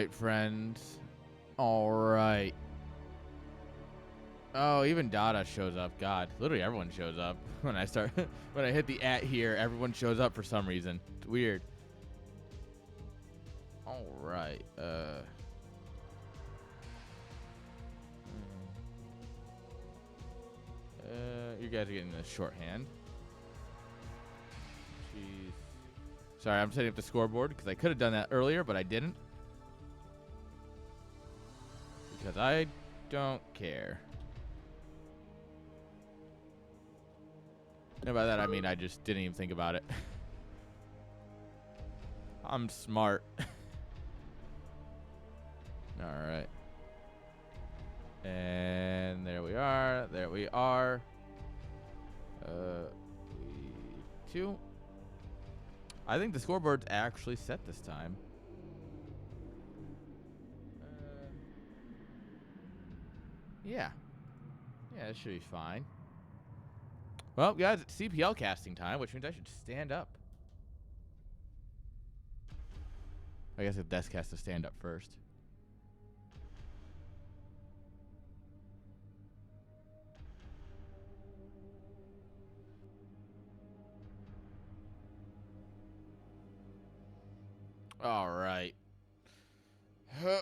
right, friends. All right. Oh, even Dada shows up. God, literally everyone shows up when I start. When I hit the @ here, everyone shows up for some reason. It's weird. All right. You guys are getting the shorthand. Jeez. Sorry, I'm setting up the scoreboard because I could have done that earlier, but I didn't. Because I don't care. And by that, I mean I just didn't even think about it. I'm smart. All right. And there we are. There we are. 2. I think the scoreboard's actually set this time. Yeah. Yeah, it should be fine. Well, guys, it's CPL casting time, which means I should stand up. I guess the desk has to stand up first. All right. Huh.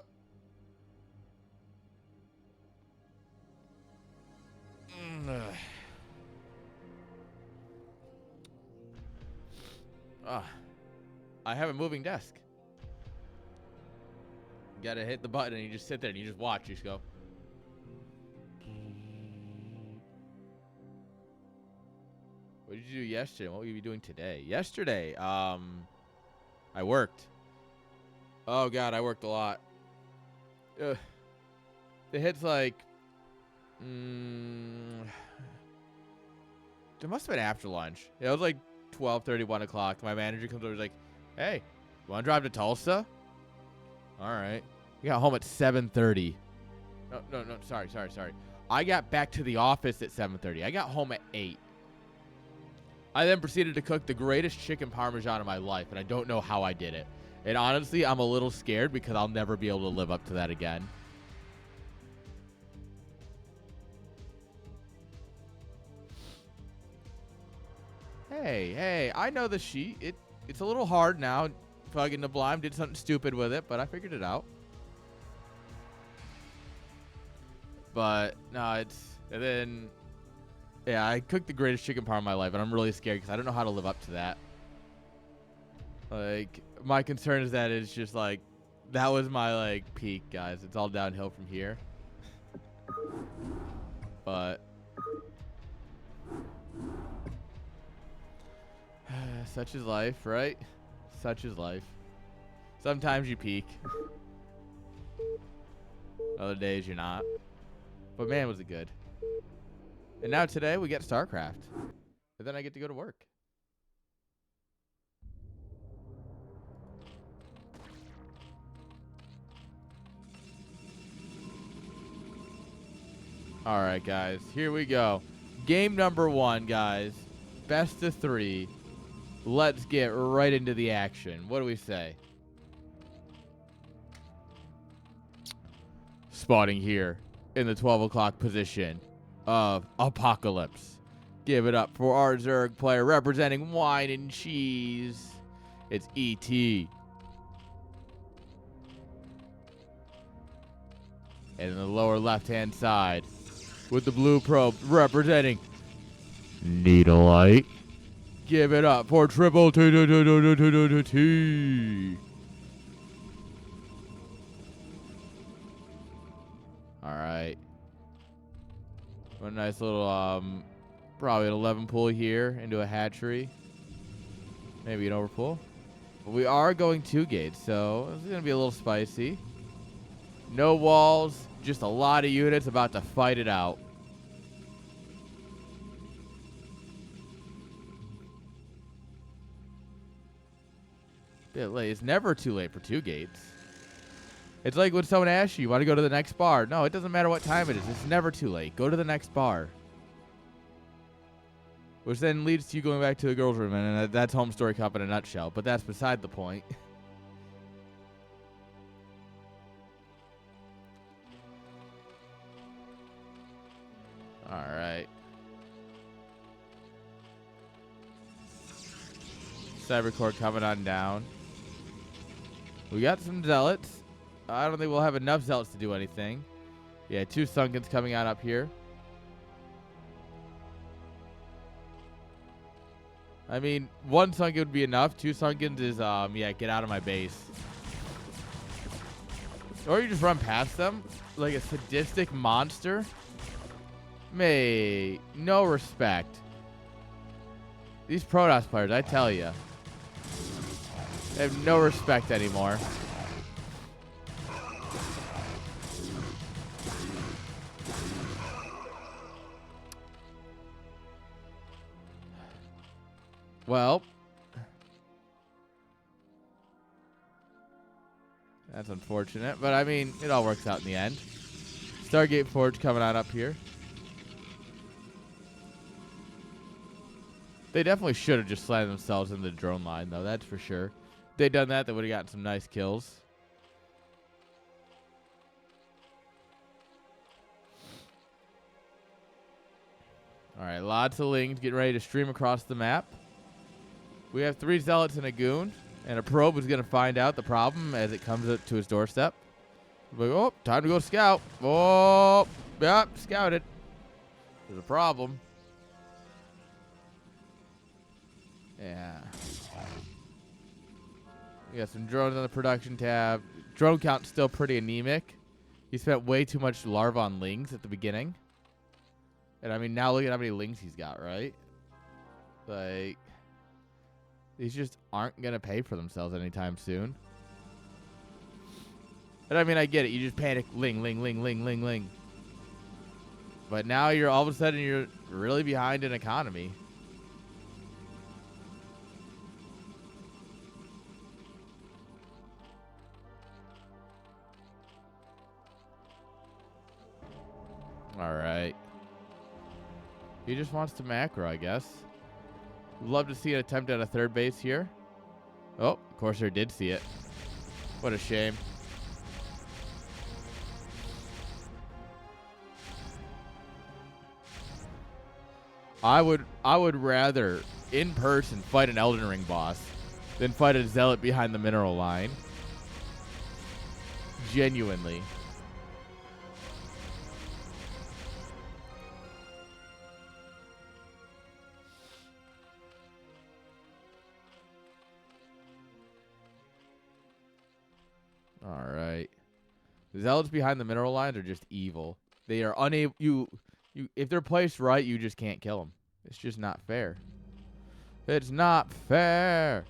I have a moving desk. You gotta hit the button and you just sit there and you just watch. You just go. What did you do yesterday? What will you be doing today? Yesterday, I worked. Oh God, I worked a lot. The hit's like, it must have been after lunch. Yeah, it was like 12:30, 1 o'clock. My manager comes over and is like, hey, you want to drive to Tulsa? All right. We got home at 7:30. No, sorry. I got back to the office at 7:30. I got home at 8. I then proceeded to cook the greatest chicken parmesan of my life, and I don't know how I did it. And honestly, I'm a little scared because I'll never be able to live up to that again. Hey, I know the sheet. It's a little hard now. Fucking the Blime did something stupid with it, but I figured it out. But, no, and then, yeah, I cooked the greatest chicken parm of my life, and I'm really scared because I don't know how to live up to that. Like, my concern is that it's just, like, that was my, like, peak, guys. It's all downhill from here. But such is life, right? Such is life. Sometimes you peak. Other days you're not. But man, was it good. And now today we get Starcraft. And then I get to go to work. All right, guys. Here we go. Game number 1, guys. Best of 3. Let's get right into the action. What do we say? Spotting here in the 12 o'clock position of Apocalypse. Give it up for our Zerg player representing Wine and Cheese. It's E.T. And in the lower left-hand side, with the blue probe representing Needlelight. Give it up for Triple T. All right. A nice little, probably an 11 pull here into a hatchery. Maybe an overpull. But we are going 2 gates, so it's going to be a little spicy. No walls, just a lot of units about to fight it out. Bit late. It's never too late for 2 gates. It's like when someone asks you want to go to the next bar. No, it doesn't matter what time it is. It's never too late. Go to the next bar. Which then leads to you going back to the girls' room, and that's Home Story Cup in a nutshell. But that's beside the point. Cybercore coming on down. We got some Zealots. I don't think we'll have enough Zealots to do anything. Yeah, 2 Sunkens coming out up here. I mean, 1 Sunken would be enough. 2 Sunkens is, yeah, get out of my base. Or you just run past them like a sadistic monster. No respect. These Protoss players, I tell you. They have no respect anymore. Well, that's unfortunate, but I mean, it all works out in the end. Stargate Forge coming out up here. They definitely should have just slammed themselves in the drone line, though, that's for sure. If they'd done that, they would have gotten some nice kills. All right, lots of Lings getting ready to stream across the map. We have 3 Zealots and a Goon, and a Probe is going to find out the problem as it comes up to his doorstep. Like, oh, time to go scout. Oh, yep, scouted. There's a problem. Yeah. We got some drones on the production tab. Drone count's still pretty anemic. He spent way too much larva on Lings at the beginning. And I mean, now look at how many Lings he's got, right? Like, these just aren't going to pay for themselves anytime soon. And I mean, I get it. You just panic, Ling. But now you're all of a sudden, you're really behind in economy. All right. He just wants to macro, I guess. Love to see an attempt at a 3rd base here. Oh, Corsair did see it. What a shame. I would rather in person fight an Elden Ring boss than fight a Zealot behind the mineral line. Genuinely. All right. The Zealots behind the mineral lines are just evil. They are unable. If they're placed right, you just can't kill them. It's just not fair. It's not fair.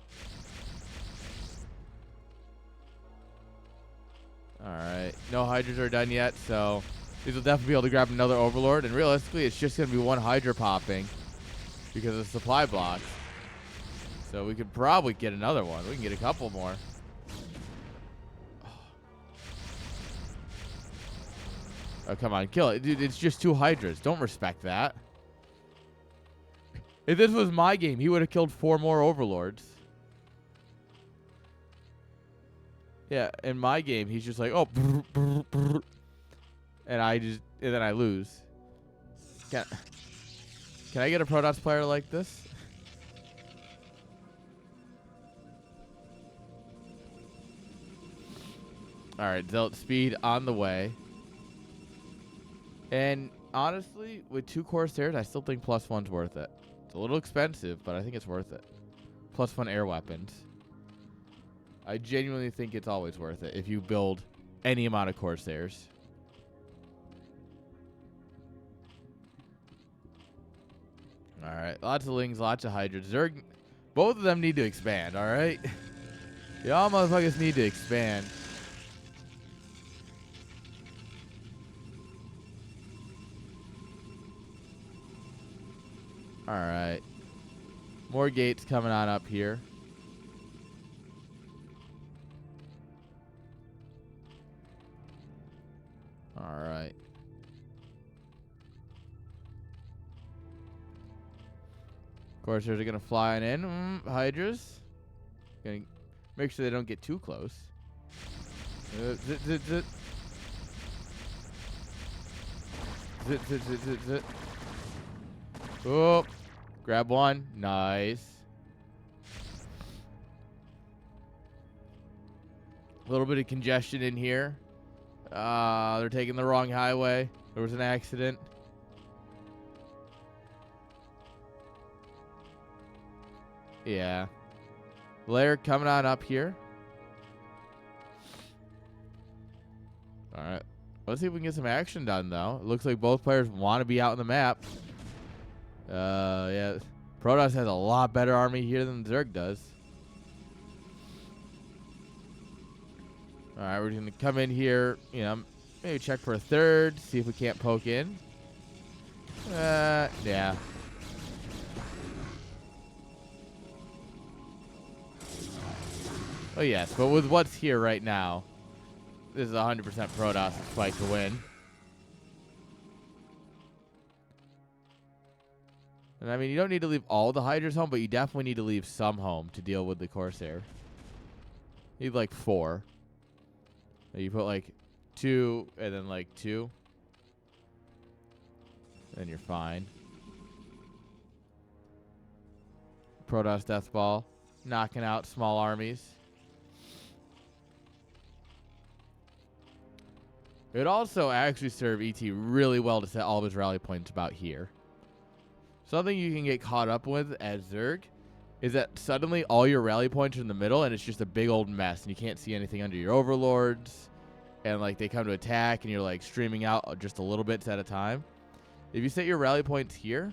All right. No Hydras are done yet, so these will definitely be able to grab another Overlord. And realistically, it's just going to be 1 Hydra popping because of the supply block. So we could probably get another one. We can get a couple more. Oh, come on. Kill it. Dude, it's just 2 Hydras. Don't respect that. If this was my game, he would have killed 4 more Overlords. Yeah, in my game, he's just like, oh, and then I lose. Can I get a Protoss player like this? All right, Zealot speed on the way. And honestly, with 2 Corsairs, I still think +1's worth it. It's a little expensive, but I think it's worth it. +1 air weapons. I genuinely think it's always worth it if you build any amount of Corsairs. All right, lots of Lings, lots of Hydras. Zerg, both of them need to expand, all right? Y'all motherfuckers need to expand. All right. More gates coming on up here. All right. Corsairs are going to fly in. Hydras. Going to make sure they don't get too close. Zit, zit, zit. Zit, zit, zit, zit, zit. Oh, grab one. Nice. A little bit of congestion in here. They're taking the wrong highway. There was an accident. Yeah. Lair coming on up here. Alright. Let's see if we can get some action done, though. It looks like both players want to be out on the map. Yeah. Protoss has a lot better army here than Zerg does. Alright, we're going to come in here, you know, maybe check for a third, see if we can't poke in. Yeah. Oh, yes, but with what's here right now, this is 100% Protoss' fight to win. And I mean, you don't need to leave all the Hydras home, but you definitely need to leave some home to deal with the Corsair. You need like 4. You put like 2 and then like 2. Then you're fine. Protoss Death Ball. Knocking out small armies. It would also actually serve ET really well to set all of his rally points about here. Something you can get caught up with as Zerg is that suddenly all your rally points are in the middle and it's just a big old mess and you can't see anything under your overlords and like they come to attack and you're like streaming out just a little bits at a time. If you set your rally points here,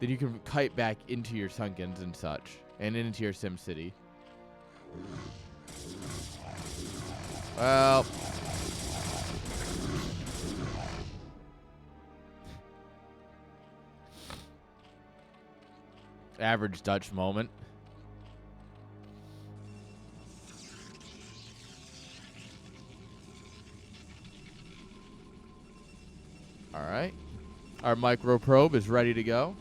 then you can kite back into your Sunkens and such and into your Sim City. Well, average Dutch moment. All right. Our micro probe is ready to go.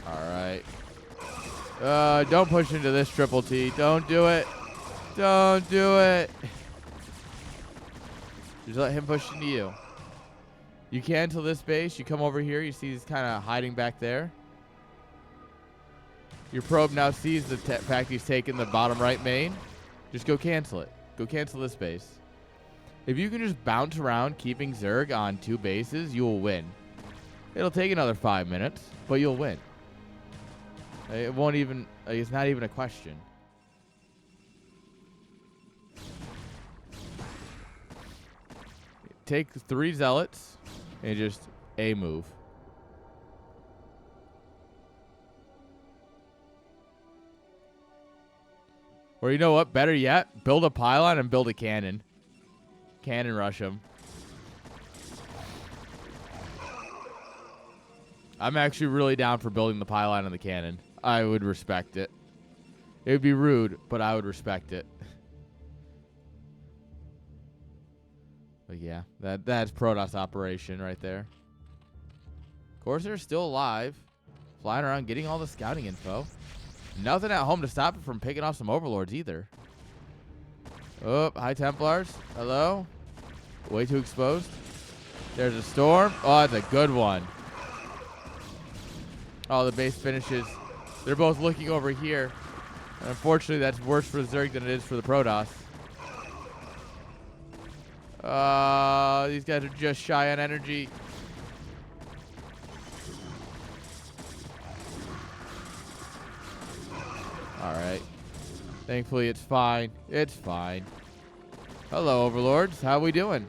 All right. Don't push into this triple T. Don't do it. Don't do it. Just let him push into you. You can to this base. You come over here. You see he's kind of hiding back there. Your probe now sees the fact he's taking the bottom right main. Just go cancel it. Go cancel this base. If you can just bounce around keeping Zerg on 2 bases, you will win. It'll take another 5 minutes, but you'll win. It won't even, it's not even a question. Take 3 zealots and just a move. Or you know what? Better yet, build a pylon and build a cannon. Cannon rush him. I'm actually really down for building the pylon and the cannon. I would respect it. It would be rude, but I would respect it. But yeah, that's Protoss operation right there. Corsair's still alive. Flying around getting all the scouting info. Nothing at home to stop it from picking off some overlords either. Oh, High Templars. Hello? Way too exposed. There's a storm. Oh, that's a good one. Oh, the base finishes. They're both looking over here. And unfortunately, that's worse for the Zerg than it is for the Protoss. These guys are just shy on energy. All right. Thankfully, it's fine. It's fine. Hello, Overlords. How we doing?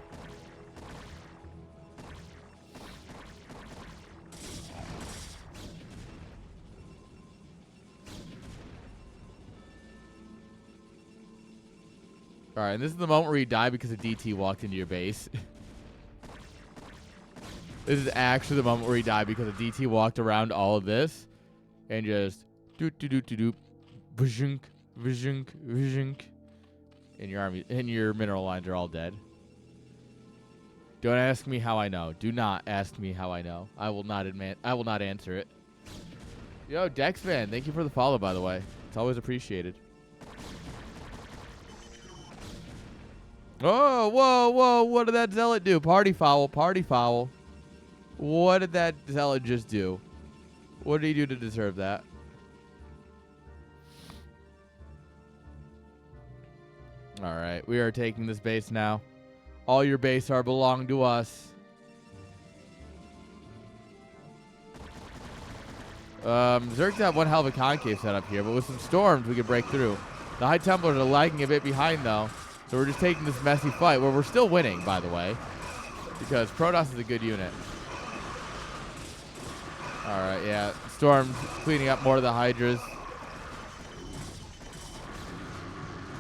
All right, and this is the moment where you die because a DT walked into your base. This is actually the moment where you die because a DT walked around all of this and just doot-doot-doot-doot, vizhunk, vizhunk, vizhunk. And your army and your mineral lines are all dead. Don't ask me how I know. Do not ask me how I know. I will not admit. I will not answer it. Yo, Dexman, thank you for the follow, by the way. It's always appreciated. Oh, whoa, whoa! What did that zealot do? Party foul, party foul. What did that zealot just do? What did he do to deserve that? All right, we are taking this base now. All your base are belong to us. Zerg's have one hell of a concave setup here, but with some storms, we can break through. The High Templars are lagging a bit behind, though, so we're just taking this messy fight, where we're still winning, by the way, because Protoss is a good unit. All right, yeah, Storm's cleaning up more of the Hydras.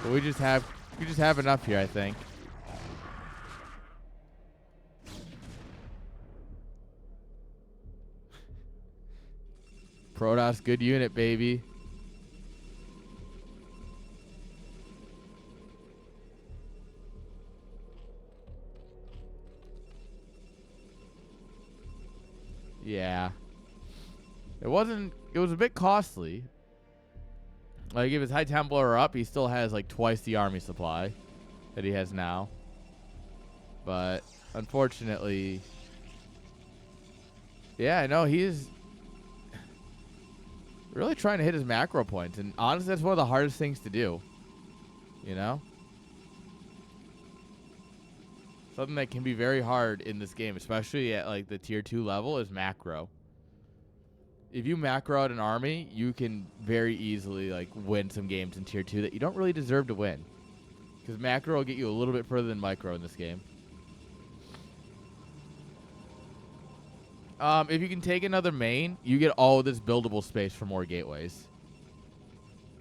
But we just have enough here, I think. Protoss, good unit, baby. Yeah. It was a bit costly. Like, if his High Templar are up, he still has, like, twice the army supply that he has now. But, unfortunately... Yeah, I know, he's really trying to hit his macro points. And, honestly, that's one of the hardest things to do. You know? Something that can be very hard in this game, especially at, like, the tier 2 level, is macro. If you macro out an army, you can very easily, like, win some games in tier 2 that you don't really deserve to win. Because macro will get you a little bit further than micro in this game. If you can take another main, you get all of this buildable space for more gateways.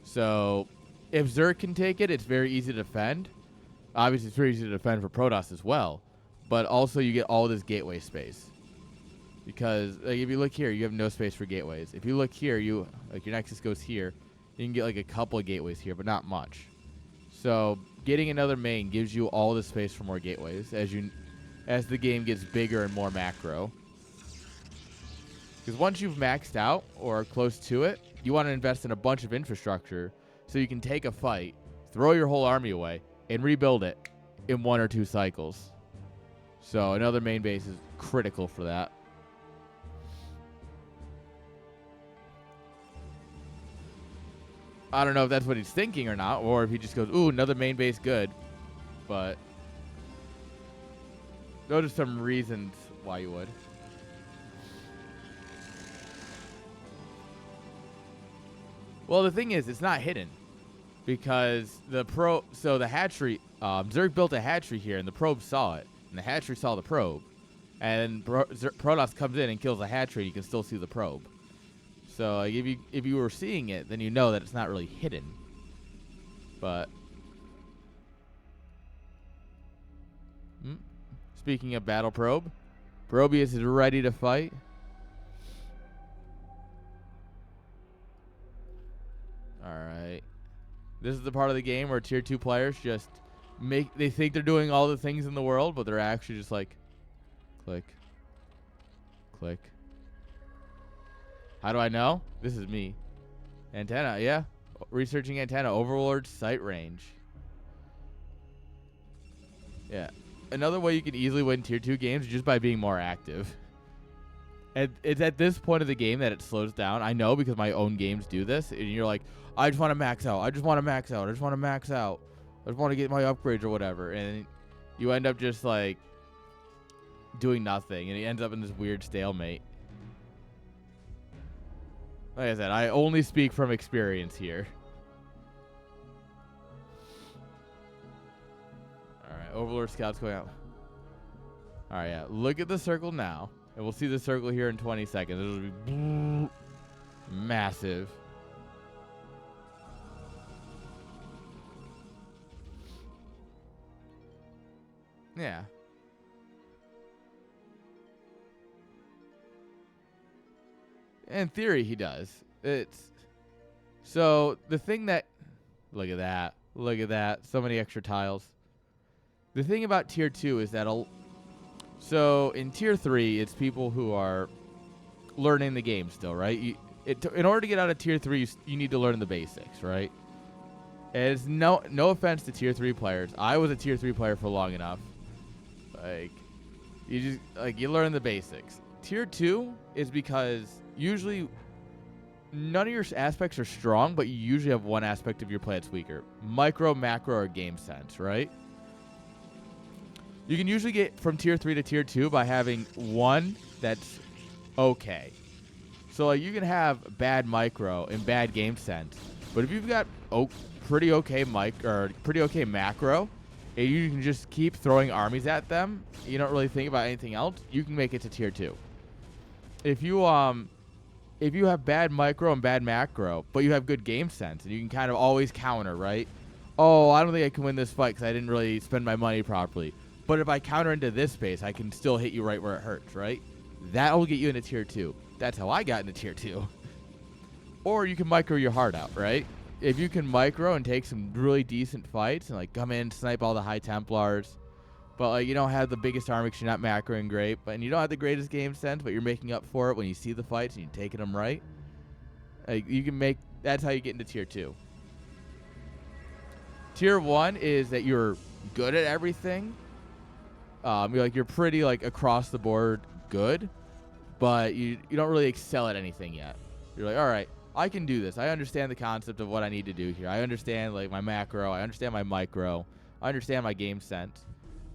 So, if Zerg can take it, it's very easy to defend. Obviously, it's very easy to defend for Protoss as well. But also, you get all this gateway space. Because, like, if you look here, you have no space for gateways. If you look here, like, your Nexus goes here. You can get, like, a couple of gateways here, but not much. So, getting another main gives you all the space for more gateways as the game gets bigger and more macro. Because once you've maxed out or close to it, you want to invest in a bunch of infrastructure so you can take a fight, throw your whole army away, and rebuild it in 1 or 2 cycles. So another main base is critical for that. I don't know if that's what he's thinking or not, or if he just goes, ooh, another main base, good. But those are some reasons why you would. Well, the thing is, it's not hidden. Because so the hatchery, Zerg built a hatchery here, and the probe saw it. And the hatchery saw the probe. And Protoss comes in and kills the hatchery, and you can still see the probe. So, like, if you were seeing it, then you know that it's not really hidden. But speaking of battle probe, Probius is ready to fight. Alright. This is the part of the game where tier 2 players just they think they're doing all the things in the world, but they're actually just like, click, click. How do I know? This is me. Antenna, yeah. Researching antenna. Overlord sight range. Yeah. Another way you can easily win tier 2 games is just by being more active. And it's at this point of the game that it slows down. I know because my own games do this. And you're like, I just want to max out. I just want to max out. I just want to max out. I just want to get my upgrades or whatever. And you end up just like doing nothing. And it ends up in this weird stalemate. Like I said, I only speak from experience here. Alright, Overlord Scouts going out. Alright, yeah. Look at the circle now. And we'll see the circle here in 20 seconds. It'll be massive. Yeah. In theory, he does. So the thing that, look at that. Look at that. So many extra tiles. The thing about tier 2 is that, so in tier 3, it's people who are learning the game still, right? In order to get out of tier 3, you need to learn the basics, right? And it's no offense to tier 3 players. I was a tier 3 player for long enough. Like, you learn the basics. Tier 2 is because usually none of your aspects are strong, but you usually have one aspect of your play that's weaker. Micro, macro, or game sense, right? You can usually get from tier 3 to tier 2 by having one that's okay. So like you can have bad micro and bad game sense, but if you've got pretty okay macro, and you can just keep throwing armies at them, you don't really think about anything else, you can make it to tier 2. If you have bad micro and bad macro, but you have good game sense, and you can kind of always counter, right? Oh, I don't think I can win this fight because I didn't really spend my money properly. But if I counter into this space, I can still hit you right where it hurts, right? That will get you into tier 2. That's how I got into tier 2. Or you can micro your heart out, right? If you can micro and take some really decent fights and like come in, snipe all the high Templars, but like you don't have the biggest army because you're not macroing great, and you don't have the greatest game sense, but you're making up for it when you see the fights and you're taking them right. Like you can make, that's how you get into tier 2. Tier 1 is that you're good at everything. You're pretty like across the board good, but you don't really excel at anything yet. You're like, all right, I can do this. I understand the concept of what I need to do here. I understand like my macro. I understand my micro. I understand my game sense.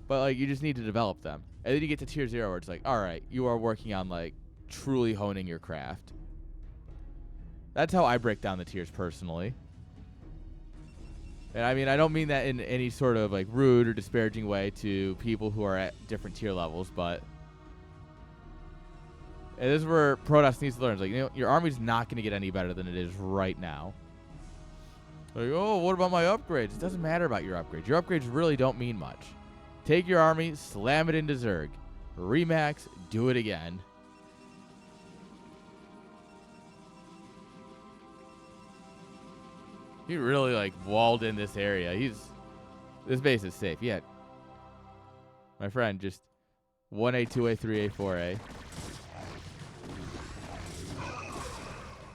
But like you just need to develop them. And then you get to tier 0 where it's like, all right, you are working on like truly honing your craft. That's how I break down the tiers personally. And I mean, I don't mean that in any sort of like rude or disparaging way to people who are at different tier levels, but and this is where Protoss needs to learn. It's like, you know, your army's not going to get any better than it is right now. Like, oh, what about my upgrades? It doesn't matter about your upgrades. Your upgrades really don't mean much. Take your army, slam it into Zerg. Remax, do it again. He really like walled in this area. This base is safe. Yeah. My friend, just 1A, 2A, 3A, 4A.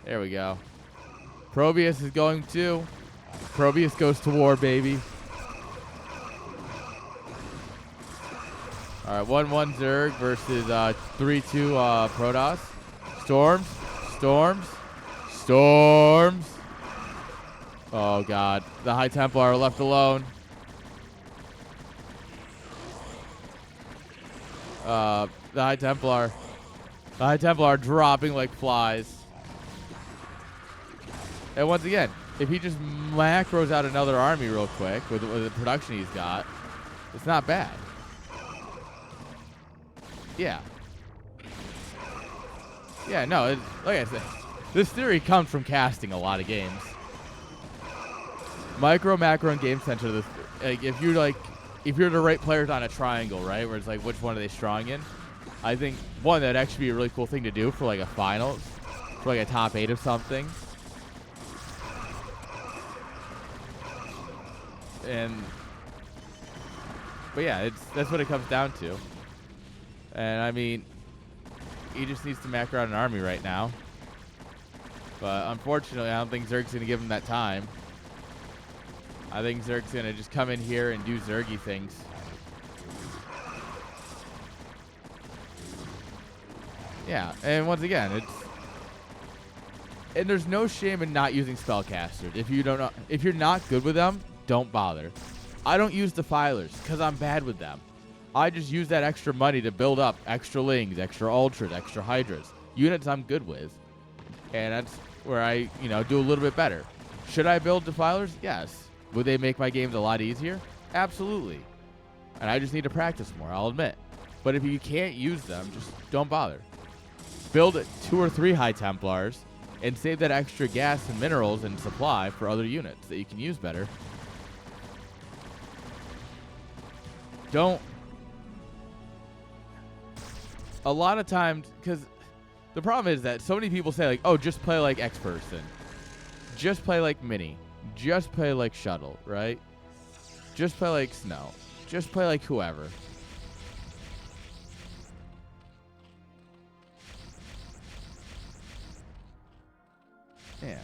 There we go. Probius is going too. Probius goes to war, baby. All right, 1-1 Zerg versus 3-2 Protoss. Storms, storms, storms. Oh, God. The High Templar are left alone. The High Templar are dropping like flies. And once again, if he just macros out another army real quick with the production he's got, it's not bad. Yeah. Yeah, no, like I said, this theory comes from casting a lot of games. Micro, macro, and game center. Like if you're the right players on a triangle, right, where it's like which one are they strong in? I think one that'd actually be a really cool thing to do for like a finals, for like a top 8 of something. But yeah, that's what it comes down to. And I mean, he just needs to macro out an army right now. But unfortunately, I don't think Zerg's gonna give him that time. I think Zerg's going to just come in here and do Zergy things. Yeah, and once again, and there's no shame in not using spellcasters. If you're not good with them, don't bother. I don't use defilers because I'm bad with them. I just use that extra money to build up extra lings, extra ultras, extra hydras, units I'm good with, and that's where I do a little bit better. Should I build defilers? Yes. Would they make my games a lot easier? Absolutely. And I just need to practice more, I'll admit. But if you can't use them, just don't bother. Build 2 or 3 High Templars and save that extra gas and minerals and supply for other units that you can use better. Don't. A lot of times, because the problem is that so many people say like, oh, just play like X person. Just play like Mini. Just play like Shuttle, right? Just play like Snow. Just play like whoever. Yeah.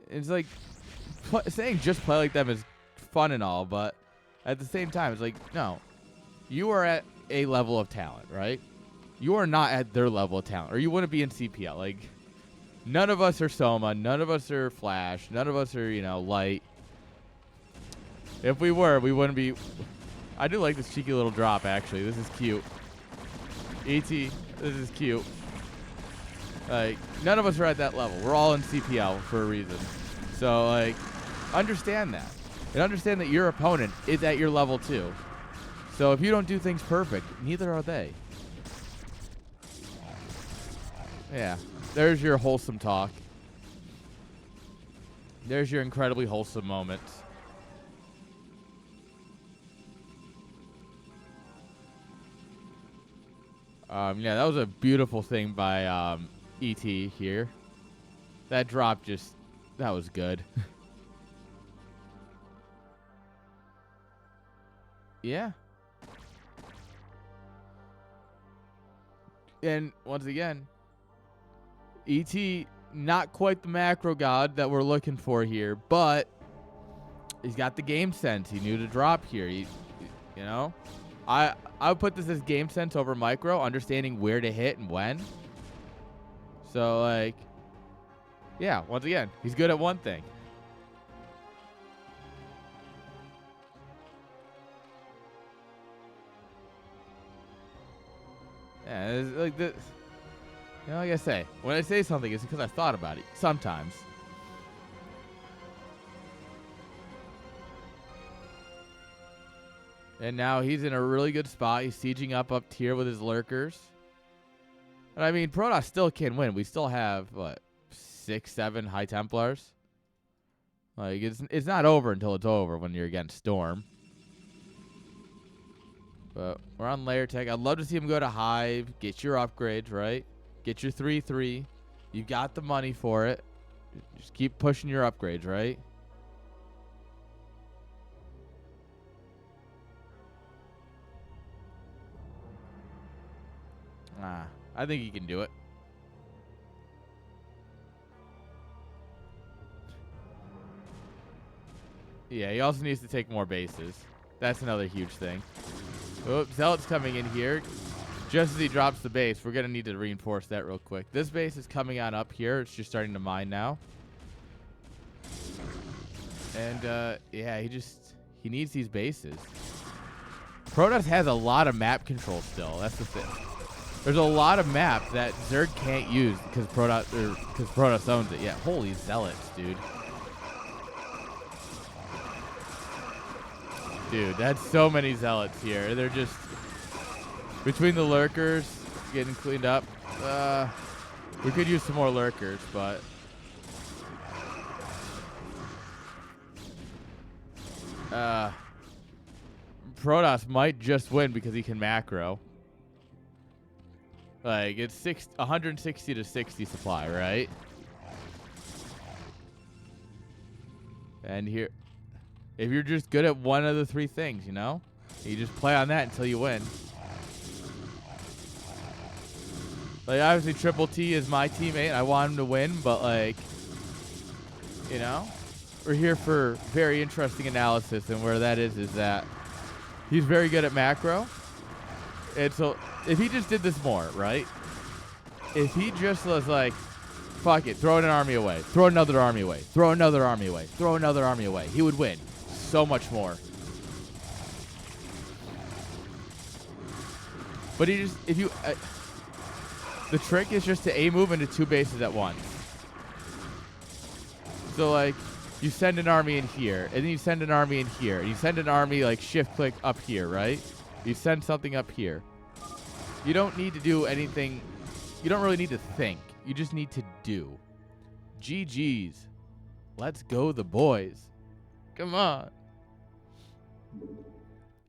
It's like saying just play like them is fun and all, but at the same time, it's like, no. You are at a level of talent, right? You are not at their level of talent, or you wouldn't be in CPL. Like, none of us are Soma. None of us are Flash. None of us are, you know, Light. If we were, we wouldn't be. I do like this cheeky little drop, actually. This is cute. ET, this is cute. Like, none of us are at that level. We're all in CPL for a reason. So, like, understand that. And understand that your opponent is at your level, too. So, if you don't do things perfect, neither are they. Yeah. There's your wholesome talk. There's your incredibly wholesome moments. Yeah, that was a beautiful thing by ET here. That drop just, that was good. Yeah. And once again, ET, not quite the macro god that we're looking for here, but he's got the game sense. He knew to drop here. You know, I would put this as game sense over micro, understanding where to hit and when. So, like, yeah, once again, he's good at one thing. Yeah, it's like this. You know, like I say, when I say something, it's because I thought about it. Sometimes. And now he's in a really good spot. He's sieging up tier with his lurkers. And I mean, Protoss still can win. We still have, what, 6, 7 High Templars? Like, it's not over until it's over when you're against Storm. But we're on layer tech. I'd love to see him go to Hive, get your upgrades, right? Get your 3-3. You've got the money for it. Just keep pushing your upgrades, right? I think he can do it. Yeah, he also needs to take more bases. That's another huge thing. Oh, Zealot's coming in here. Just as he drops the base, we're going to need to reinforce that real quick. This base is coming on up here. It's just starting to mine now. And, yeah, he needs these bases. Protoss has a lot of map control still. That's the thing. There's a lot of maps that Zerg can't use because Protoss owns it. Yeah, holy Zealots, dude. Dude, that's so many Zealots here. They're just between the lurkers getting cleaned up. We could use some more lurkers, but Protoss might just win because he can macro. Like, it's 160 to 60 supply, right? And here, if you're just good at one of the 3 things, you know? You just play on that until you win. Like, obviously, Triple T is my teammate. I want him to win, but, like, you know? We're here for very interesting analysis, and where that is that he's very good at macro. And so, if he just did this more, right? If he just was like, fuck it, throw an army away, throw another army away, throw another army away, throw another army away, he would win so much more. But he just, if you, the trick is just to A-move into 2 bases at once. So, like, you send an army in here, and then you send an army in here, and you send an army, like, shift-click up here, right? You send something up here. You don't need to do anything. You don't really need to think. You just need to do. GG's. Let's go the boys. Come on.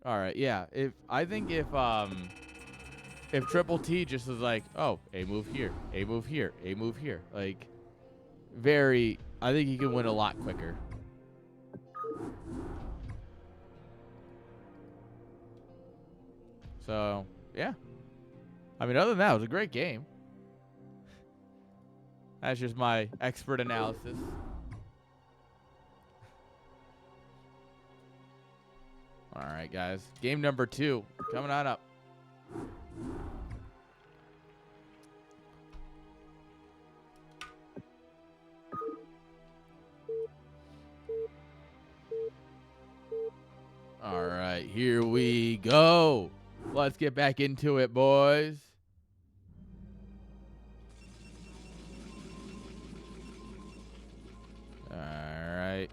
All right, yeah. If Triple T just was like, oh, A move here, A move here, A move here, like, I think he can win a lot quicker. So, yeah. I mean, other than that, it was a great game. That's just my expert analysis. All right, guys. Game number 2 coming on up. here we go. Let's get back into it, boys. All right.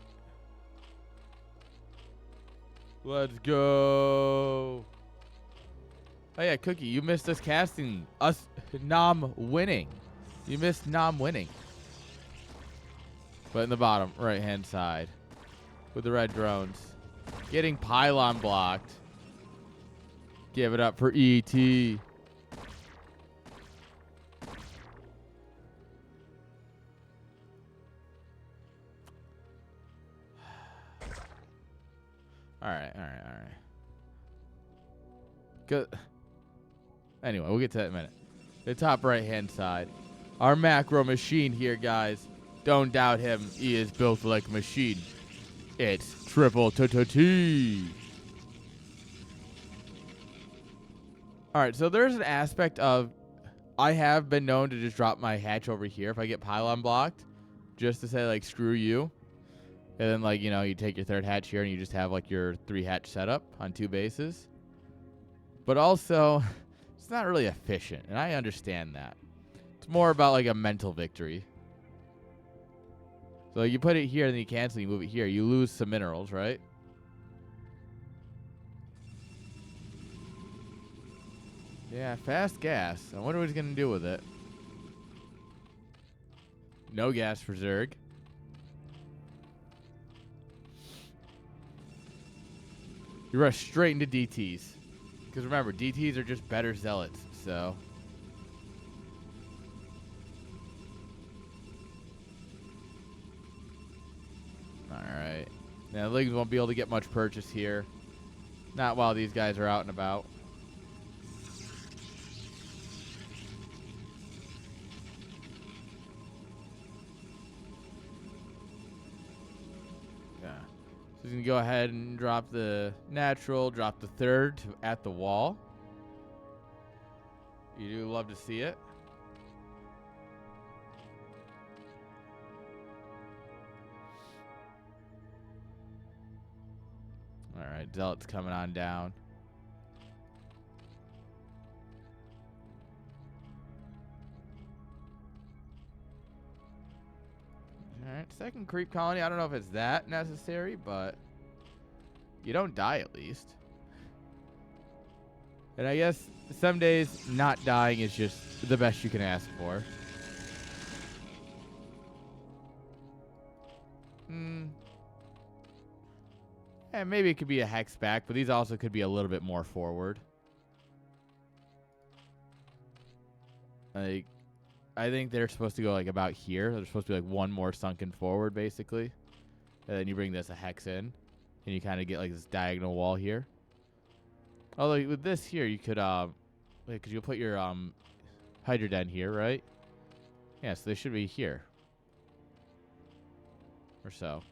Let's go. Oh, yeah, Cookie, you missed us casting. Us Nom winning. You missed Nom winning. But in the bottom right-hand side with the red drones. Getting pylon blocked. Give it up for E.T. All right. Good. Anyway, we'll get to that in a minute. The top right-hand side. Our macro machine here, guys. Don't doubt him. He is built like a machine. It's triple T. All right, so there's an aspect of I have been known to just drop my hatch over here if I get pylon blocked, just to say, like, screw you. And then, like, you know, you take your third hatch here and you just have, like, your 3-hatch setup on 2 bases. But also, it's not really efficient, and I understand that. It's more about, like, a mental victory. So you put it here and then you cancel, you move it here. You lose some minerals, right? Yeah, fast gas. I wonder what he's going to do with it. No gas for Zerg. You rush straight into DTs. Because remember, DTs are just better zealots, so... Alright. Now, the Leagues won't be able to get much purchase here. Not while these guys are out and about. Yeah. So he's going to go ahead and drop the natural, drop the third at the wall. You do love to see it. Alright, Zealot's coming on down. Alright, second creep colony. I don't know if it's that necessary, but you don't die at least. And I guess some days not dying is just the best you can ask for. And maybe it could be a hex back, but these also could be a little bit more forward. Like, I think they're supposed to go like about here. They're supposed to be like one more sunken forward, basically. And then you bring this a hex in, and you kind of get like this diagonal wall here. Although with this here, you could because you'll put your Hydra Den here, right? Yeah, so they should be here or so.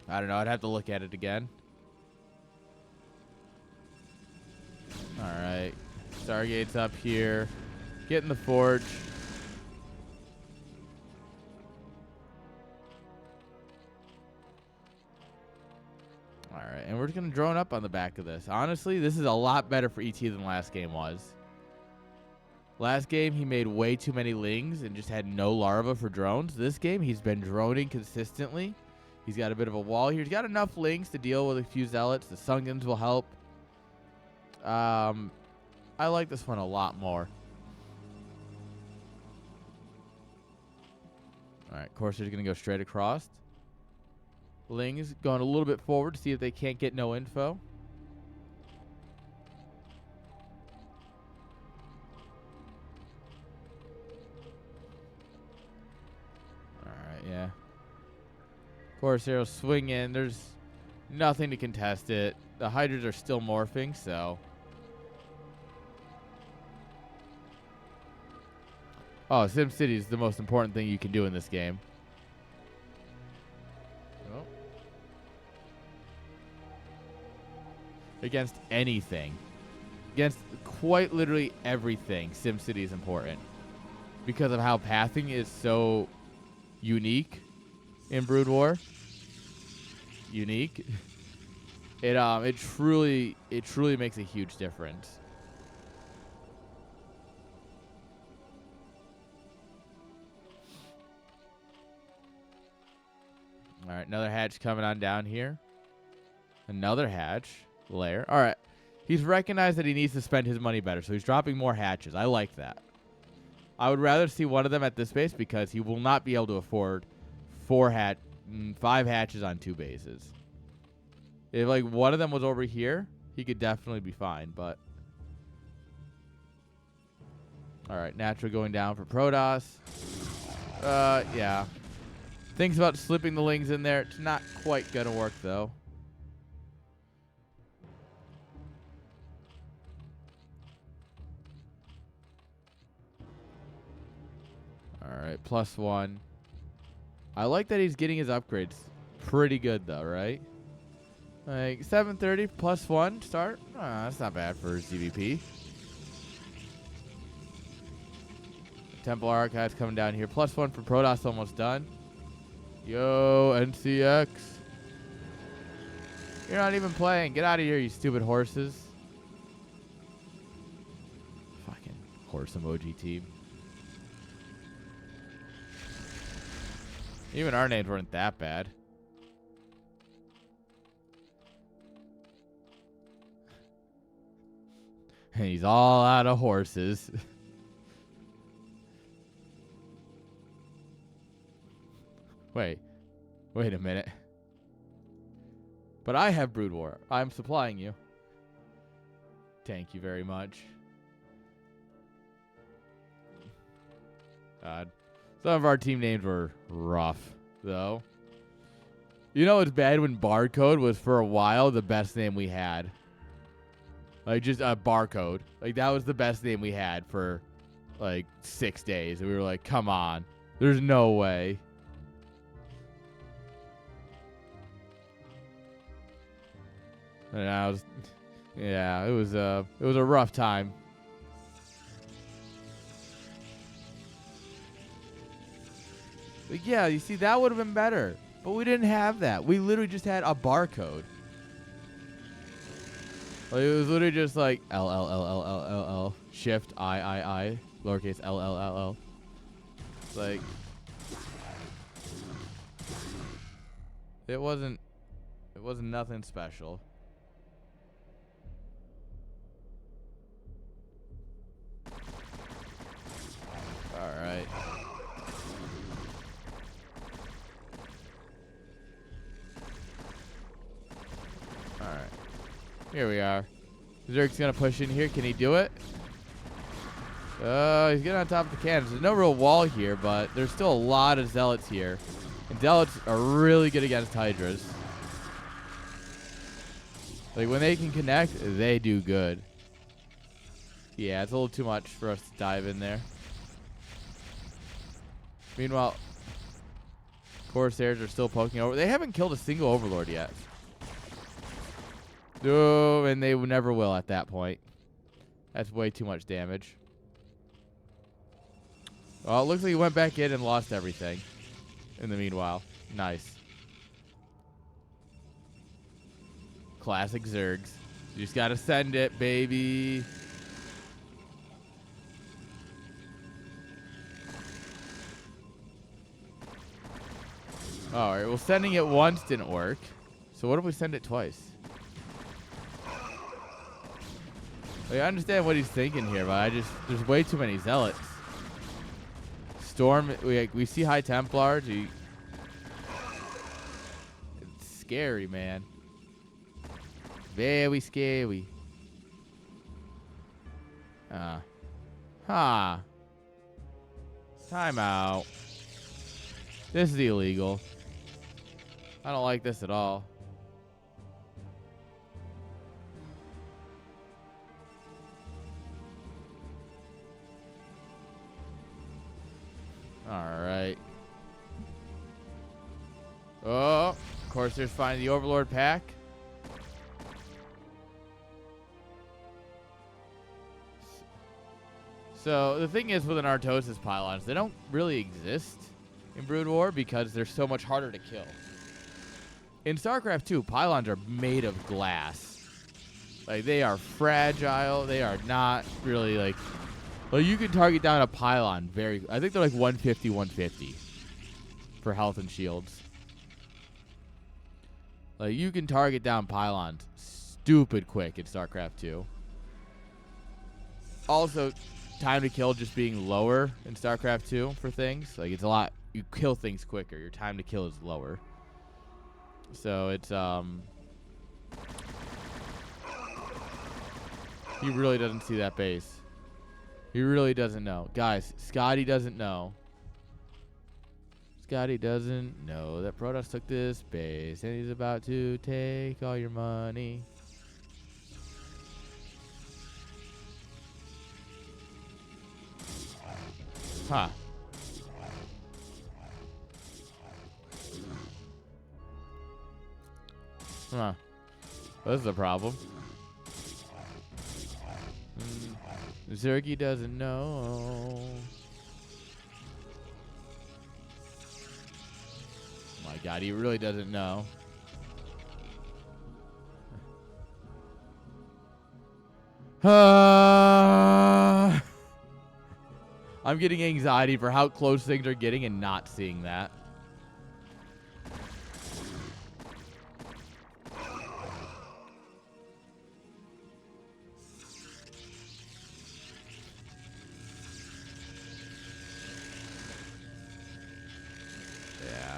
I don't know. I'd have to look at it again. All right. Stargate's up here. Get in the forge. All right. And we're just going to drone up on the back of this. Honestly, this is a lot better for ET than last game was. Last game, he made way too many lings and just had no larva for drones. This game, he's been droning consistently. He's got a bit of a wall here. He's got enough lings to deal with a few zealots. The Sungans will help. I like this one a lot more. All right, Courser's going to go straight across. Lings going a little bit forward to see if they can't get no info. All right, yeah. Corsair will swing in. There's nothing to contest it. The Hydras are still morphing, so. Oh, SimCity is the most important thing you can do in this game. Oh. Against anything. Against quite literally everything, SimCity is important. Because of how pathing is so unique in Brood War. unique, it truly makes a huge difference. All right, another hatch coming on down here. Another hatch layer. All right. He's recognized that he needs to spend his money better, so he's dropping more hatches. I like that. I would rather see one of them at this base because he will not be able to afford 5 hatches on 2 bases. If like one of them was over here, he could definitely be fine, but all right, natural going down for Protoss. Yeah. Thinks about slipping the Lings in there. It's not quite gonna work though. Alright, +1. I like that he's getting his upgrades pretty good though, right? Like 730 +1 start. That's not bad for CVP. Temple Archives coming down here. +1 for Protoss, almost done. Yo, NCX. You're not even playing. Get out of here, you stupid horses. Fucking horse emoji team. Even our names weren't that bad. And he's all out of horses. Wait a minute. But I have Brood War. I'm supplying you. Thank you very much. God. Some of our team names were rough, though. You know, it's bad when Barcode was for a while the best name we had. Like, just a Barcode. Like, that was the best name we had for, like, 6 days. And we were like, come on. There's no way. And I was, yeah, it was a rough time. But yeah, you see, that would have been better. But we didn't have that. We literally just had a Barcode. Like, it was literally just like L shift I lowercase L. Like, it wasn't nothing special. All right. All right. Here we are. Zerg's going to push in here. Can he do it? He's getting on top of the cannons. There's no real wall here, but there's still a lot of Zealots here. And Zealots are really good against Hydras. Like, when they can connect, they do good. Yeah, it's a little too much for us to dive in there. Meanwhile, Corsairs are still poking over. They haven't killed a single Overlord yet. Oh, and they never will at that point. That's way too much damage. Well, it looks like he went back in and lost everything in the meanwhile. Nice. Classic Zergs. You just gotta send it, baby. Alright, well, sending it once didn't work. So what if we send it twice? Like, I understand what he's thinking here, but there's way too many Zealots. Storm, we see High Templars. It's scary, man. Very scary. Time out. This is illegal. I don't like this at all. Alright. Oh, of course there's finding the Overlord pack. So the thing is with an Artosis pylons, they don't really exist in Brood War because they're so much harder to kill. In StarCraft 2, pylons are made of glass. Like, they are fragile. They are not really, like... Well, you can target down a pylon very... I think they're like 150, 150 for health and shields. Like, you can target down pylons stupid quick in StarCraft 2. Also, time to kill just being lower in StarCraft 2 for things. Like, it's a lot... You kill things quicker. Your time to kill is lower. So, it's, He really doesn't see that base. He really doesn't know. Guys, Scotty doesn't know. Scotty doesn't know that Protoss took this base and he's about to take all your money. Huh. Huh. This is a problem. Zergy doesn't know. Oh my god, he really doesn't know. I'm getting anxiety for how close things are getting and not seeing that.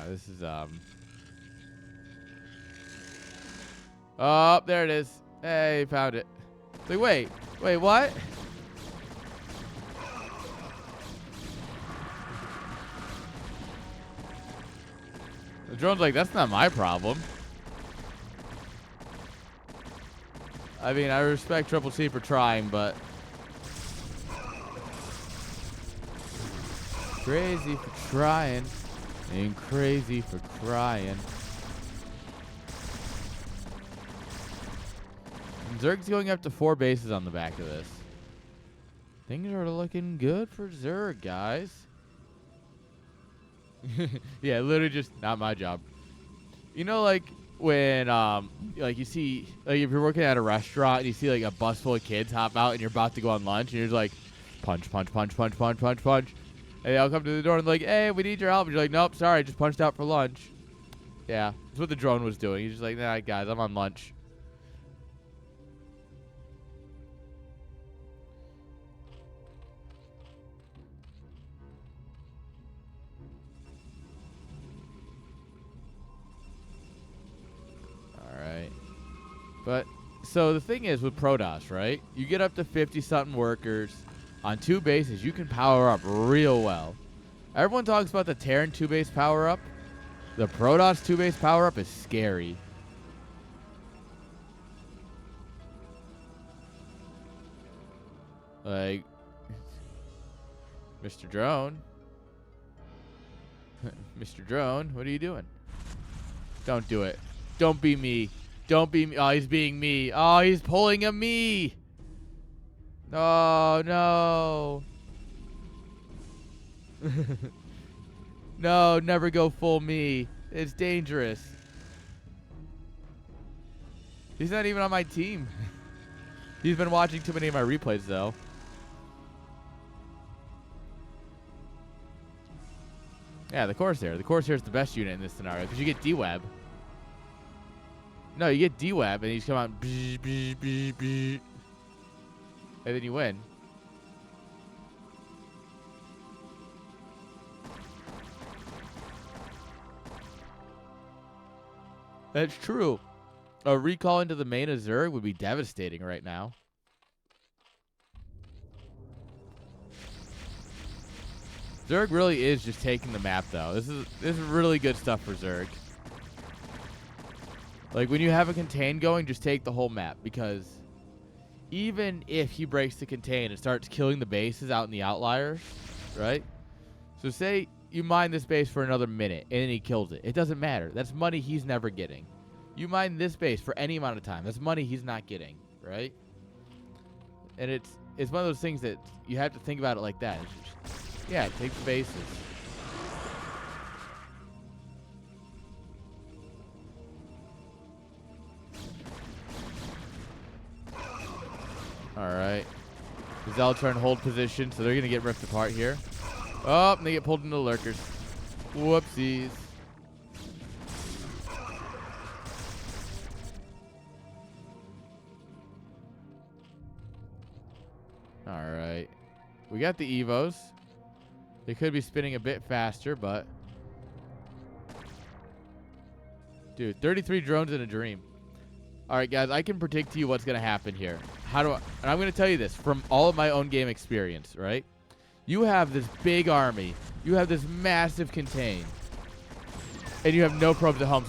This is, Oh, there it is. Hey, found it. Like, wait, what? The drone's like, that's not my problem. I mean, I respect Triple C for trying, but... Crazy for trying. Ain't crazy for crying. And Zerg's going up to 4 bases on the back of this. Things are looking good for Zerg, guys. Yeah, literally just not my job. You know, like when like you see, like if you're working at a restaurant and you see like a bus full of kids hop out and you're about to go on lunch and you're just like punch, punch, punch, punch, punch, punch, punch. And they all come to the door and like, hey, we need your help. And you're like, nope, sorry, just punched out for lunch. Yeah, that's what the drone was doing. He's just like, nah, guys, I'm on lunch. All right. But, so the thing is with Protoss, right? You get up to 50-something workers. On 2 bases, you can power up real well. Everyone talks about the Terran 2-base power up. The Protoss 2-base power up is scary. Like, Mr. Drone. Mr. Drone, what are you doing? Don't do it. Don't be me. Don't be me. Oh, he's being me. Oh, he's pulling a me. Oh, no. No, never go full me. It's dangerous. He's not even on my team. He's been watching too many of my replays, though. Yeah, the Corsair. The Corsair is the best unit in this scenario because you get D-Web. No, you get D-Web and he's come out bzz, bzz, bzz, bzz, and then you win. That's true. A recall into the main of Zerg would be devastating right now. Zerg really is just taking the map, though. This is really good stuff for Zerg. Like, when you have a contain going, just take the whole map, because even if he breaks the contain and starts killing the bases out in the outliers, right? So say you mine this base for another minute, and then he kills it. It doesn't matter. That's money he's never getting. You mine this base for any amount of time. That's money he's not getting, right? And it's one of those things that you have to think about it like that. It's just, yeah, take the bases. Zealots are in hold position, so they're going to get ripped apart here. Oh, and they get pulled into the lurkers. Whoopsies. All right. We got the Evos. They could be spinning a bit faster, but... Dude, 33 drones in a dream. All right, guys, I can predict to you what's going to happen here. And I'm going to tell you this from all of my own game experience, right? You have this big army. You have this massive contain. And you have no probes at home.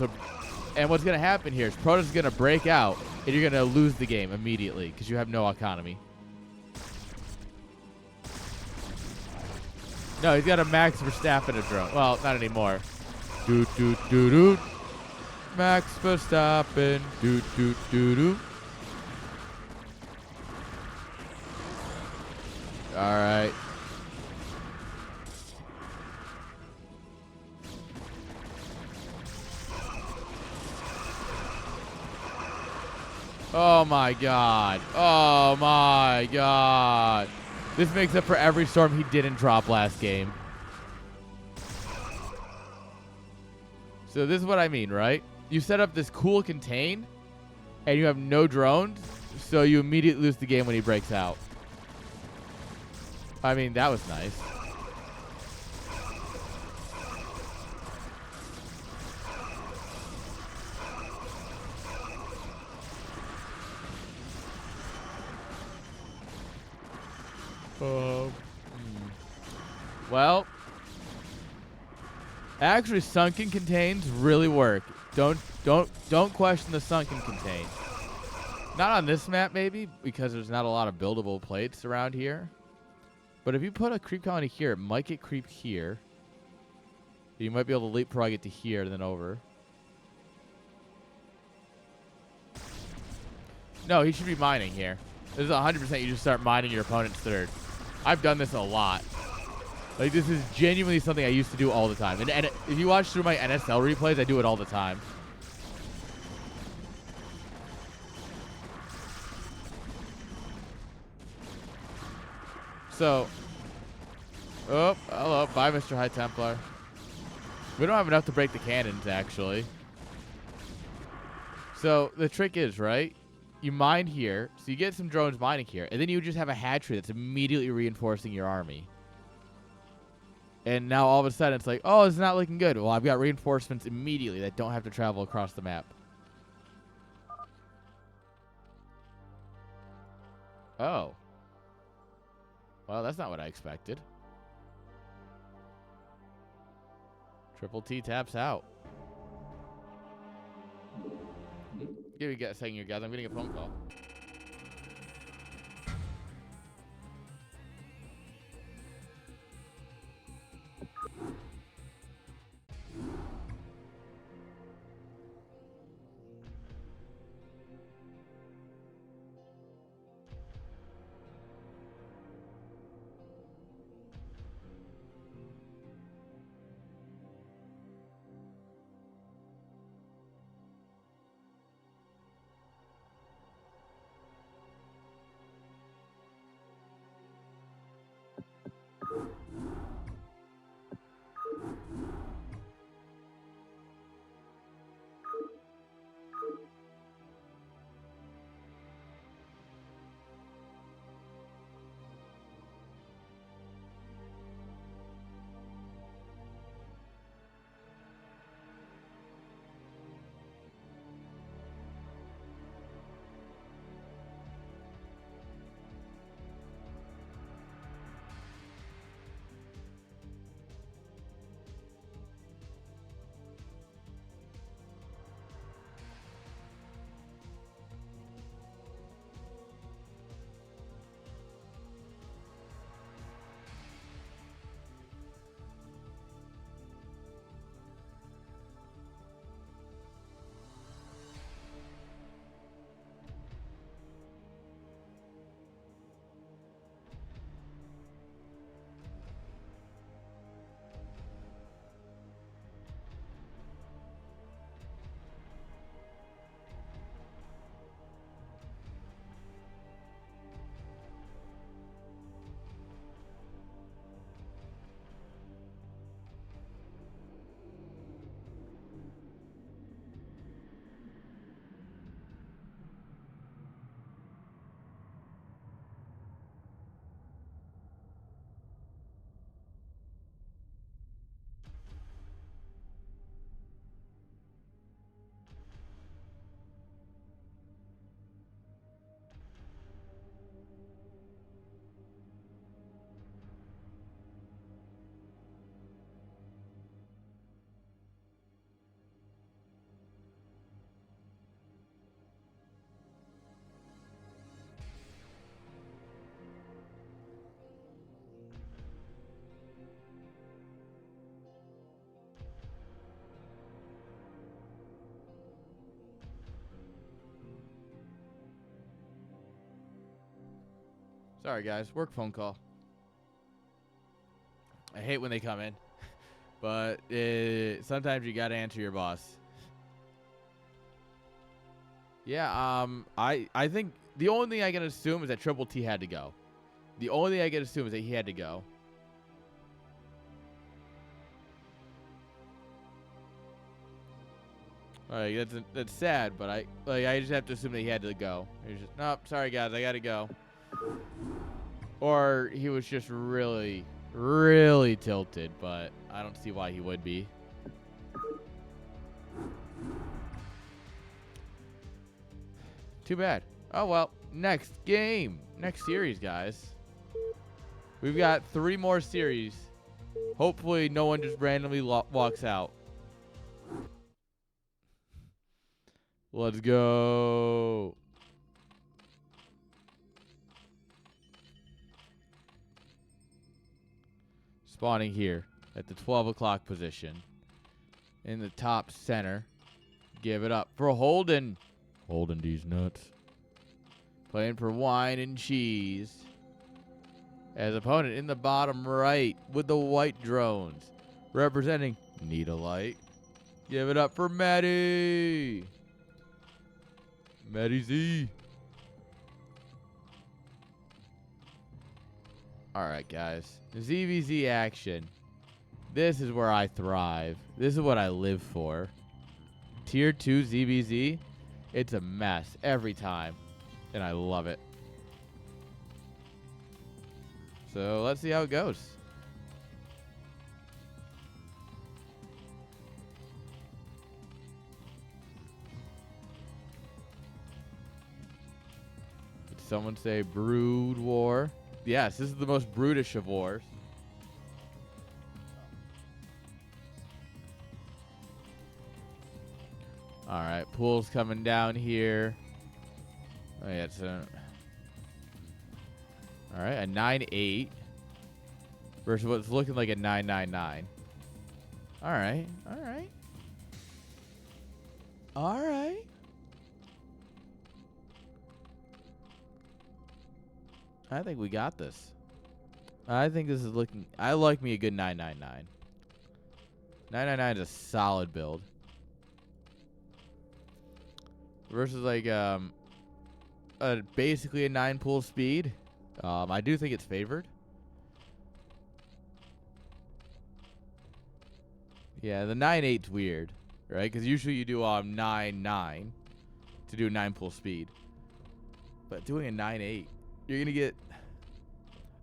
And what's going to happen here is Protoss is going to break out, and you're going to lose the game immediately because you have no economy. No, he's got a Max Verstappen a drone. Well, not anymore. Doot, doot, doot, doot. Max Verstappen. Doot, doot, doot, doot. All right. Oh, my God. Oh, my God. This makes up for every storm he didn't drop last game. So this is what I mean, right? You set up this cool contain, and you have no drones, so you immediately lose the game when he breaks out. I mean, that was nice. Well, actually, sunken contains really work. Don't question the sunken contain. Not on this map, maybe, because there's not a lot of buildable plates around here. But if you put a creep colony here, it might get creep here. You might be able to leapfrog it to here and then over. No, he should be mining here. This is 100% you just start mining your opponent's third. I've done this a lot. Like, this is genuinely something I used to do all the time. And if you watch through my NSL replays, I do it all the time. So, oh, hello. Bye, Mr. High Templar. We don't have enough to break the cannons, actually. So, the trick is, right? You mine here, so you get some drones mining here, and then you just have a hatchery that's immediately reinforcing your army. And now all of a sudden it's like, oh, it's not looking good. Well, I've got reinforcements immediately that don't have to travel across the map. Oh. Well, that's not what I expected. Triple T taps out. Give me a second here, guys. I'm getting a phone call. Sorry, guys. Work phone call. I hate when they come in. But sometimes you got to answer your boss. Yeah, I think the only thing I can assume is that Triple T had to go. The only thing I can assume is that he had to go. Alright, that's sad, but I just have to assume that he had to go. He's just, nope, sorry guys, I gotta go. Or he was just really, really tilted, but I don't see why he would be. Too bad. Oh well, next game, next series, guys. We've got 3 more series. Hopefully, no one just randomly walks out. Let's go. Spawning here at the 12 o'clock position. In the top center. Give it up for Holden. Holden these nuts. Playing for Whine and Cheese. As opponent in the bottom right with the white drones. Representing Needlelight. Give it up for Mattyiz. Mattyiz. Alright, guys. ZVZ action. This is where I thrive. This is what I live for. Tier 2 ZVZ. It's a mess every time. And I love it. So let's see how it goes. Did someone say brood war? Yes, this is the most brutish of wars. Alright, pool's coming down here. Oh yeah, it's a... Alright, a 9-8 versus what's looking like a 9-9-9. Alright, alright. Alright. I think we got this. I think this is looking... I like me a good 9-9-9. 9-9-9 is a solid build. Versus like basically a 9 pool speed. I do think it's favored. Yeah, the 9-8's weird, right? Because usually you do 9-9 to do 9 pool speed. But doing a 9-8, you're gonna get...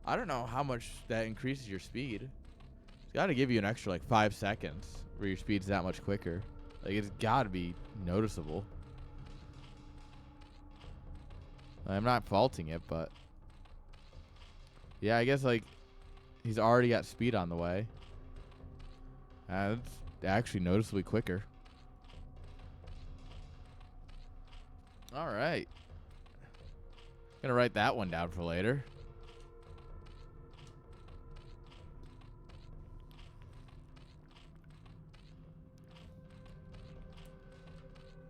I don't know how much that increases your speed. It's got to give you an extra like 5 seconds where your speed's that much quicker. Like it's got to be noticeable. I'm not faulting it, but yeah, I guess like he's already got speed on the way. It's actually noticeably quicker. All right. Gonna write that one down for later.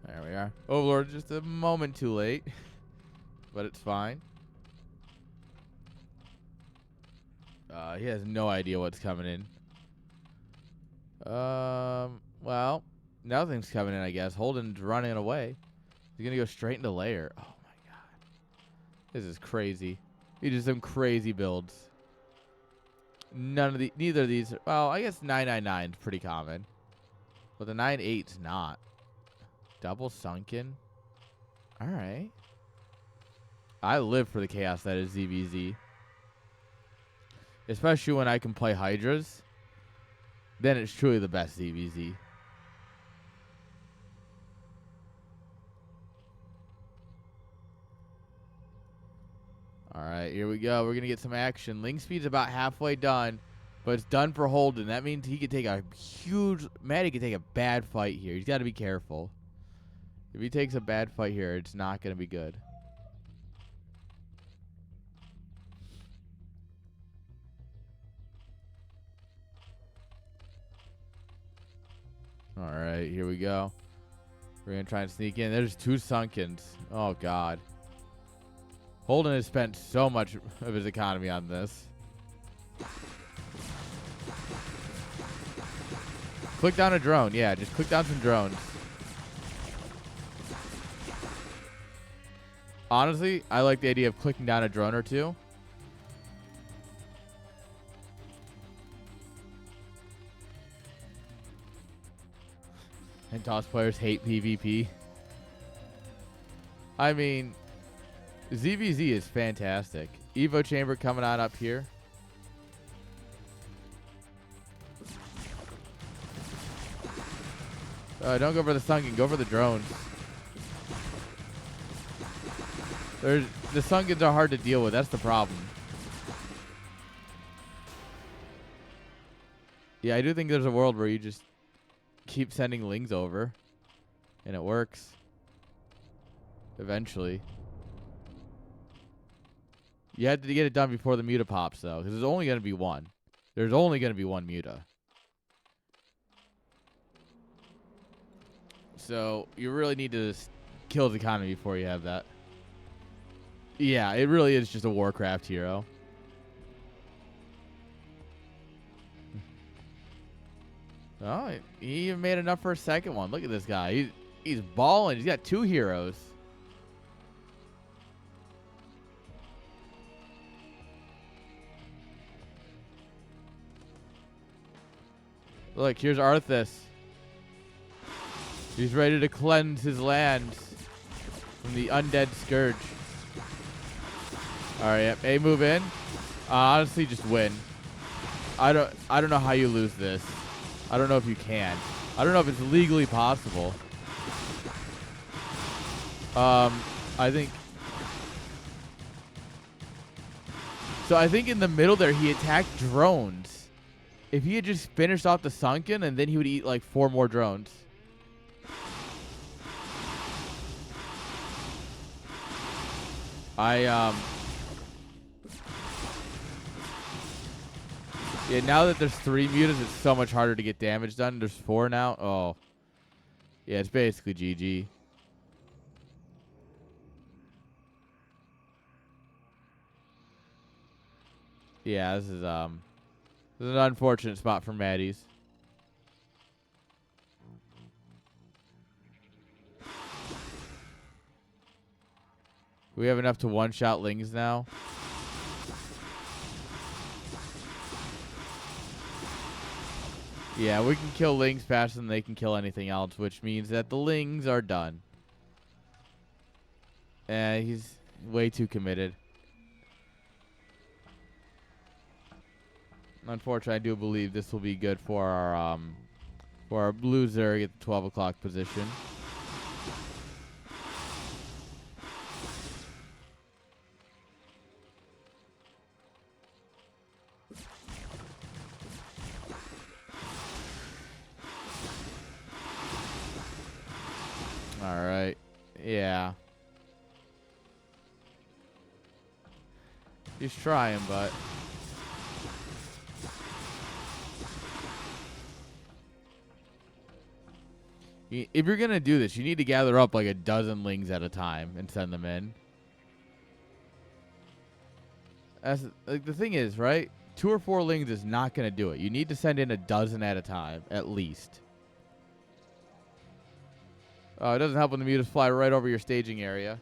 There we are. Overlord just a moment too late. But it's fine. He has no idea what's coming in. Well, nothing's coming in, I guess. Holden's running away. He's gonna go straight into lair. Oh my god. This is crazy. These are some crazy builds. Neither of these. Well, I guess 999 is pretty common. But the 9-8's not. Double sunken. Alright. I live for the chaos that is ZVZ. Especially when I can play Hydras. Then it's truly the best ZVZ. Alright, here we go. We're going to get some action. Link speed's about halfway done. But it's done for Holden. That means he could take a huge... Matty could take a bad fight here. He's got to be careful. If he takes a bad fight here, it's not going to be good. All right, here we go. We're going to try and sneak in. There's 2 sunkens. Oh, God. Holden has spent so much of his economy on this. Click down a drone. Yeah, just click down some drones. Honestly, I like the idea of clicking down a drone or two. And toss players hate PvP. I mean, ZVZ is fantastic. Evo chamber coming on up here. Don't go for the sunken. Go for the drones. The sunkens are hard to deal with. That's the problem. Yeah, I do think there's a world where you just keep sending lings over, and it works. Eventually. You have to get it done before the muta pops, though, because there's only going to be one. There's only going to be one muta. So you really need to kill the economy before you have that. Yeah, it really is just a Warcraft hero. Oh, he even made enough for a second one. Look at this guy. He's balling. He's got 2 heroes. Look, here's Arthas. He's ready to cleanse his lands from the undead scourge. All right, yep. A move in. Honestly, just win. I don't know how you lose this. I don't know if you can. I don't know if it's legally possible. I think. So I think in the middle there he attacked drones. If he had just finished off the sunken, and then he would eat like 4 more drones. Yeah, now that there's 3 mutas, it's so much harder to get damage done. There's 4 now. Oh. Yeah, it's basically GG. Yeah, this is an unfortunate spot for Mattyiz. We have enough to one-shot lings now. Yeah, we can kill lings faster than they can kill anything else, which means that the lings are done. He's way too committed. Unfortunately, I do believe this will be good for our blue Zerg at the 12 o'clock position. All right. Yeah. He's trying, but if you're going to do this, you need to gather up like a dozen lings at a time and send them in. Like, the thing is, right? 2 or 4 lings is not going to do it. You need to send in a dozen at a time, at least. It doesn't help when the mutas fly right over your staging area.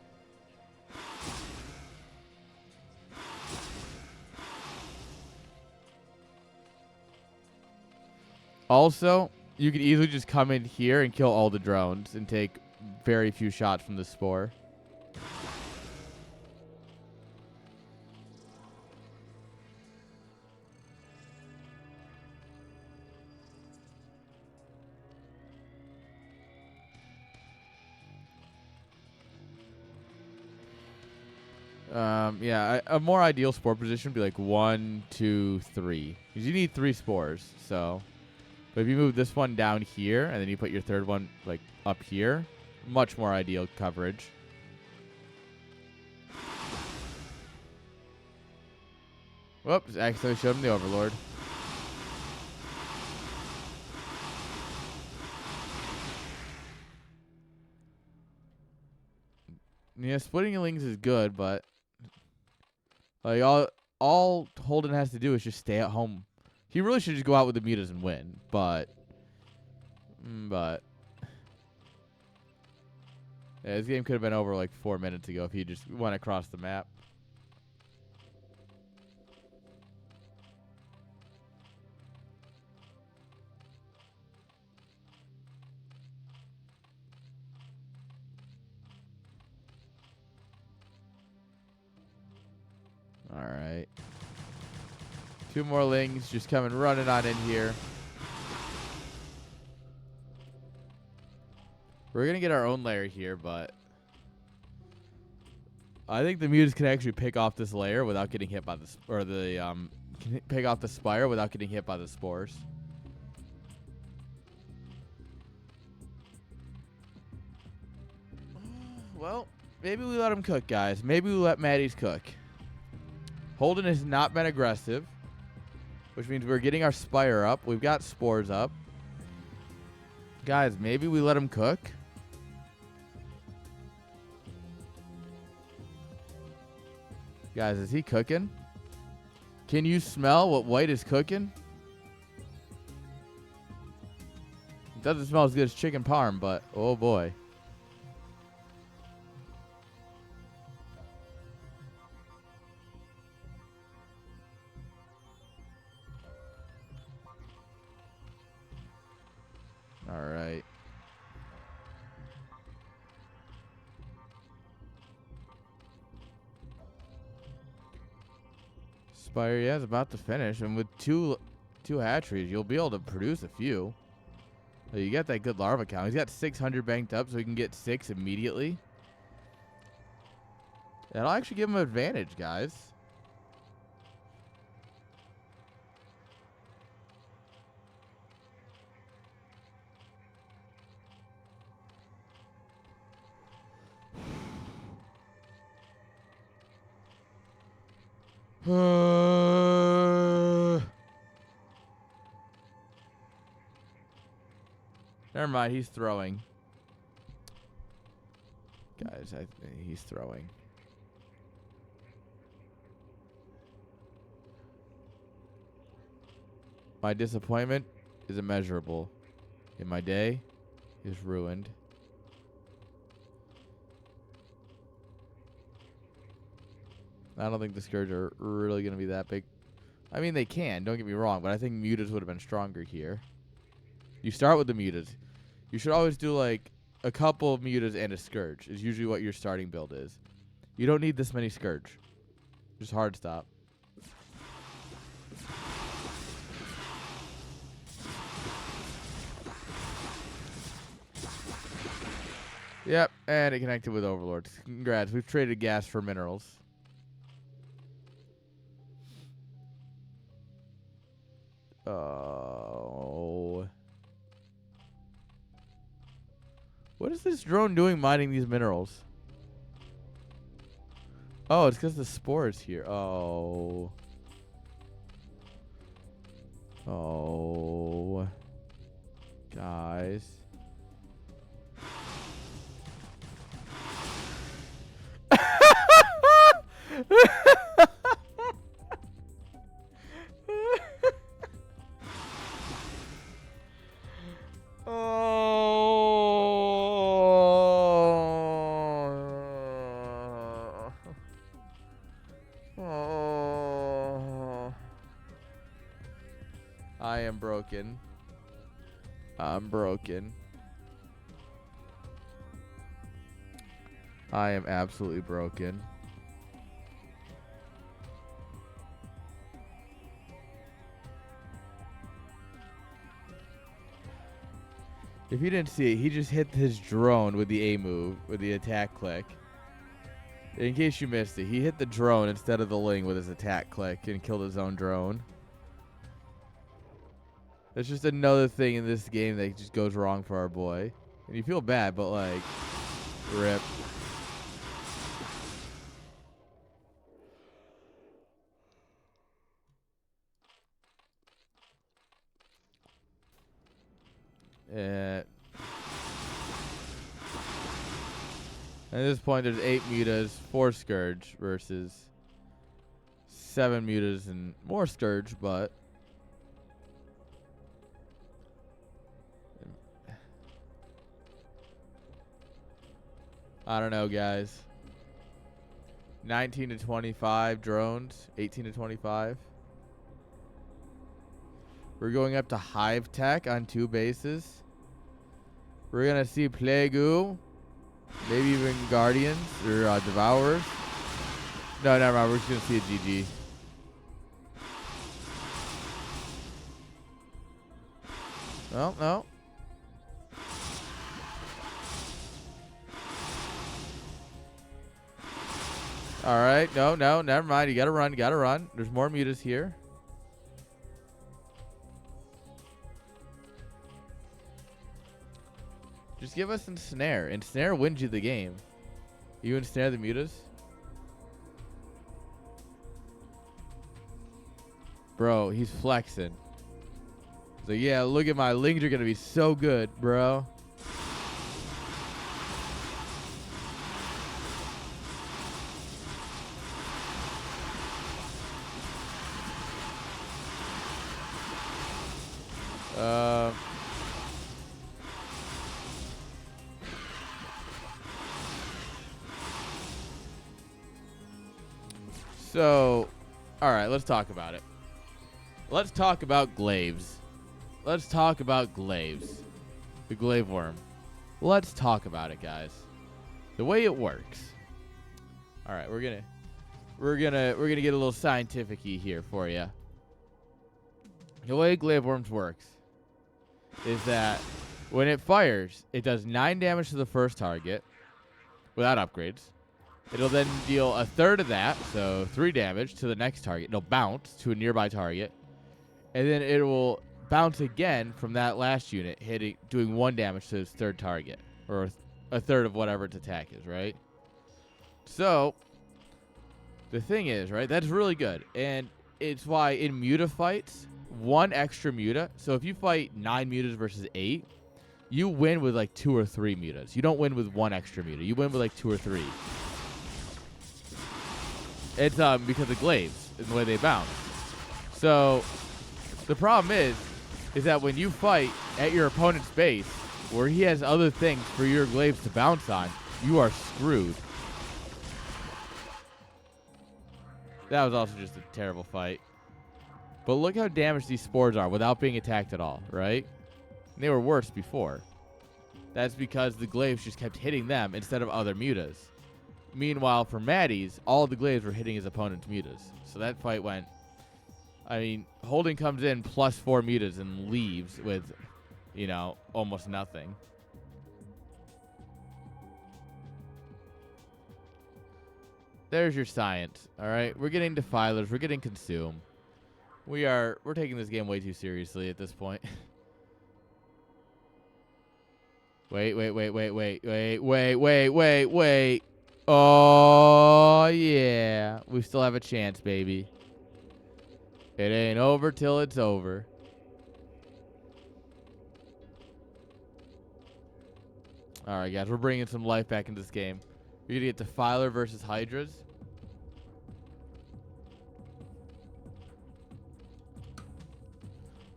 Also, you could easily just come in here and kill all the drones and take very few shots from the spore. Yeah, a more ideal spore position would be like 1, 2, 3. Because you need 3 spores, so. But if you move this one down here, and then you put your third one like up here, much more ideal coverage. Whoops, accidentally showed him the Overlord. Yeah, splitting lings is good, but Like all Holden has to do is just stay at home. He really should just go out with the mutas and win, but yeah, this game could have been over like 4 minutes ago if he just went across the map. All right. 2 more lings just coming running on in here. We're going to get our own lair here, but I think the mutas can actually pick off this lair without getting hit by can pick off the spire without getting hit by the spores. Well, maybe we let him cook, guys. Maybe we let Mattyiz cook. Holden has not been aggressive, which means we're getting our spire up. We've got spores up. Guys, maybe we let him cook. Guys, is he cooking? Can you smell what white is cooking? It doesn't smell as good as chicken parm, but oh boy. All right. Spire, yeah, is about to finish, and with two hatcheries, you'll be able to produce a few. So you got that good larva count. He's got 600 banked up, so he can get 6 immediately. That'll actually give him an advantage, guys. Never mind, he's throwing. Guys, he's throwing. My disappointment is immeasurable. And my day is ruined. I don't think the Scourge are really going to be that big. I mean, they can, don't get me wrong, but I think mutas would have been stronger here. You start with the mutas. You should always do like a couple of mutas and a Scourge is usually what your starting build is. You don't need this many Scourge. Just hard stop. Yep, and it connected with Overlord. Congrats, we've traded gas for minerals. Oh. What is this drone doing mining these minerals? Oh, it's because the spores here. Oh. Oh. Guys. I am broken. I'm broken. I am absolutely broken. If you didn't see it, he just hit his drone with the A move, with the attack click. In case you missed it, he hit the drone instead of the ling with his attack click and killed his own drone. That's just another thing in this game that just goes wrong for our boy. And you feel bad, but like, rip. At this point, there's 8 mutas, 4 Scourge versus 7 mutas and more Scourge, but I don't know, guys. 19 to 25 drones, 18 to 25. We're going up to Hive Tech on 2 bases. We're going to see Plague-oo, maybe even Guardians or Devourers. No, never mind. We're just going to see a GG. Well, no. All right. No, never mind. You got to run. There's more mutas here. Just give us Ensnare. Ensnare wins you the game. You Ensnare the mutas? Bro, he's flexing. So yeah, look at my lings are going to be so good, bro. So, all right, let's talk about it. Let's talk about glaives. Let's talk about glaives. The glaive worm. Let's talk about it, guys. The way it works. All right, we're gonna get a little scientific-y here for you. The way glaive worms works is that when it fires, it does 9 damage to the first target without upgrades. It'll then deal a third of that, so 3 damage to the next target. It'll bounce to a nearby target, and then it will bounce again from that last unit, doing 1 damage to its third target, or a third of whatever its attack is, right? So the thing is, right, that's really good, and it's why in muta fights, 1 extra muta. So if you fight 9 mutas versus 8, you win with like 2 or 3 mutas. You don't win with 1 extra muta. You win with like 2 or 3. It's because of glaives and the way they bounce. So the problem is that when you fight at your opponent's base where he has other things for your glaives to bounce on, you are screwed. That was also just a terrible fight. But look how damaged these spores are without being attacked at all, right? And they were worse before. That's because the glaives just kept hitting them instead of other mutas. Meanwhile, for Mattyiz, all of the glaives were hitting his opponent's mutas. So that fight went... I mean, Holden comes in plus 4 mutas and leaves with, you know, almost nothing. There's your science, all right? We're getting Defilers. We're getting Consume. We're taking this game way too seriously at this point. Wait. Oh, yeah. We still have a chance, baby. It ain't over till it's over. All right, guys. We're bringing some life back into this game. We're going to get Defiler versus Hydras.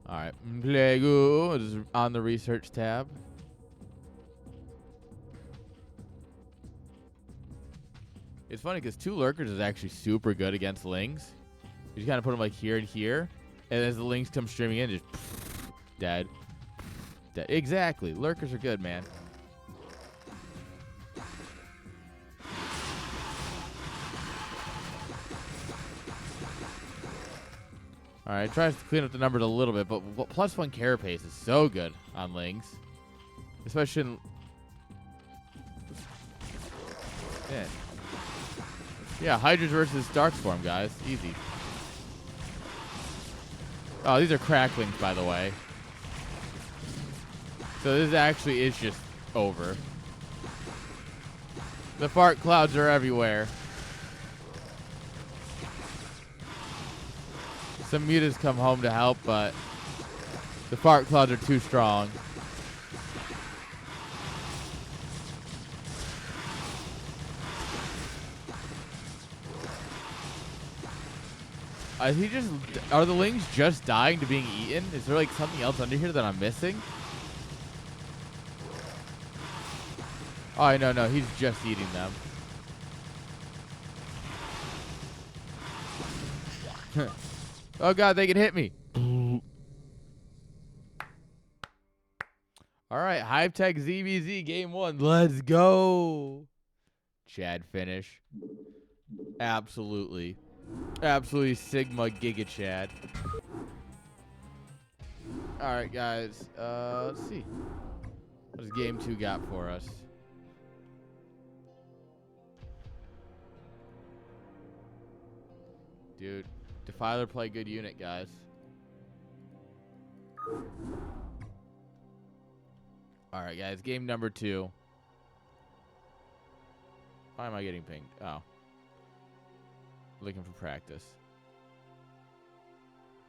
All right. Plague-oo is on the research tab. It's funny because 2 Lurkers is actually super good against Lings. You just kind of put them like here and here. And as the Lings come streaming in, just dead. Dead. Exactly. Lurkers are good, man. All right, tries to clean up the numbers a little bit, but +1 carapace is so good on Lings. Especially in... Yeah, Hydras versus Darkstorm, guys. Easy. Oh, these are cracklings, by the way. So this actually is just over. The fart clouds are everywhere. Some mutas come home to help, but the fart clouds are too strong. Are the lings just dying to being eaten? Is there like something else under here that I'm missing? Oh, no, he's just eating them. Oh god, they can hit me. All right, Hive Tech ZBZ game 1. Let's go. Chad finish. Absolutely Sigma Giga Chad. All right, guys. Let's see. What does game 2 got for us? Dude, Defiler play good unit, guys. All right, guys. Game number 2. Why am I getting pinged? Oh. Looking for practice.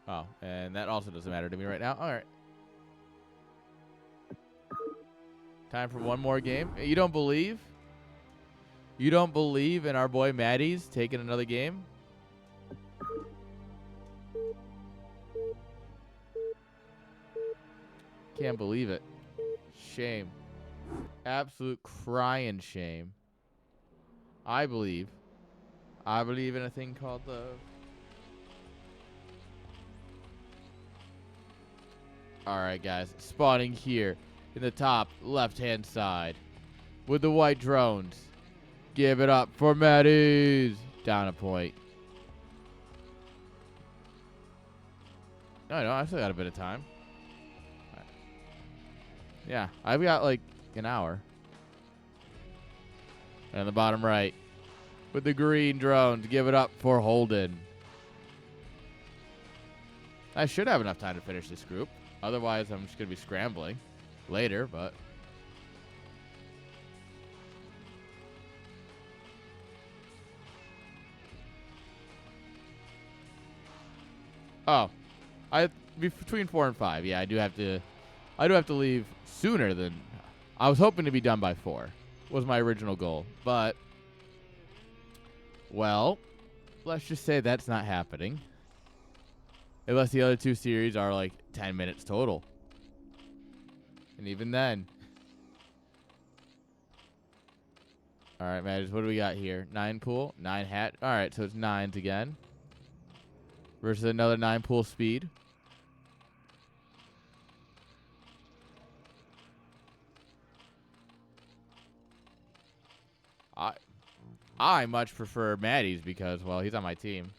Oh, and that also doesn't matter to me right now. All right. Time for one more game. You don't believe? You don't believe in our boy Mattyiz taking another game? Can't believe it. Shame. Absolute crying shame. I believe in a thing called love. Alright, guys. Spawning here in the top left-hand side with the white drones. Give it up for Mattyiz. Down a point. No, I still got a bit of time. Right. Yeah, I've got like an hour. And on the bottom right, with the green drones, give it up for Holden. I should have enough time to finish this group. Otherwise, I'm just going to be scrambling later, but... Oh. Between 4 and 5. Yeah, I do have to leave sooner than... I was hoping to be done by 4. Was my original goal. But... Well, let's just say that's not happening. Unless the other 2 series are like 10 minutes total. And even then. Alright, Mattyiz, what do we got here? 9 pool, 9 hat. Alright, so it's 9s again. Versus another 9 pool speed. I much prefer Mattyiz because, well, he's on my team.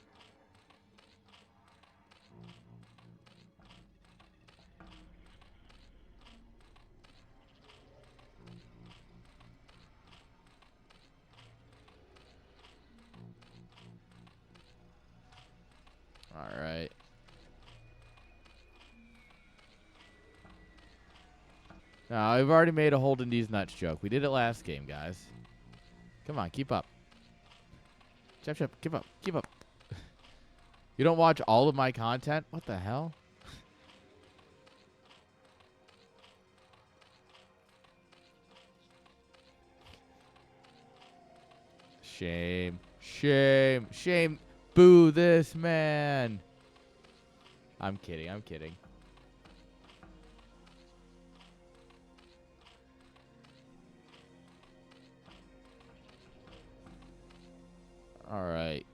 All right. Now, I've already made a Holden these nuts joke. We did it last game, guys. Come on, keep up. Chep, keep up. Keep up. You don't watch all of my content? What the hell? Shame. Shame. Shame. Boo this man. I'm kidding. I'm kidding. All right.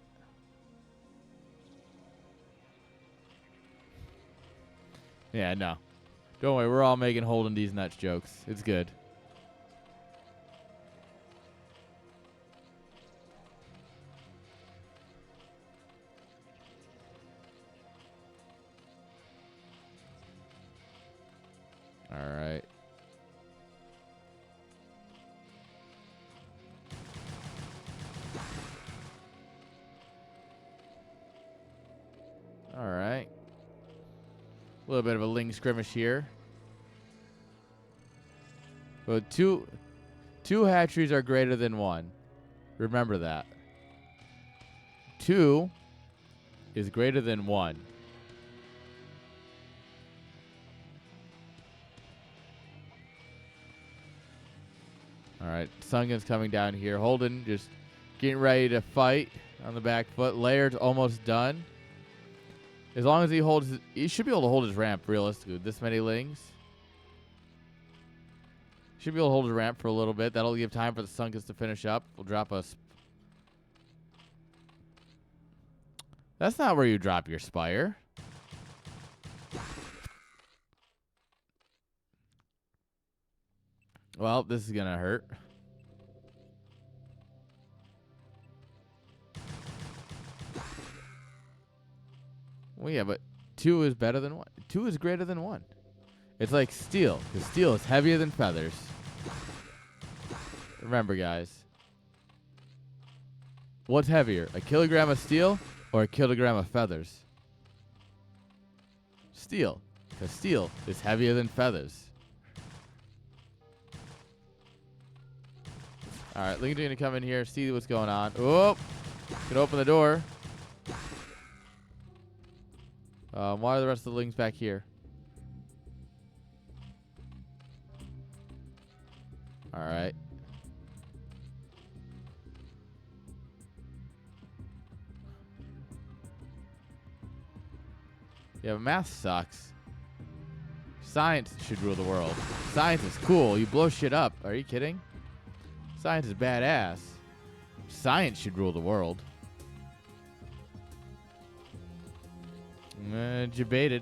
Yeah, no. Don't worry. We're all making Holden these nuts jokes. It's good. All right. All right. A little bit of a ling skirmish here. But two hatcheries are greater than 1. Remember that. 2 is greater than 1. All right, Sungun's coming down here. Holden just getting ready to fight on the back foot. Laird's almost done. As long as he holds, he should be able to hold his ramp realistically. This many lings. Should be able to hold his ramp for a little bit. That'll give time for the Sunkus to finish up. We'll drop a. That's not where you drop your Spire. Well, this is gonna hurt. Well, yeah, but 2 is better than 1. 2 is greater than 1. It's like steel, because steel is heavier than feathers. Remember, guys. What's heavier, a kilogram of steel or a kilogram of feathers? Steel, because steel is heavier than feathers. All right, Ling's going to come in here, see what's going on. Oh, can open the door. Why are the rest of the Lings back here? All right. Yeah, but math sucks. Science should rule the world. Science is cool. You blow shit up. Are you kidding? Science is badass. Science should rule the world. Debated.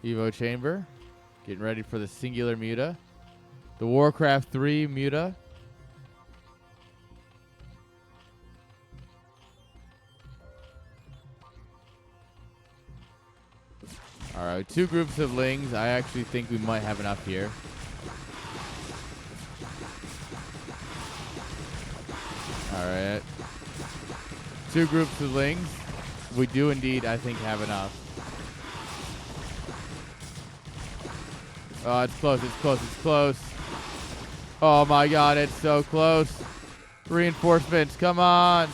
Evo chamber. Getting ready for the singular muta. The Warcraft 3 muta. All right, 2 groups of Lings. I actually think we might have enough here. All right. 2 groups of Lings. We do indeed, I think, have enough. Oh, it's close, it's close, it's close. Oh my god, it's so close. Reinforcements, come on.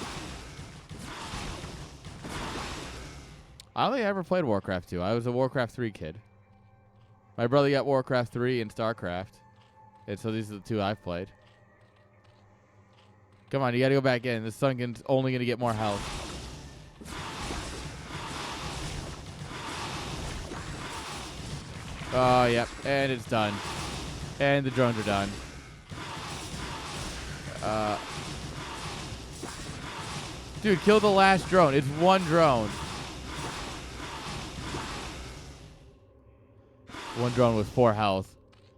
I don't think I ever played Warcraft 2. I was a Warcraft 3 kid. My brother got Warcraft 3 and Starcraft. And so these are the 2 I've played. Come on, you gotta go back in. The Sunken's only gonna get more health. Oh, yep. And it's done. And the drones are done. Dude, kill the last drone. It's 1 drone. 1 drone with 4 health.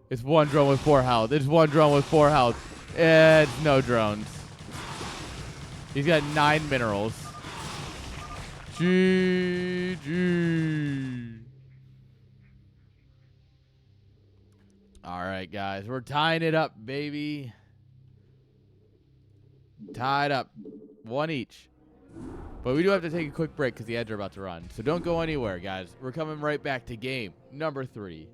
It's 1 drone with 4 health. It's 1 drone with 4 health. It's no drones. He's got 9 minerals. GG. All right, guys. We're tying it up, baby. Tied up. 1 each. But we do have to take a quick break because the ads are about to run. So don't go anywhere, guys. We're coming right back to game number 3.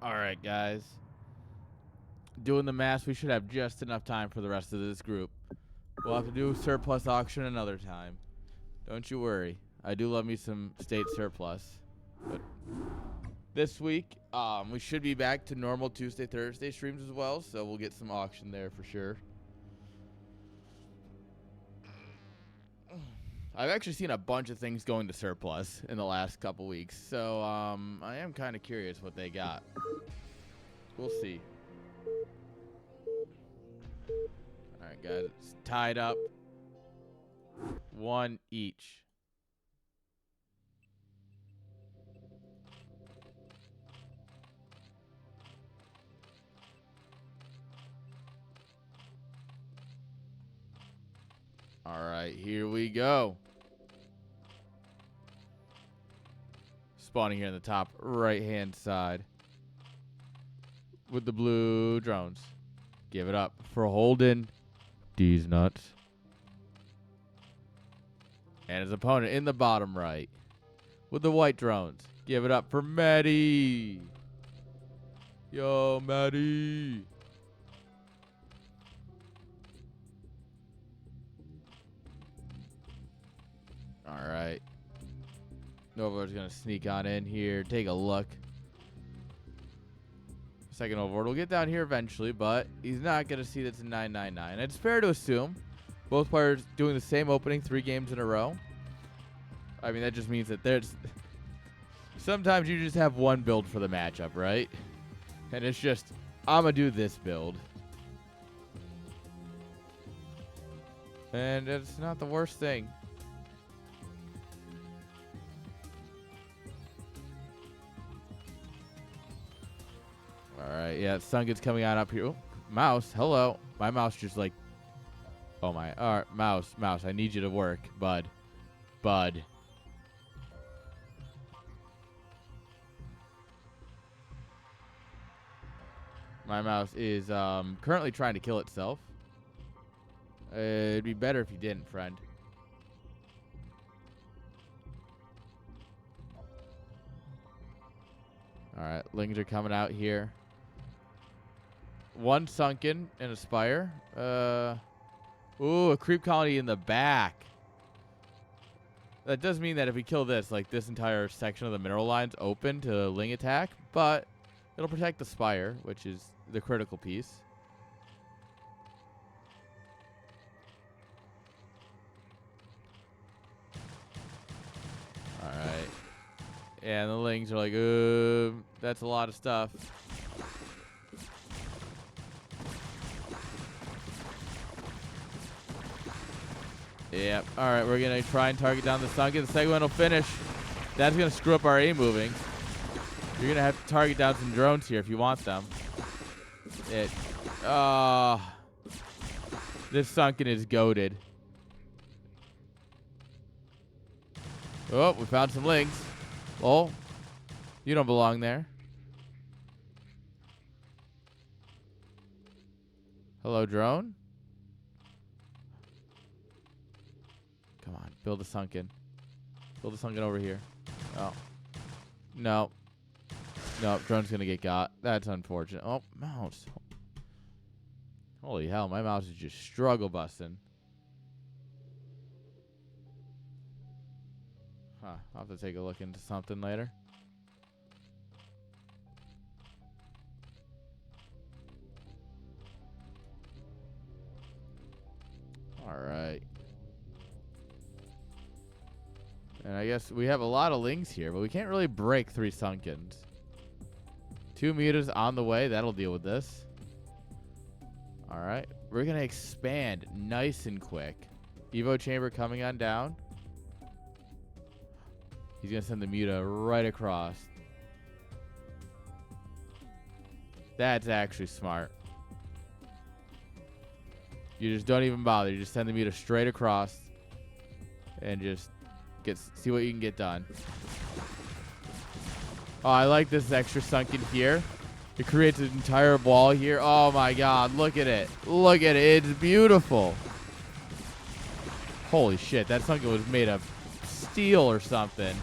All right, guys. Doing the math, we should have just enough time for the rest of this group. We'll have to do surplus auction another time. Don't you worry. I do love me some state surplus. But this week, we should be back to normal Tuesday, Thursday streams as well, so we'll get some auction there for sure. I've actually seen a bunch of things going to surplus in the last couple weeks, so I am kind of curious what they got. We'll see. All right, guys, it's tied up. 1 each. All right, here we go. Spawning here in the top right-hand side with the blue drones. Give it up for Holden. These nuts. And his opponent in the bottom right with the white drones. Give it up for Mattyiz. Yo, Mattyiz. All right. Nova's going to sneak on in here. Take a look. Second overlord will get down here eventually, but he's not going to see that's a 999. It's fair to assume both players doing the same opening 3 games in a row. I mean, that just means that there's... Sometimes you just have one build for the matchup, right? And it's just, I'm going to do this build. And it's not the worst thing. All right, yeah, sun gets coming on up here. Oh, mouse, hello. My mouse just like, oh my, all right, mouse, I need you to work, bud. My mouse is currently trying to kill itself. It'd be better if you didn't, friend. All right, lings are coming out here. 1 sunken and a spire. Ooh, a creep colony in the back. That does mean that if we kill this, like this entire section of the mineral line's open to ling attack, but it'll protect the spire, which is the critical piece. All right. And the lings are like, that's a lot of stuff. Yep. All right, we're going to try and target down the sunken. The second one will finish. That's going to screw up our A moving. You're going to have to target down some drones here if you want them. This sunken is goated. Oh, we found some lings. Oh, you don't belong there. Hello, drone. Come on, build a sunken. Build a sunken over here. Oh. No. No, drone's going to get got. That's unfortunate. Oh, mouse. Holy hell, my mouse is just struggle busting. Huh, I'll have to take a look into something later. All right. And I guess we have a lot of lings here, but we can't really break 3 sunkens. 2 mutas on the way. That'll deal with this. All right. We're going to expand nice and quick. Evo chamber coming on down. He's going to send the muta right across. That's actually smart. You just don't even bother. You just send the muta straight across and just see what you can get done. Oh, I like this extra sunken here. It creates an entire wall here. Oh my god, look at it. Look at it. It's beautiful. Holy shit, that sunken was made of steel or something.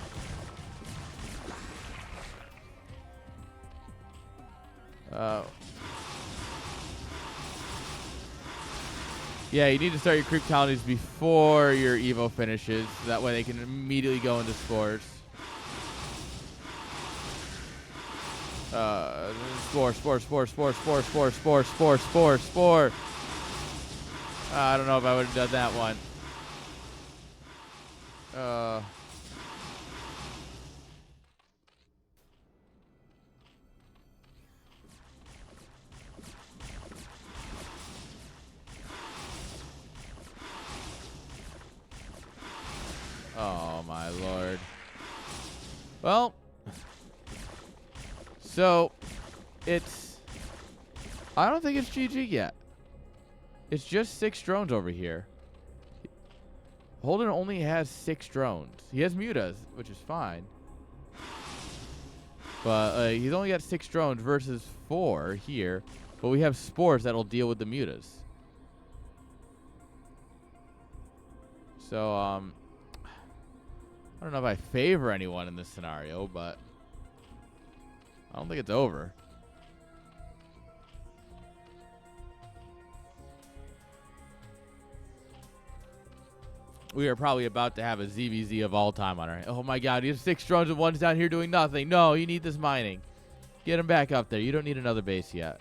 Yeah, you need to start your creep colonies before your Evo finishes. That way they can immediately go into spores. Spore. I don't know if I would have done that one. Oh, my lord. Well, so it's... I don't think it's GG yet. It's just 6 drones over here. Holden only has 6 drones. He has mutas, which is fine. But he's only got 6 drones versus 4 here. But we have spores that'll deal with the mutas. So, I don't know if I favor anyone in this scenario, but I don't think it's over. We are probably about to have a ZVZ of all time on our... Oh my god, he has 6 drones and one's down here doing nothing. No, you need this mining. Get him back up there. You don't need another base yet.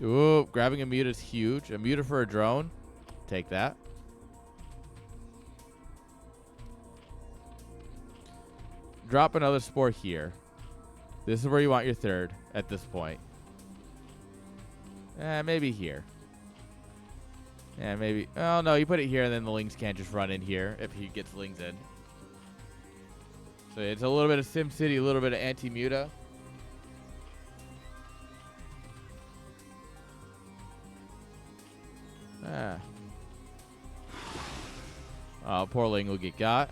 Ooh, grabbing a muta is huge. A muta for a drone. Take that. Drop another spore here. This is where you want your 3rd at this point. Maybe here. Yeah, maybe. Oh, no, you put it here, and then the lings can't just run in here if he gets lings in. So it's a little bit of SimCity, a little bit of anti-muta. Oh, poor ling will get got.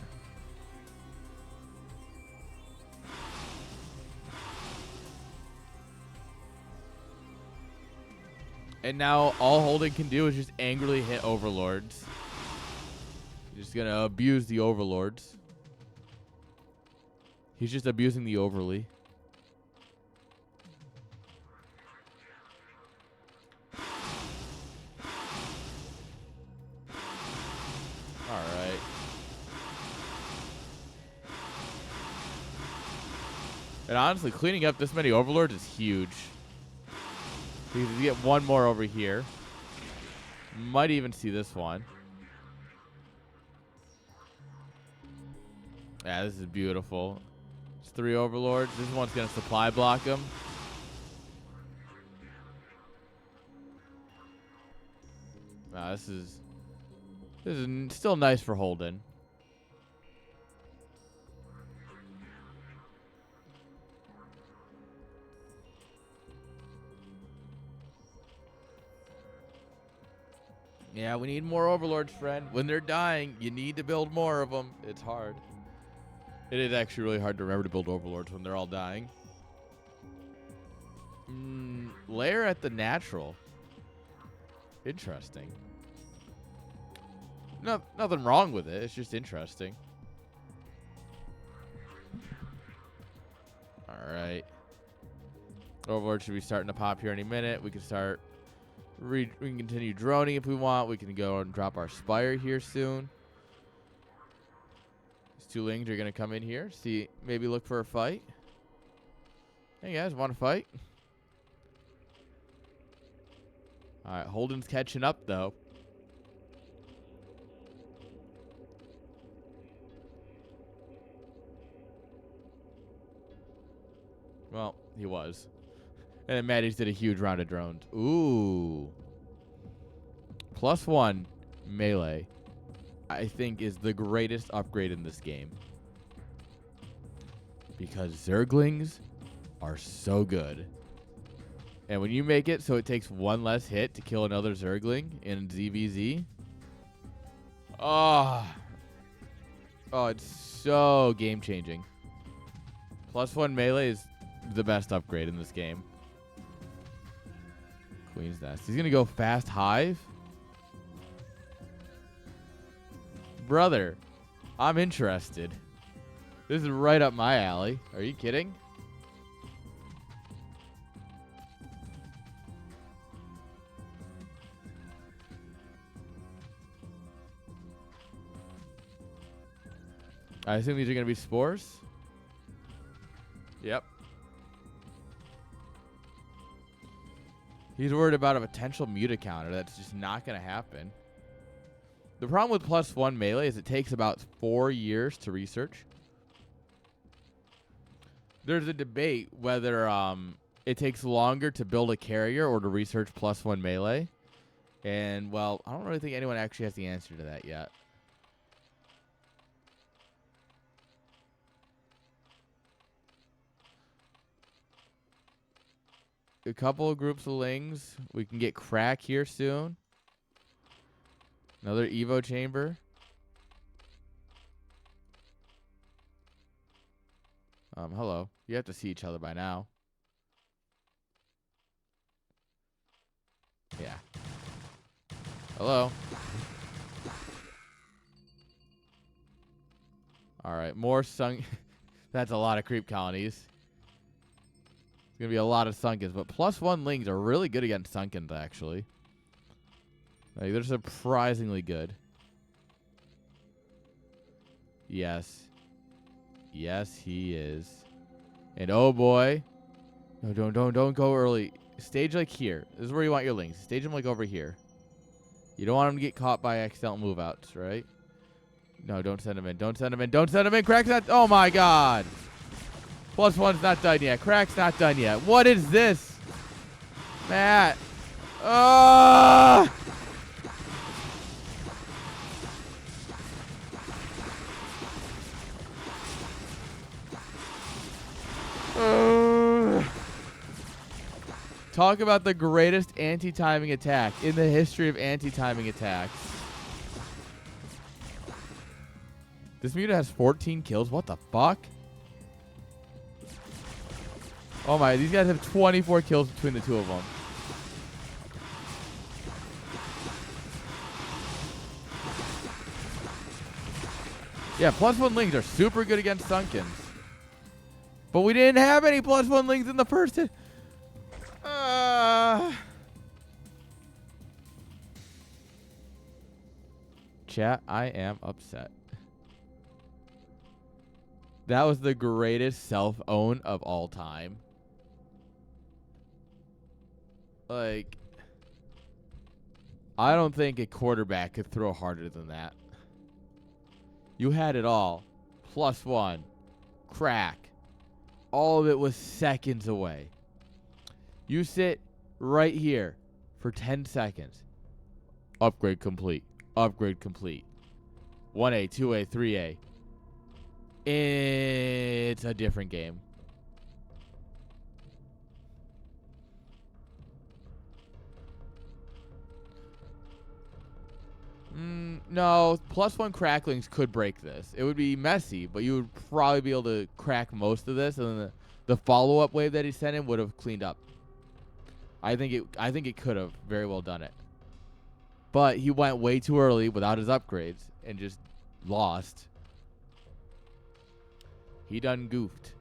And now all Holden can do is just angrily hit overlords. He's just going to abuse the overlords. He's just abusing the overly. Alright. And honestly, cleaning up this many overlords is huge. Because you get one more over here. Might even see this one. Yeah, this is beautiful. It's 3 overlords. This one's going to supply block them. This is still nice for Holden. Yeah, we need more overlords, friend. When they're dying, you need to build more of them. It's hard. It is actually really hard to remember to build overlords when they're all dying. Lair at the natural. Interesting. Nothing wrong with it. It's just interesting. All right. Overlord should be starting to pop here any minute. We can start... We can continue droning if we want. We can go and drop our Spire here soon. These 2 lings are going to come in here. See, maybe look for a fight. Hey, guys, want to fight? All right, Holden's catching up, though. Well, he was. And then Mattyiz did a huge round of drones. Ooh. +1 melee, I think, is the greatest upgrade in this game. Because Zerglings are so good. And when you make it so it takes 1 less hit to kill another Zergling in ZVZ. Oh, it's so game-changing. +1 melee is the best upgrade in this game. Queen's Nest. He's going to go Fast Hive? Brother, I'm interested. This is right up my alley. Are you kidding? I assume these are going to be spores. Yep. He's worried about a potential muta counter. That's just not going to happen. The problem with +1 melee is it takes about 4 years to research. There's a debate whether it takes longer to build a carrier or to research +1 melee. And, well, I don't really think anyone actually has the answer to that yet. A couple of groups of lings. We can get crack here soon. Another Evo chamber. Hello. You have to see each other by now. Yeah. Hello. All right, more sunk. That's a lot of creep colonies. It's gonna be a lot of sunkens, but +1 lings are really good against sunkens, actually. Like, they're surprisingly good. Yes. Yes, he is. And oh boy. No, don't go early. Stage like here. This is where you want your lings. Stage them like over here. You don't want them to get caught by accidental move outs, right? No, don't send them in. Don't send them in. Don't send them in. Crack's not. Oh my god. +1's not done yet. Crack's not done yet. What is this? Matt. Talk about the greatest anti-timing attack in the history of anti-timing attacks. This muta has 14 kills. What the fuck? Oh my, these guys have 24 kills between the two of them. Yeah, +1 lings are super good against sunkens. But we didn't have any +1 lings in the first hit. Chat, I am upset. That was the greatest self-own of all time. Like, I don't think a quarterback could throw harder than that. You had it all. +1. Crack. All of it was seconds away. You sit right here for 10 seconds. Upgrade complete. Upgrade complete. 1A, 2A, 3A. It's a different game. No, +1 cracklings could break this. It would be messy, but you would probably be able to crack most of this, and then the follow-up wave that he sent in would have cleaned up. I think it could have very well done it. But he went way too early without his upgrades and just lost. He done goofed.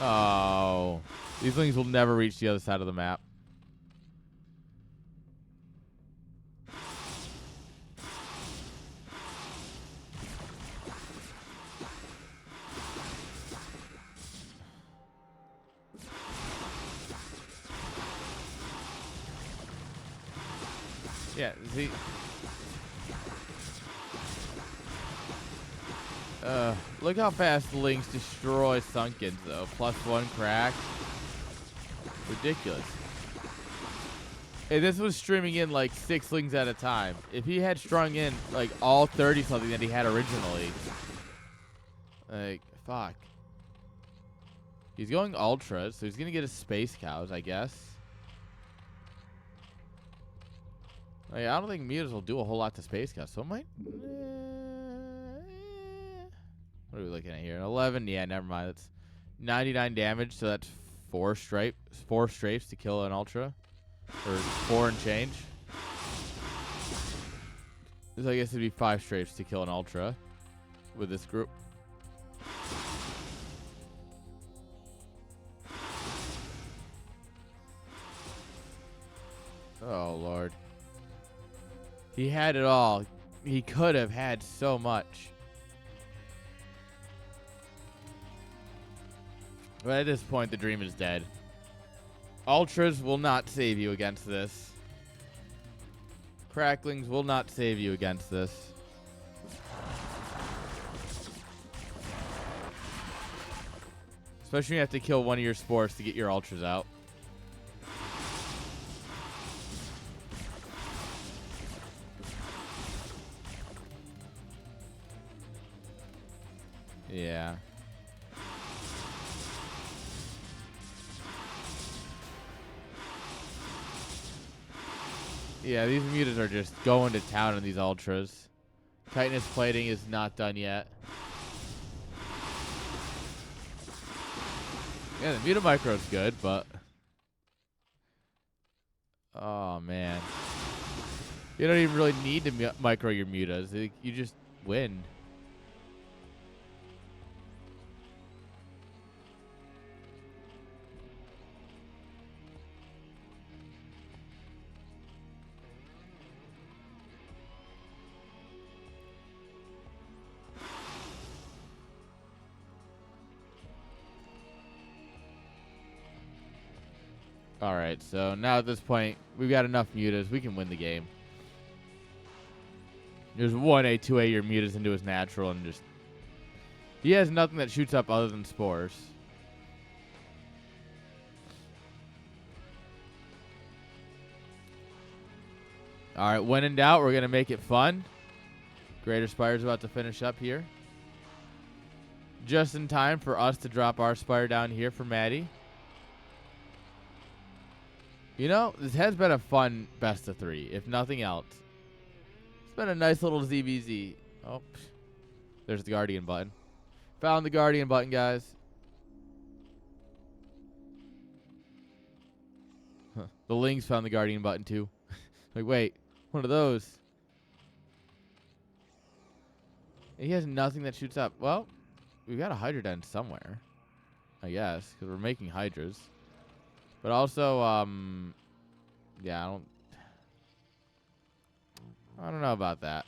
Oh. These things will never reach the other side of the map. Yeah, see. Look how fast the Lynx destroy Sunkens, though. +1 crack. Ridiculous. Hey, this was streaming in like 6 Lings at a time. If he had strung in like all 30 something that he had originally, like, fuck. He's going ultras, so he's gonna get his space cows, I guess. Like, I don't think mutas will do a whole lot to space cows, so it might. What are we looking at here? An 11? Yeah, never mind. That's 99 damage, so that's 4 strafes to kill an ultra. Or 4 and change. So I guess it'd be 5 strafes to kill an ultra with this group. Oh, Lord. He had it all. He could have had so much. But at this point, the dream is dead. Ultras will not save you against this. Cracklings will not save you against this. Especially when you have to kill one of your spores to get your ultras out. Yeah. Yeah, these mutas are just going to town on these ultras. Chitinous plating is not done yet. Yeah, the muta micro is good, but... Oh, man. You don't even really need to micro your mutas. You just win. Alright, so now at this point, we've got enough mutas. We can win the game. There's 1A, 2A your mutas into his natural and just... He has nothing that shoots up other than spores. Alright, when in doubt, we're going to make it fun. Greater Spire's about to finish up here. Just in time for us to drop our Spire down here for Maddie. You know, this has been a fun best of 3, if nothing else. It's been a nice little ZBZ. Oh, there's the Guardian button. Found the Guardian button, guys. Huh. The Lings found the Guardian button, too. Like, wait, one of those. He has nothing that shoots up. Well, we've got a Hydra den somewhere, I guess, because we're making Hydras. But also, yeah, I don't know about that.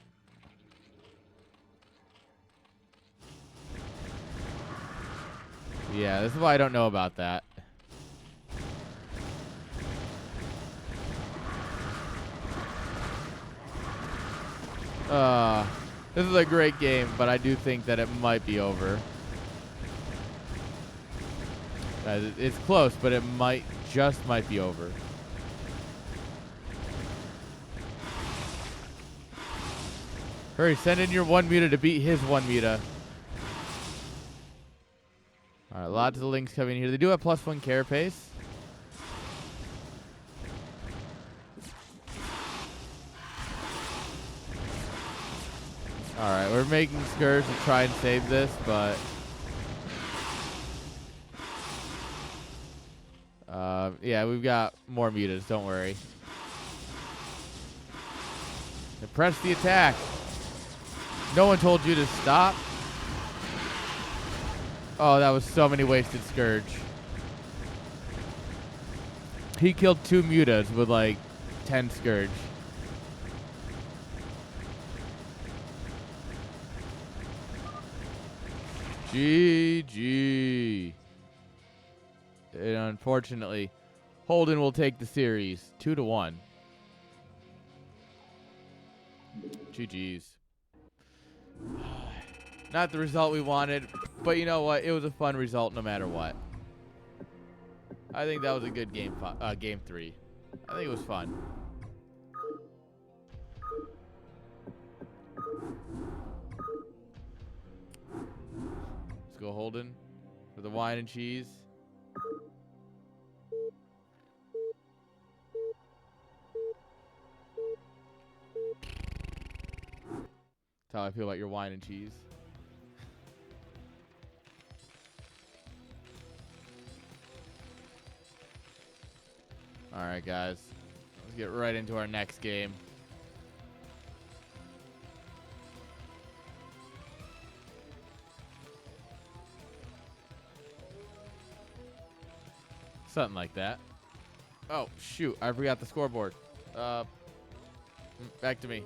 Yeah, this is why I don't know about that. This is a great game, but I do think that it might be over. It's close, but it just might be over. Hurry, send in your 1 muta to beat his 1 muta. Alright, lots of links coming here. They do have +1 carapace. Alright, we're making Scourge to try and save this, but... yeah, we've got more mutas, don't worry. And press the attack. No one told you to stop. Oh, that was so many wasted Scourge. He killed 2 mutas with like 10 Scourge. GG. And unfortunately, Holden will take the series 2-1. GG's. Not the result we wanted, but you know what? It was a fun result no matter what. I think that was a good game. Game 3. I think it was fun. Let's go Holden for the wine and cheese. That's how I feel about your wine and cheese. All right, guys. Let's get right into our next game. Something like that. Oh, shoot. I forgot the scoreboard. Back to me.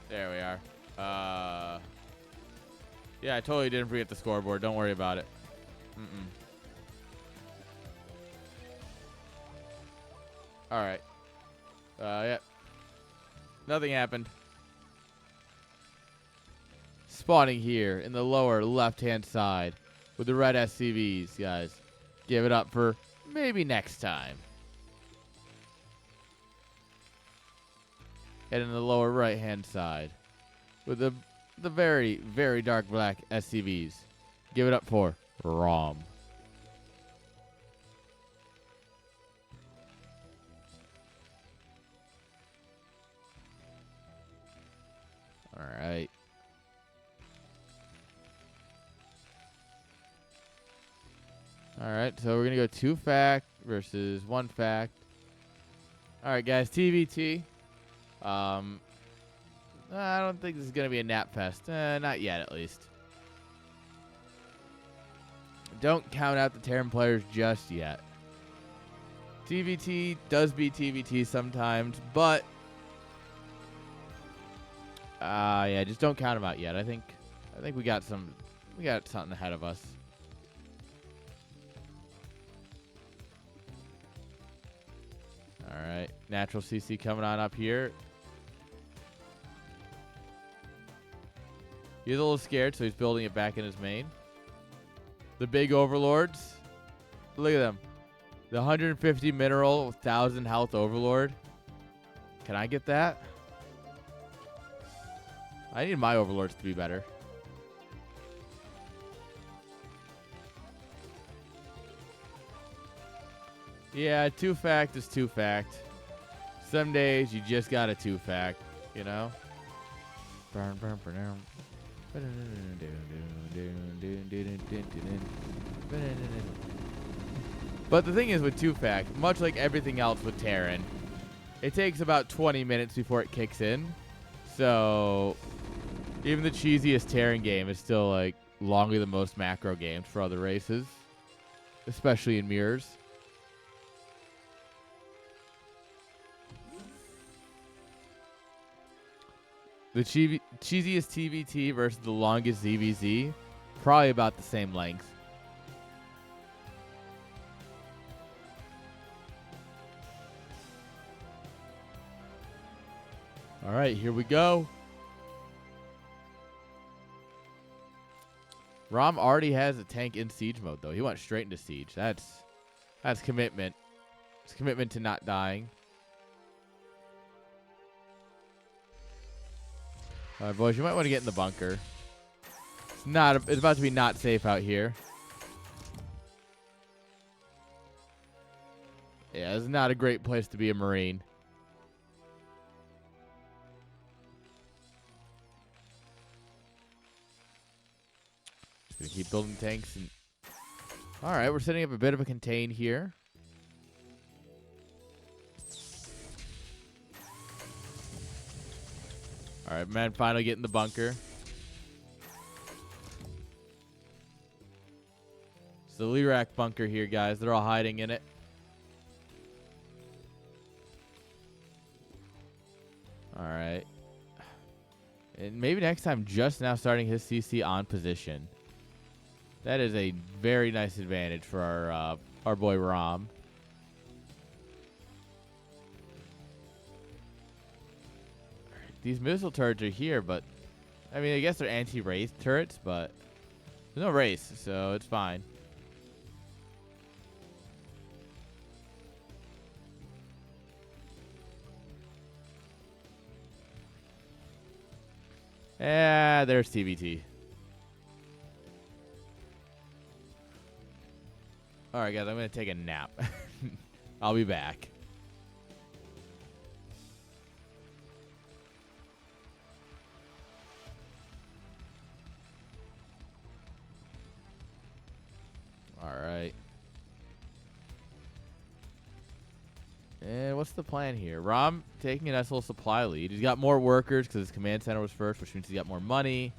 There we are. Yeah, I totally didn't forget the scoreboard. Don't worry about it. All right. Yeah. Nothing happened. Spawning here in the lower left-hand side with the red SCVs, guys. Give it up for maybe next time. And in the lower right-hand side with the very, very dark black SCVs. Give it up for Rhom. All right. All right, so we're going to go 2 fact versus 1 fact. All right, guys, TVT. I don't think this is going to be a nap fest. Not yet, at least. Don't count out the Terran players just yet. TVT does beat TVT sometimes, but yeah, just don't count them out yet. I think we got something ahead of us. All right, natural CC coming on up here. He's a little scared, so he's building it back in his main. The big overlords. Look at them. The 150 mineral, 1,000 health overlord. Can I get that? I need my overlords to be better. Yeah, 2 fact is 2 fact. Some days you just got a 2 fact, you know? But the thing is with 2 fact, much like everything else with Terran, it takes about 20 minutes before it kicks in. So even the cheesiest Terran game is still like longer than most macro games for other races, especially in mirrors. The cheesiest TVT versus the longest ZVZ, probably about the same length. All right, here we go. Rhom already has a tank in siege mode, though. He went straight into siege. That's commitment. It's commitment to not dying. All right, boys, you might want to get in the bunker. It's about to be not safe out here. Yeah, this is not a great place to be a Marine. Just gonna keep building tanks. All right, we're setting up a bit of a contain here. All right, man, finally get in the bunker. It's the Lyrak bunker here, guys. They're all hiding in it. All right. And maybe next time, just now starting his CC on position. That is a very nice advantage for our boy Rhom. These missile turrets are here, but I mean, I guess they're anti-race turrets, but there's no race, so it's fine. Yeah, there's TVT. All right, guys, I'm going to take a nap. I'll be back. All right. And what's the plan here? Rhom taking an SL supply lead. He's got more workers because his command center was first, which means he's got more money.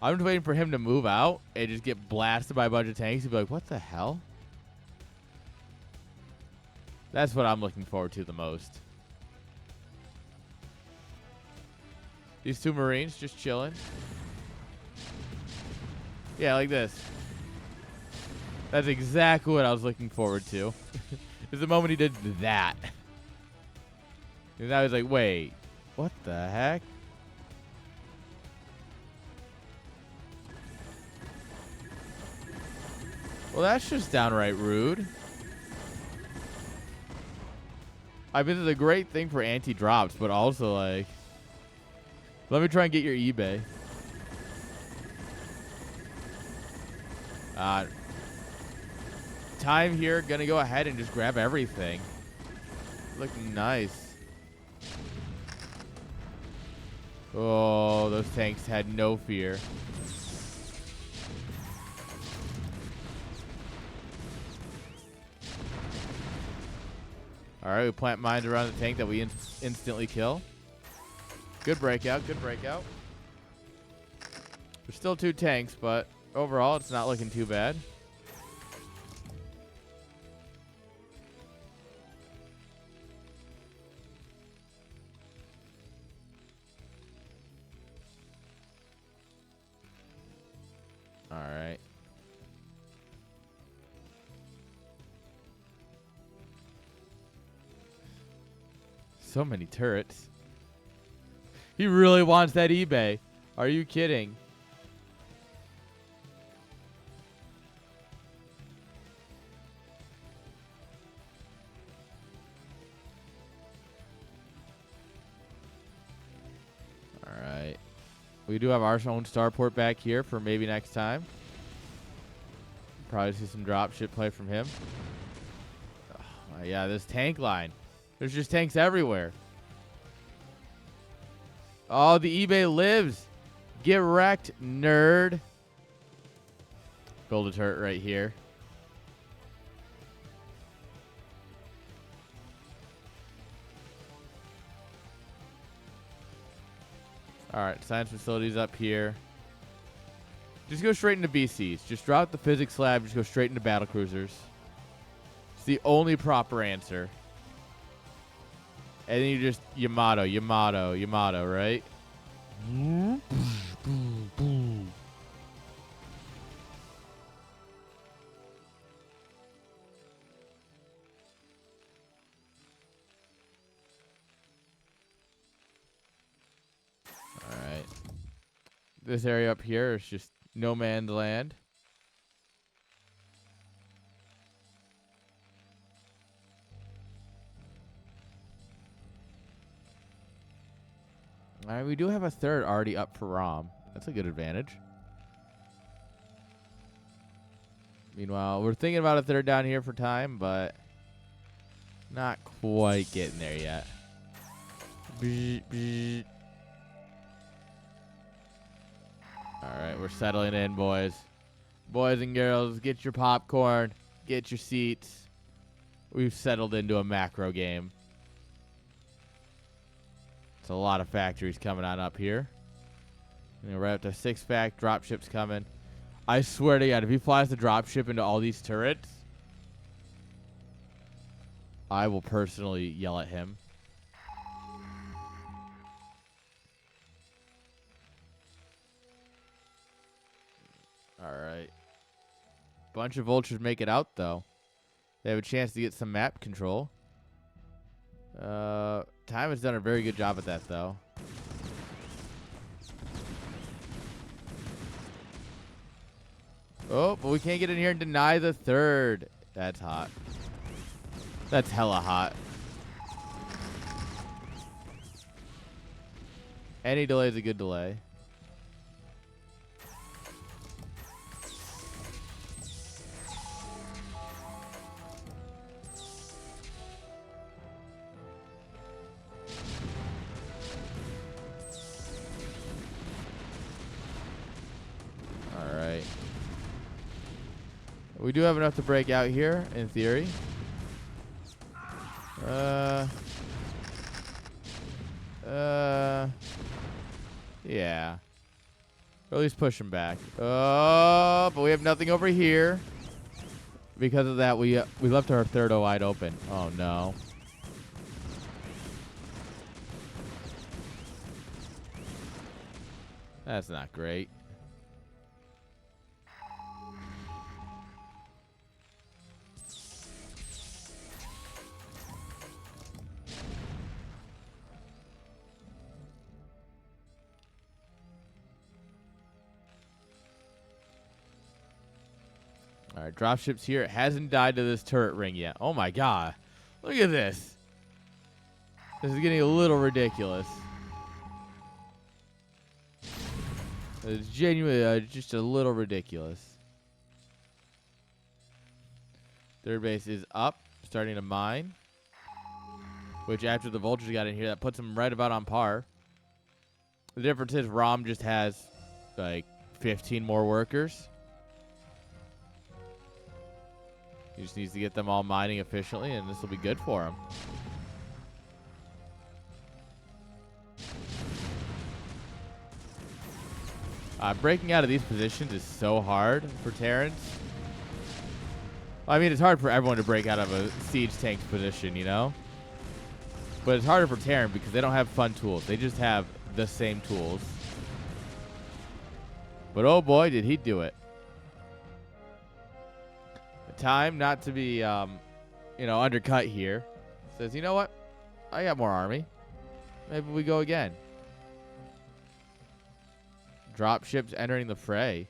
I'm just waiting for him to move out and just get blasted by a bunch of tanks and be like, what the hell? That's what I'm looking forward to the most. These two Marines just chilling. Yeah, like this. That's exactly what I was looking forward to. Is the moment he did that. And I was like, wait, what the heck? Well, that's just downright rude. I mean, it's a great thing for anti-drops, but also, like, let me try and get your eBay. Time here, gonna go ahead and just grab everything. Looking nice. Oh, those tanks had no fear. All right, we plant mines around the tank that we instantly kill. Good breakout, good breakout. There's still 2 tanks, but overall, it's not looking too bad. All right. So many turrets. He really wants that eBay. Are you kidding? All right. We do have our own starport back here for maybe next time. Probably see some dropship play from him. Oh, yeah, this tank line. There's just tanks everywhere. Oh, the eBay lives. Get wrecked, nerd. Build a turret right here. All right, science facilities up here. Just go straight into BCs. Just drop the physics lab. Just go straight into battle cruisers. It's the only proper answer. And then you just Yamato, right? Alright. This area up here is just no man's land. All right, we do have a third already up for Rhom. That's a good advantage. Meanwhile, we're thinking about a third down here for time, but not quite getting there yet. All right, we're settling in, boys. Boys and girls, get your popcorn, get your seats. We've settled into a macro game. It's a lot of factories coming on up here. And we're up to 6-pack. Dropship's coming. I swear to God, if he flies the dropship into all these turrets, I will personally yell at him. All right. Bunch of vultures make it out, though. They have a chance to get some map control. Time has done a very good job at that, though. Oh, but we can't get in here and deny the third. That's hot. That's hella hot. Any delay is a good delay. We do have enough to break out here, in theory. Yeah. Or at least push him back. Oh, but we have nothing over here. Because of that, we left our third O wide open. Oh, no. That's not great. All right, dropship's here. It hasn't died to this turret ring yet. Oh, my God. Look at this. This is getting a little ridiculous. It's genuinely just a little ridiculous. Third base is up, starting to mine. Which, after the vultures got in here, that puts them right about on par. The difference is Rhom just has, like, 15 more workers. He just needs to get them all mining efficiently, and this will be good for him. Breaking out of these positions is so hard for Terrans. I mean, it's hard for everyone to break out of a siege tank's position, you know? But it's harder for Terran because they don't have fun tools. They just have the same tools. But oh boy, did he do it. Time not to be, undercut here. Says, you know what? I got more army. Maybe we go again. Drop ships entering the fray.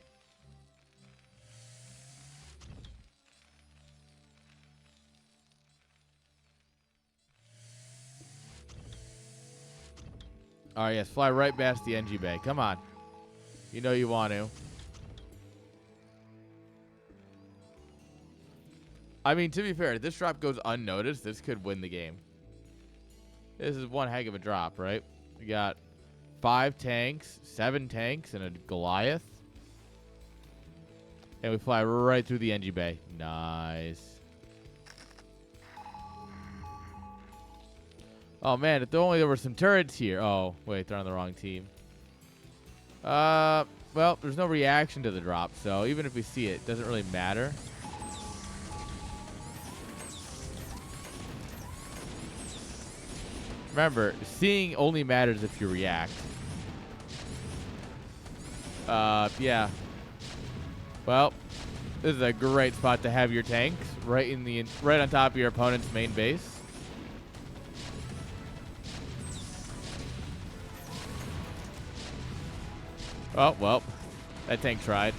All right, yes, fly right past the NG bay. Come on. You know you want to. I mean, to be fair, if this drop goes unnoticed, this could win the game. This is one heck of a drop, right? We got 5 tanks, 7 tanks, and a Goliath. And we fly right through the NG bay. Nice. Oh, man, if there were some turrets here. Oh, wait, they're on the wrong team. Well, there's no reaction to the drop, so even if we see it, it doesn't really matter. Remember, seeing only matters if you react. Yeah. Well, this is a great spot to have your tanks right on top of your opponent's main base. Oh, well, that tank tried.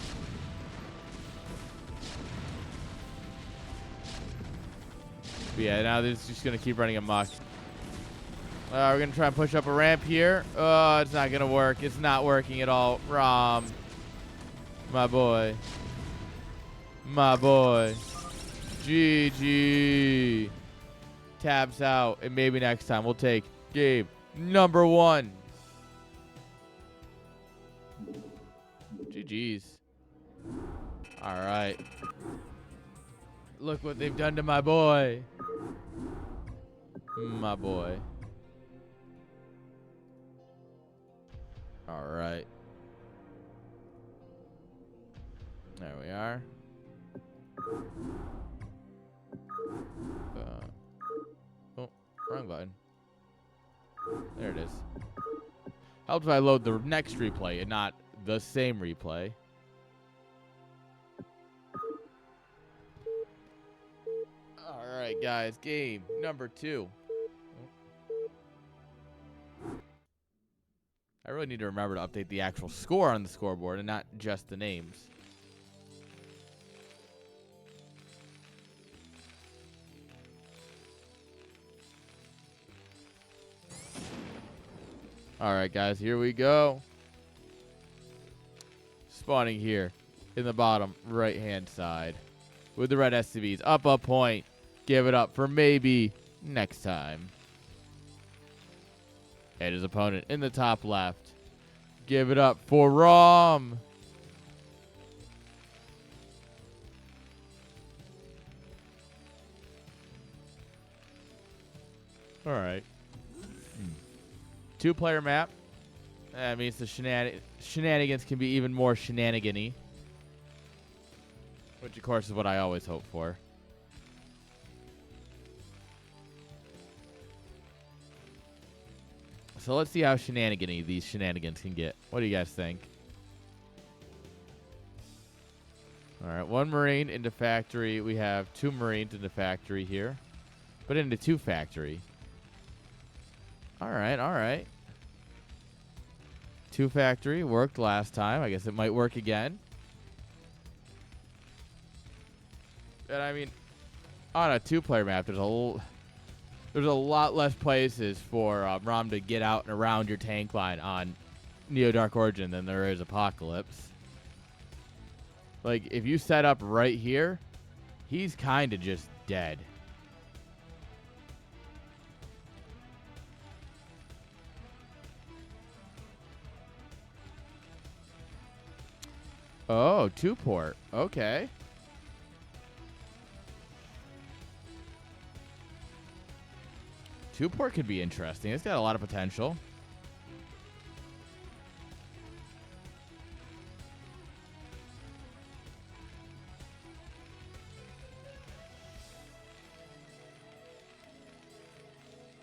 But yeah, now this is just going to keep running amok. We're going to try and push up a ramp here. Oh, it's not going to work. It's not working at all. Rhom. My boy. My boy. GG. Tabs out. And maybe next time we'll take game number 1. GG's. All right. Look what they've done to my boy. My boy. All right. There we are. Oh, wrong button. There it is. Helps if I load the next replay and not the same replay. All right, guys. Game number 2. I really need to remember to update the actual score on the scoreboard and not just the names. All right, guys, here we go. Spawning here in the bottom right-hand side with the red SCVs. Up a point. Give it up for maybe next time. And his opponent in the top left. Give it up for Rhom. All right. 2-player map. That means the shenanigans can be even more shenanigan-y. Which, of course, is what I always hope for. So let's see how shenanigan-y these shenanigans can get. What do you guys think? All right, 1 Marine into factory. We have 2 Marines into factory here. But into 2 factory. All right, all right. 2 factory worked last time. I guess it might work again. And I mean, on a 2-player map, there's a lot less places for Rhom to get out and around your tank line on Neo Dark Origin than there is Apocalypse. Like, if you set up right here, he's kind of just dead. Oh, 2-port. Okay. Two-port could be interesting. It's got a lot of potential.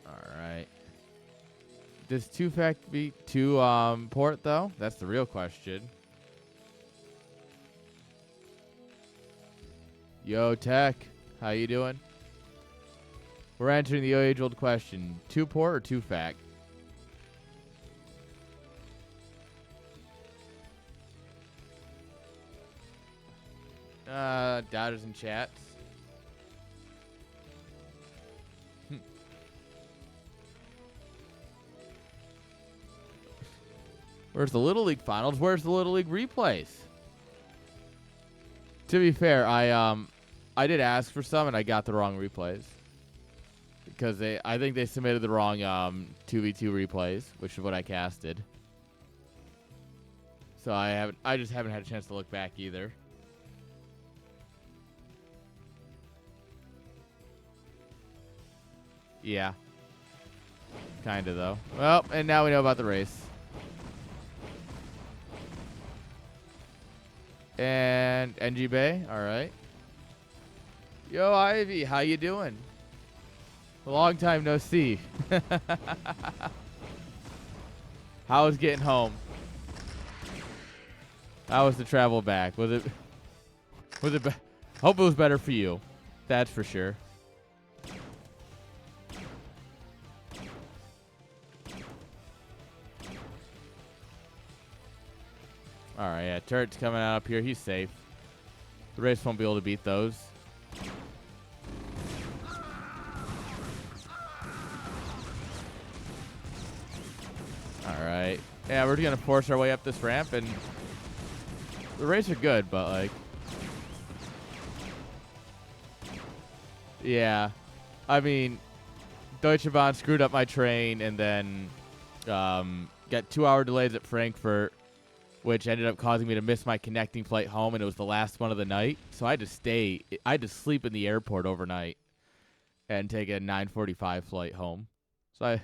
All right. Does 2-fact beat 2-port, though? That's the real question. Yo, Tech. How you doing? We're answering the age-old question. 2-port or 2-fact? Doubters in chats. Where's the Little League finals? Where's the Little League replays? To be fair, I did ask for some and I got the wrong replays. Because I think they submitted the wrong 2v2 replays, which is what I casted. So I just haven't had a chance to look back either. Yeah. Kinda though. Well, and now we know about the race. And NG Bay, all right. Yo, Ivy, how you doing? A long time no see. How was getting home? How was the travel back? Was it hope it was better for you. That's for sure. All right, yeah, Turret's coming out up here. He's safe. The race won't be able to beat those. All right. Yeah, we're going to force our way up this ramp, and the race are good, but, like, yeah. I mean, Deutsche Bahn screwed up my train and then got 2-hour delays at Frankfurt, which ended up causing me to miss my connecting flight home, and it was the last one of the night. So I had to sleep in the airport overnight and take a 9:45 flight home. So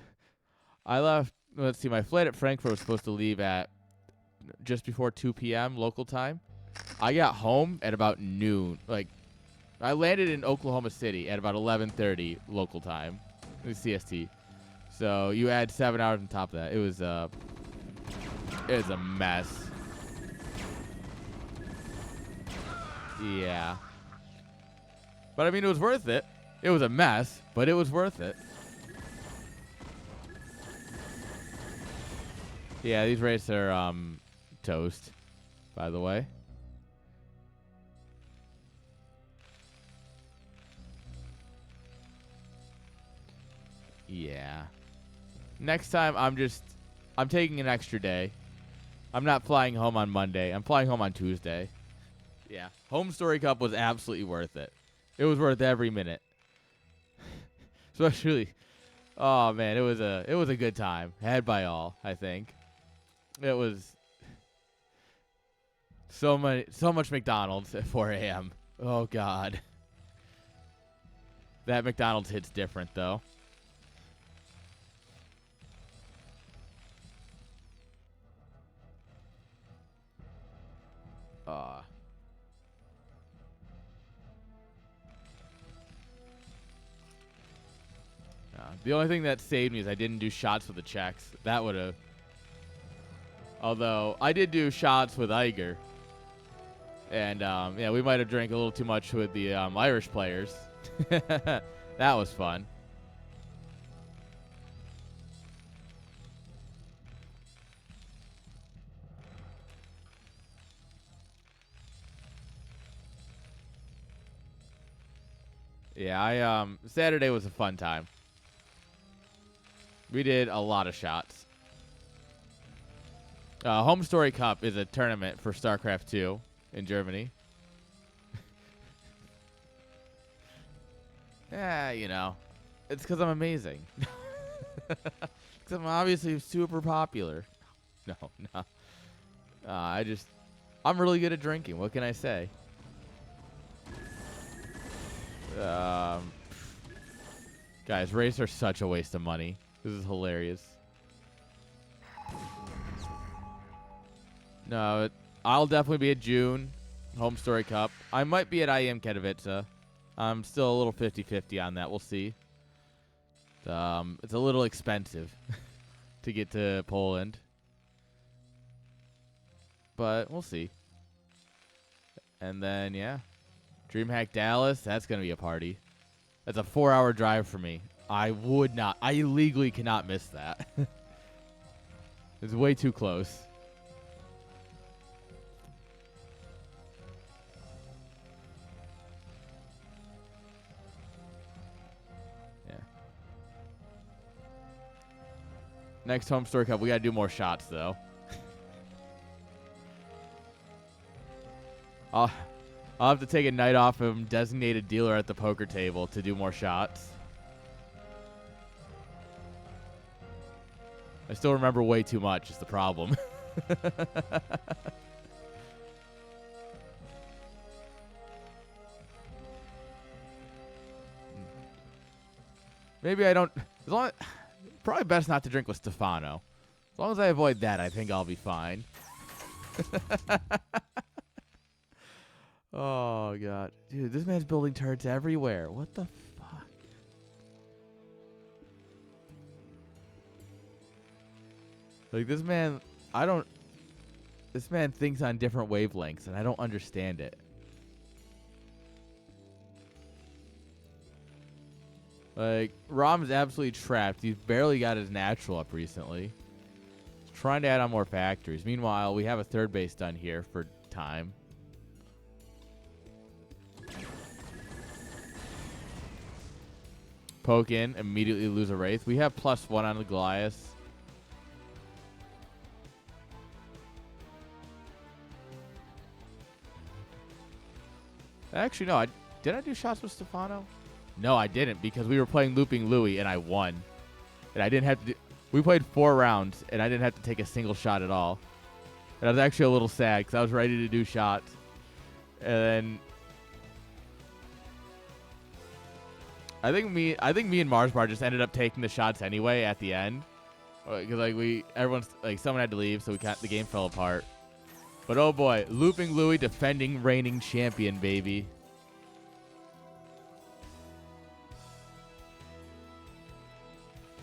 I left, let's see, my flight at Frankfurt was supposed to leave at just before 2 p.m. local time. I got home at about noon. Like, I landed in Oklahoma City at about 11:30 local time. It was CST. So you add 7 hours on top of that. It was a mess. Yeah. But I mean, it was worth it. It was a mess, but it was worth it. Yeah, these races are toast, by the way. Yeah. Next time, I'm taking an extra day. I'm not flying home on Monday. I'm flying home on Tuesday. Yeah. Home Story Cup was absolutely worth it. It was worth every minute. Especially, oh man, it was a good time. Had by all, I think. It was so much McDonald's at 4 a.m. Oh god. That McDonald's hits different though. The only thing that saved me is I didn't do shots with the checks. That would have. Although I did do shots with Iger. And, yeah, we might have drank a little too much with the Irish players. That was fun. Yeah, Saturday was a fun time. We did a lot of shots. Home Story Cup is a tournament for Starcraft 2 in Germany. Yeah, you know, it's because I'm amazing. Because I'm obviously super popular. No. I'm really good at drinking. What can I say? Guys, raids are such a waste of money. This is hilarious. No, I'll definitely be at June Home Story Cup. I might be at IEM Katowice. I'm still a little 50-50 on that. We'll see. It's a little expensive to get to Poland. But we'll see. And then, yeah. DreamHack Dallas, that's going to be a party. That's a 4-hour drive for me. I legally cannot miss that. It's way too close. Yeah. Next Home Story Cup, we got to do more shots, though. I'll have to take a night off from designated dealer at the poker table to do more shots. I still remember way too much is the problem. Maybe I don't. Probably best not to drink with Stefano. As long as I avoid that, I think I'll be fine. Oh, God. Dude, this man's building turrets everywhere. What the fuck? Like, this man, this man thinks on different wavelengths, and I don't understand it. Like, Rhom's absolutely trapped. He's barely got his natural up recently. He's trying to add on more factories. Meanwhile, we have a third base done here for time. Poke in, immediately lose a Wraith. We have +1 on the Goliath. Actually, no. Did I do shots with Stefano? No, I didn't, because we were playing Looping Louie, and I won. And I didn't have to do... We played 4 rounds, and I didn't have to take a single shot at all. And I was actually a little sad, because I was ready to do shots. And then... I think me and Marsbar just ended up taking the shots anyway at the end, because someone had to leave, so the game fell apart. But oh boy, Looping Louie defending reigning champion, baby.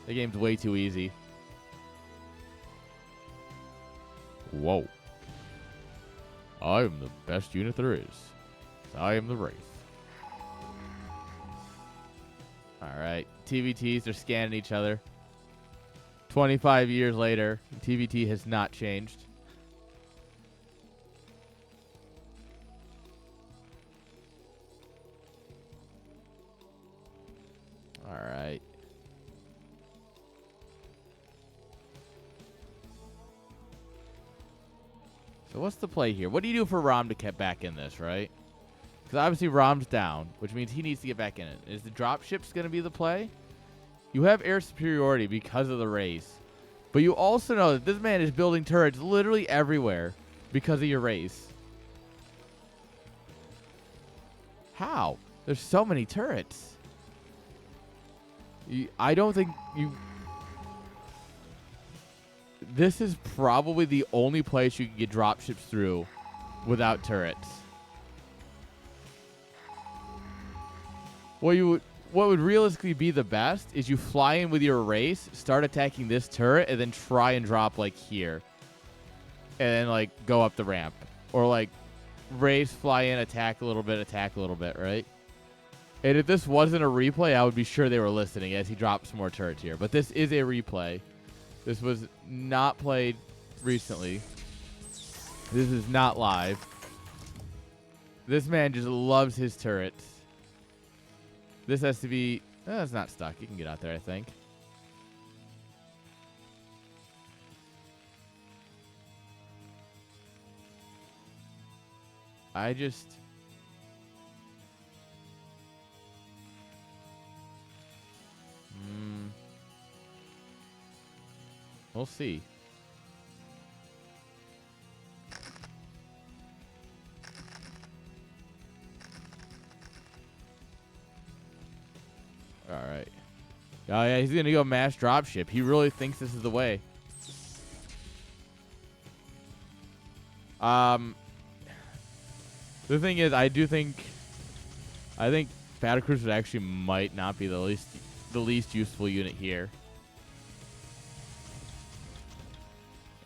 The game's way too easy. Whoa! I am the best unit there is. I am the Wraith. Alright, TVTs, they're scanning each other. 25 years later, TVT has not changed. Alright. So what's the play here? What do you do for Rhom to get back in this, right? Because obviously Rhom's down, which means he needs to get back in it. Is the dropships going to be the play? You have air superiority because of the race. But you also know that this man is building turrets literally everywhere because of your race. How? There's so many turrets. I don't think you... This is probably the only place you can get dropships through without turrets. Well, what would realistically be the best is you fly in with your race, start attacking this turret, and then try and drop like here. And then like go up the ramp. Or like race, fly in, attack a little bit, right? And if this wasn't a replay, I would be sure they were listening as he dropped some more turrets here. But this is a replay. This was not played recently. This is not live. This man just loves his turrets. This has to be... it's not stuck. You can get out there, I think. I just... We'll see. All right. Oh, yeah, he's going to go mass dropship. He really thinks this is the way. The thing is, I think Battlecruiser actually might not be the least useful unit here.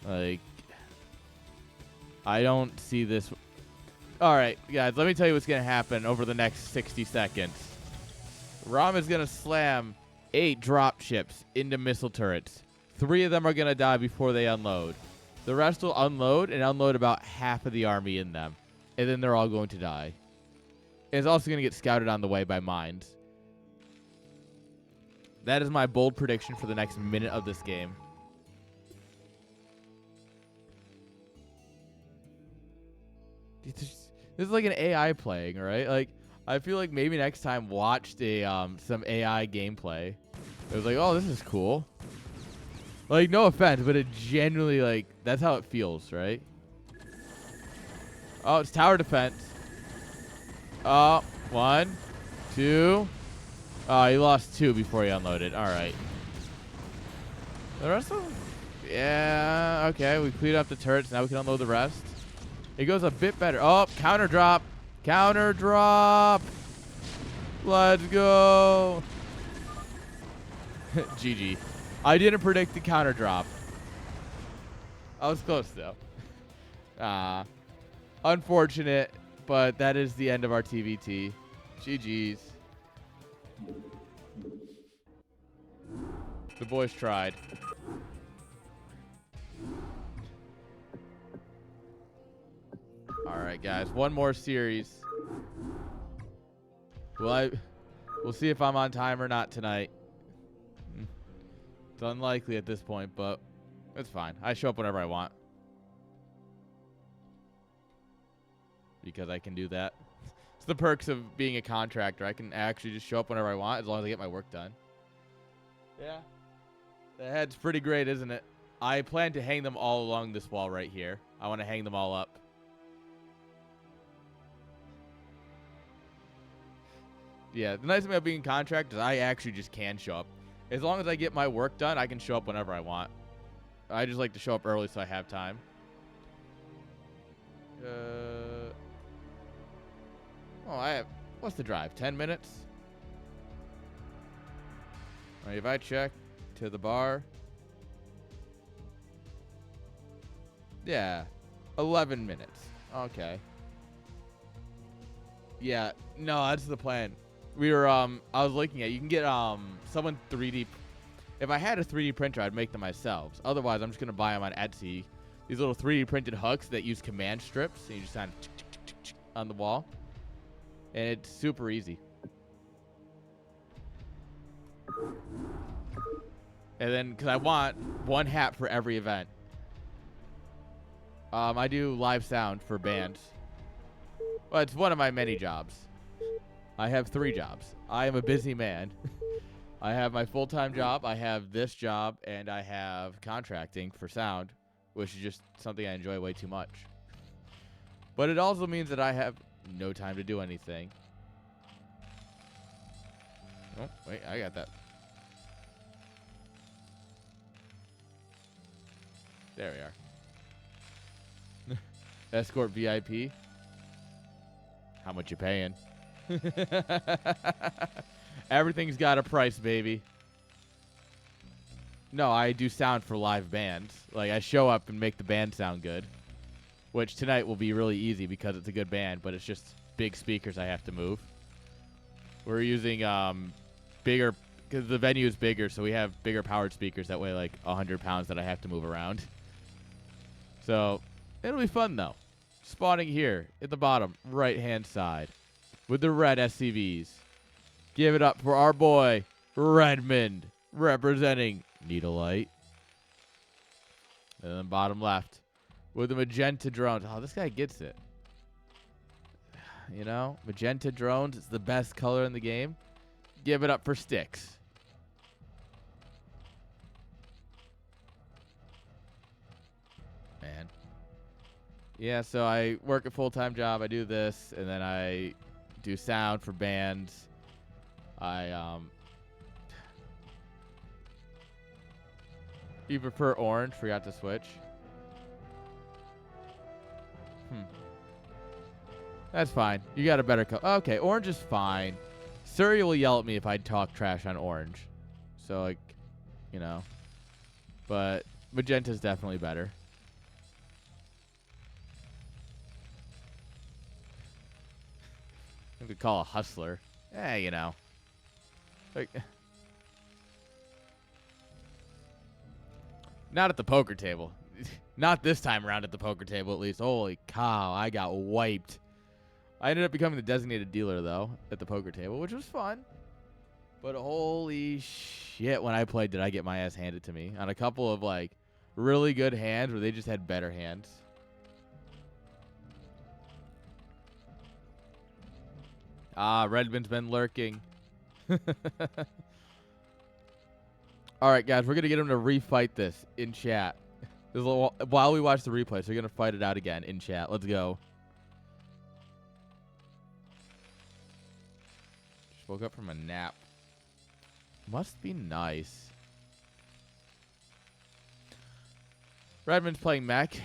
Like, I don't see this. All right, guys, let me tell you what's going to happen over the next 60 seconds. Rhom is going to slam 8 drop ships into missile turrets. 3 of them are going to die before they unload. The rest will unload and unload about half of the army in them. And then they're all going to die. And it's also going to get scouted on the way by mines. That is my bold prediction for the next minute of this game. This is like an AI playing, right? Like, I feel like MaybeNextTime watched some AI gameplay. It was like, oh, this is cool. Like, no offense, but it genuinely, like, that's how it feels, right? Oh, it's tower defense. Oh, 1, 2. Oh, he lost 2 before he unloaded. All right. The rest of them? Yeah, okay. We cleared up the turrets. Now we can unload the rest. It goes a bit better. Oh, counter drop. Counter drop. Let's go. GG. I didn't predict the counter drop. I was close, though. Unfortunate, but that is the end of our TVT. GG's. The boys tried. All right, guys. One more series. We'll see if I'm on time or not tonight. It's unlikely at this point, but it's fine. I show up whenever I want. Because I can do that. It's the perks of being a contractor. I can actually just show up whenever I want as long as I get my work done. Yeah. The head's pretty great, isn't it? I plan to hang them all along this wall right here. I want to hang them all up. Yeah, the nice thing about being a contractor is I actually just can show up. As long as I get my work done, I can show up whenever I want. I just like to show up early so I have time. What's the drive? 10 minutes? All right, if I check to the bar. Yeah, 11 minutes. Okay. Yeah, no, that's the plan. We were, I was looking at, you can get, someone 3D. If I had a 3D printer, I'd make them myself. Otherwise, I'm just going to buy them on Etsy. These little 3D printed hooks that use command strips. And you just kind of on the wall. And it's super easy. And then, because I want one hat for every event. I do live sound for bands. Well, it's one of my many jobs. I have 3 jobs. I am a busy man. I have my full-time job, I have this job, and I have contracting for sound, which is just something I enjoy way too much. But it also means that I have no time to do anything. Oh, wait, I got that. There we are. Escort VIP. How much you paying? Everything's got a price, baby. No, I do sound for live bands. Like, I show up and make the band sound good. Which tonight will be really easy because it's a good band, but it's just big speakers I have to move. We're using bigger, because the venue is bigger, so we have bigger powered speakers that weigh like 100 pounds that I have to move around. So, it'll be fun though. Spawning here at the bottom right-hand side with the red SCVs. Give it up for our boy, Redmund, representing Needlelight. And then bottom left with the magenta drones. Oh, this guy gets it. You know, magenta drones, it's the best color in the game. Give it up for Styx. Man. Yeah, so I work a full-time job. I do this, and then I do sound for bands. You prefer orange? Forgot to switch. That's fine. You got a better color. Okay, orange is fine. Surrey will yell at me if I talk trash on orange. So, like, you know. But magenta's definitely better. I could call a hustler. You know. Like, not at the poker table. Not this time around at the poker table, at least. Holy cow, I got wiped. I ended up becoming the designated dealer, though, at the poker table, which was fun. But holy shit, when I played, did I get my ass handed to me on a couple of, like, really good hands where they just had better hands. Ah, Redmund's been lurking. All right, guys, we're going to get him to refight this in chat. While we watch the replay, so we're going to fight it out again in chat. Let's go. Just woke up from a nap. Must be nice. Redmund's playing mech.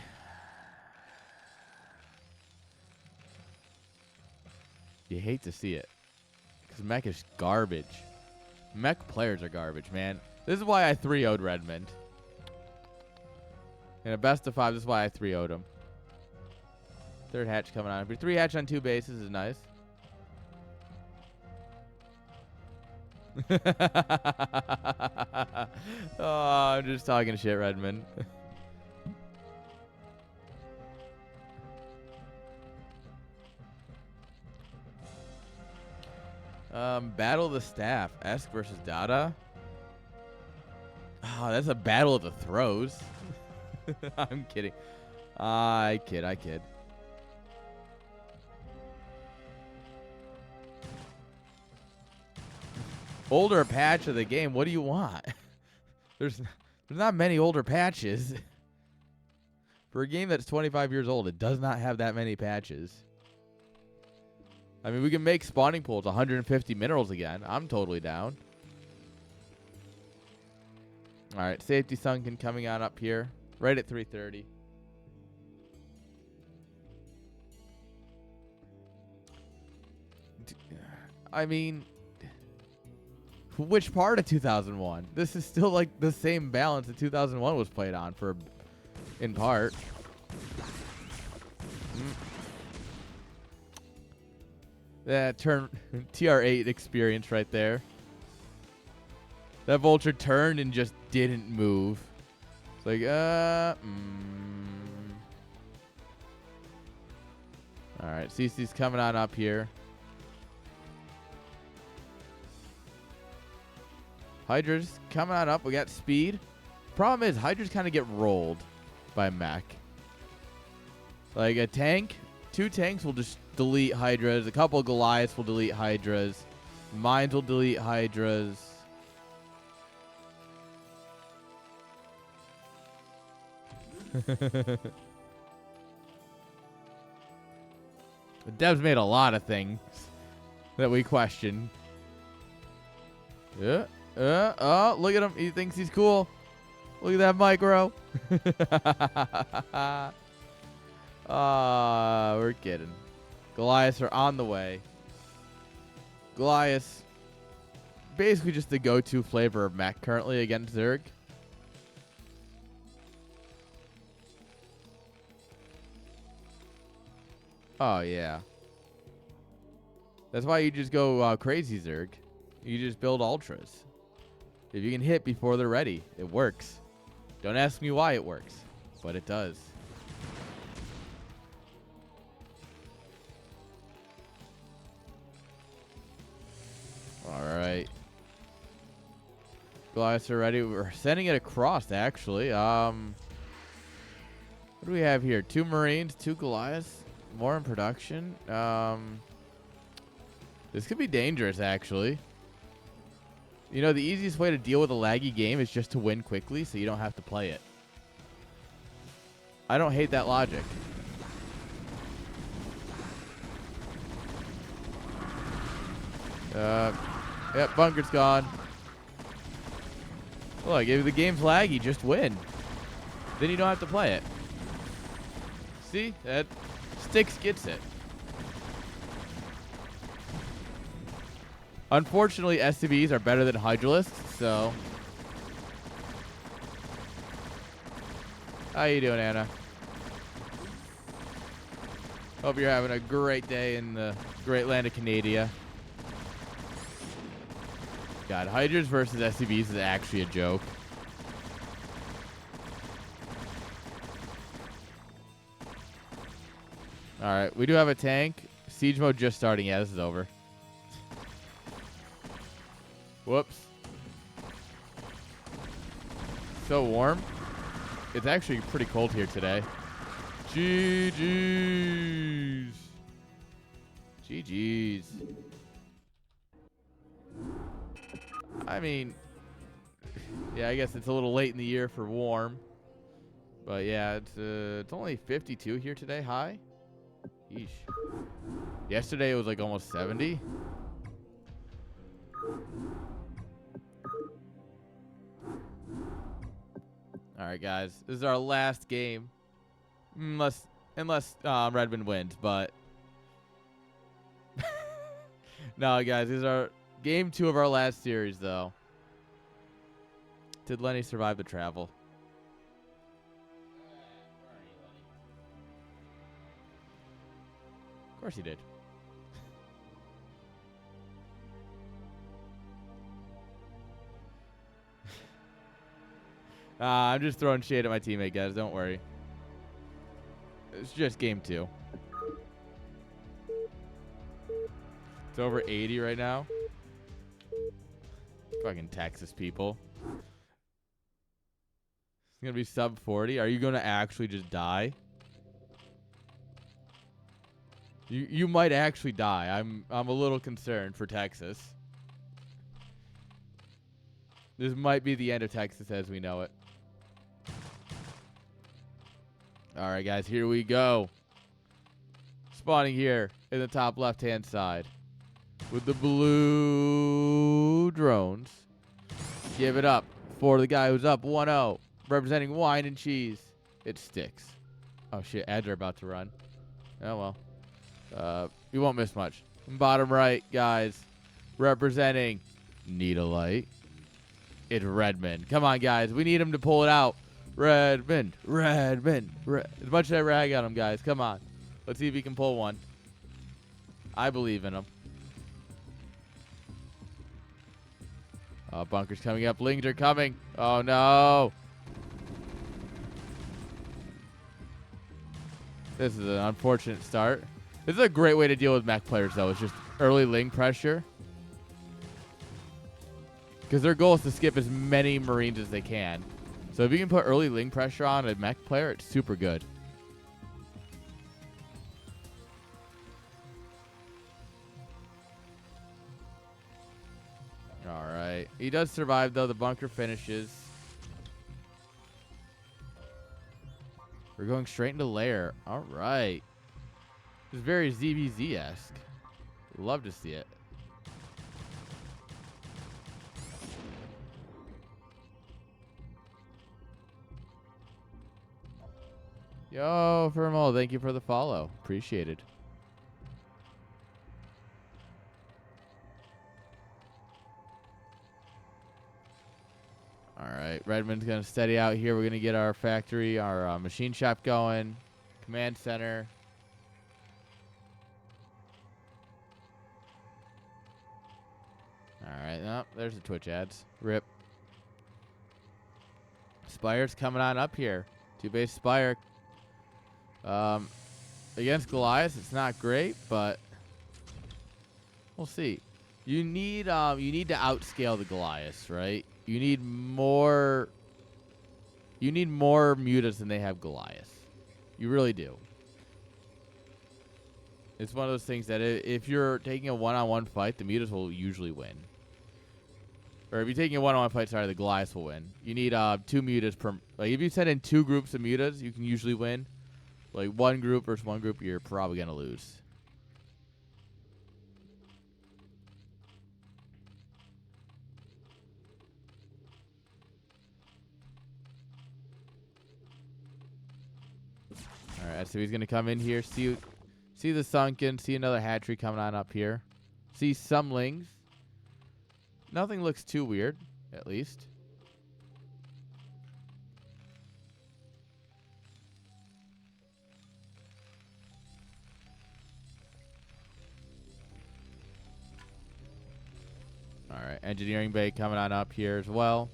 You hate to see it. Because mech is garbage. Mech players are garbage, man. This is why I 3-0'd Redmund. In a best of 5, this is why I 3-0'd him. Third hatch coming on. But 3 hatch on 2 bases is nice. Oh, I'm just talking shit, Redmund. Battle of the Staff. Esk versus Dada. Oh, that's a battle of the throws. I'm kidding. I kid. Older patch of the game. What do you want? There's not many older patches. For a game that's 25 years old, it does not have that many patches. I mean, we can make spawning pools 150 minerals again. I'm totally down. All right, safety sunken coming on up here. Right at 3:30. I mean, which part of 2001? This is still like the same balance that 2001 was played on for, in part. That turn TR8 experience right there. That vulture turned and just didn't move. It's like, All right, CC's coming on up here. Hydra's coming on up. We got speed. Problem is, Hydras kind of get rolled by mech. Like a tank, 2 tanks will just delete Hydras. A couple of Goliaths will delete Hydras. Mines will delete Hydras. Dev's made a lot of things that we question. Oh, look at him. He thinks he's cool. Look at that micro. We're kidding. Goliaths are on the way. Goliaths basically just the go-to flavor of mech currently against Zerg. Oh, yeah. That's why you just go crazy Zerg. You just build ultras. If you can hit before they're ready, it works. Don't ask me why it works, but it does. All right. Goliaths are ready. We're sending it across, actually. What do we have here? 2 Marines, 2 Goliaths. More in production. This could be dangerous, actually. You know, the easiest way to deal with a laggy game is just to win quickly so you don't have to play it. I don't hate that logic. Yep, bunker's gone. Look, if the game's laggy, just win. Then you don't have to play it. See? That Styx gets it. Unfortunately, SCVs are better than Hydralisks, so... How you doing, Anna? Hope you're having a great day in the great land of Canada. God, Hydras versus SCVs is actually a joke. Alright, we do have a tank. Siege mode just starting. Yeah, this is over. Whoops. So warm. It's actually pretty cold here today. GG's. GG's. I mean, yeah, I guess it's a little late in the year for warm. But yeah, it's only 52 here today, high. Yeesh. Yesterday it was like almost 70. All right, guys, this is our last game, unless Redmund wins. But no, guys, this is our game 2 of our last series, though. Did Lenny survive the travel? Of course he did. I'm just throwing shade at my teammate, guys. Don't worry. It's just game 2. It's over 80 right now. Fucking Texas people. It's going to be sub 40. Are you going to actually just die? You might actually die. I'm a little concerned for Texas. This might be the end of Texas as we know it. All right, guys, here we go. Spawning here in the top left-hand side with the blue drones. Give it up for the guy who's up 1-0, representing Whine and Cheese. It's Styx. Oh, shit, ads are about to run. Oh, well. You won't miss much. Bottom right, guys, representing Needlelight. It's Redmund. Come on, guys. We need him to pull it out. Redmund. As much as I rag on him, guys. Come on. Let's see if he can pull one. I believe in him. Bunker's coming up. Lings are coming. Oh, no. This is an unfortunate start. This is a great way to deal with mech players, though. It's just early Ling pressure. Because their goal is to skip as many Marines as they can. So if you can put early Ling pressure on a mech player, it's super good. All right. He does survive, though. The bunker finishes. We're going straight into lair. All right. This is very ZBZ-esque. Love to see it. Yo, Firmo, thank you for the follow. Appreciate it. Redmund's going to steady out here. We're going to get our factory, our machine shop going. Command center. All right. Oh, there's the Twitch ads. Rip. Spire's coming on up here. 2-base Spire. Against Goliath, it's not great, but we'll see. You need to outscale the Goliaths, right? You need more mutas than they have Goliaths. You really do. It's one of those things that if you're taking a one-on-one fight, the mutas will usually win. Or if you're taking a one-on-one fight, sorry, the Goliaths will win. You need 2 mutas per. Like if you send in 2 groups of mutas, you can usually win. Like one group versus one group, you're probably gonna lose. All right, so he's gonna come in here, see the sunken, see another hatchery coming on up here, see some lings. Nothing looks too weird, at least. All right, engineering bay coming on up here as well.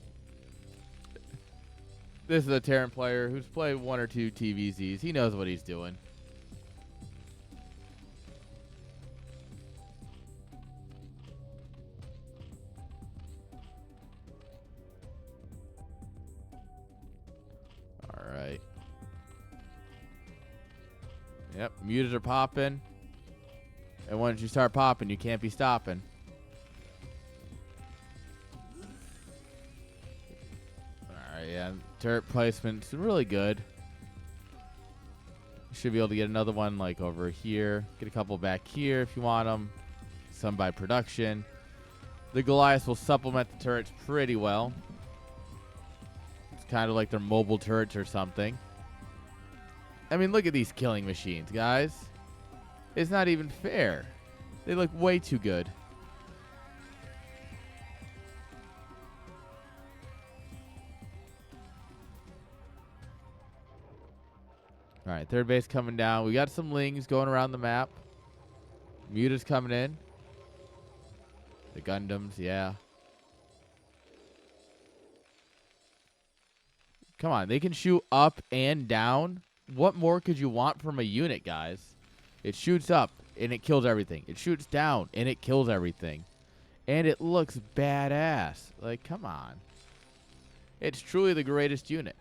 This is a Terran player who's played 1 or 2 TVZs. He knows what he's doing. All right. Yep, mutas are popping. And once you start popping, you can't be stopping. Yeah, turret placement's really good. You should be able to get another one like over here. Get a couple back here if you want them. Some by production. The Goliath will supplement the turrets pretty well. It's kind of like they're mobile turrets or something. I mean, look at these killing machines, guys. It's not even fair. They look way too good. All right, third base coming down. We got some lings going around the map. Muta's coming in. The Gundams, yeah. Come on, they can shoot up and down. What more could you want from a unit, guys? It shoots up, and it kills everything. It shoots down, and it kills everything. And it looks badass. Like, come on. It's truly the greatest unit.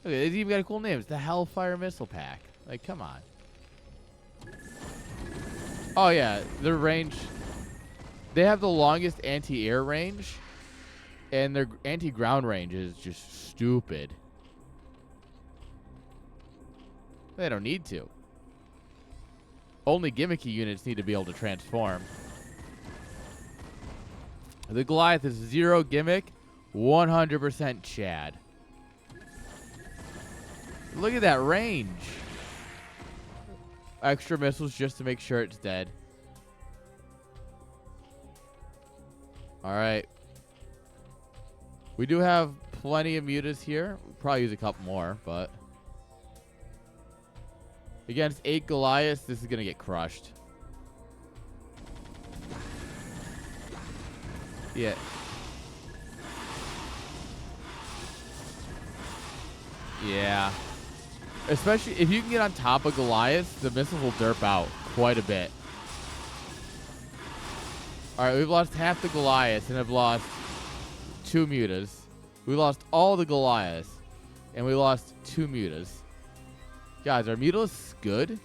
Look, it's even got a cool name. It's the Hellfire Missile Pack. Like, come on. Oh, yeah. Their range. They have the longest anti-air range. And their anti-ground range is just stupid. They don't need to. Only gimmicky units need to be able to transform. The Goliath is 0 gimmick, 100% Chad. Look at that range. Extra missiles just to make sure it's dead. All right. We do have plenty of mutas here. We'll probably use a couple more, but against 8 Goliaths, this is going to get crushed. Yeah. Yeah. Especially if you can get on top of Goliaths, the missiles will derp out quite a bit. All right, we've lost half the Goliaths and have lost 2 mutas. We lost all the Goliaths and we lost 2 mutas. Guys, are mutas good?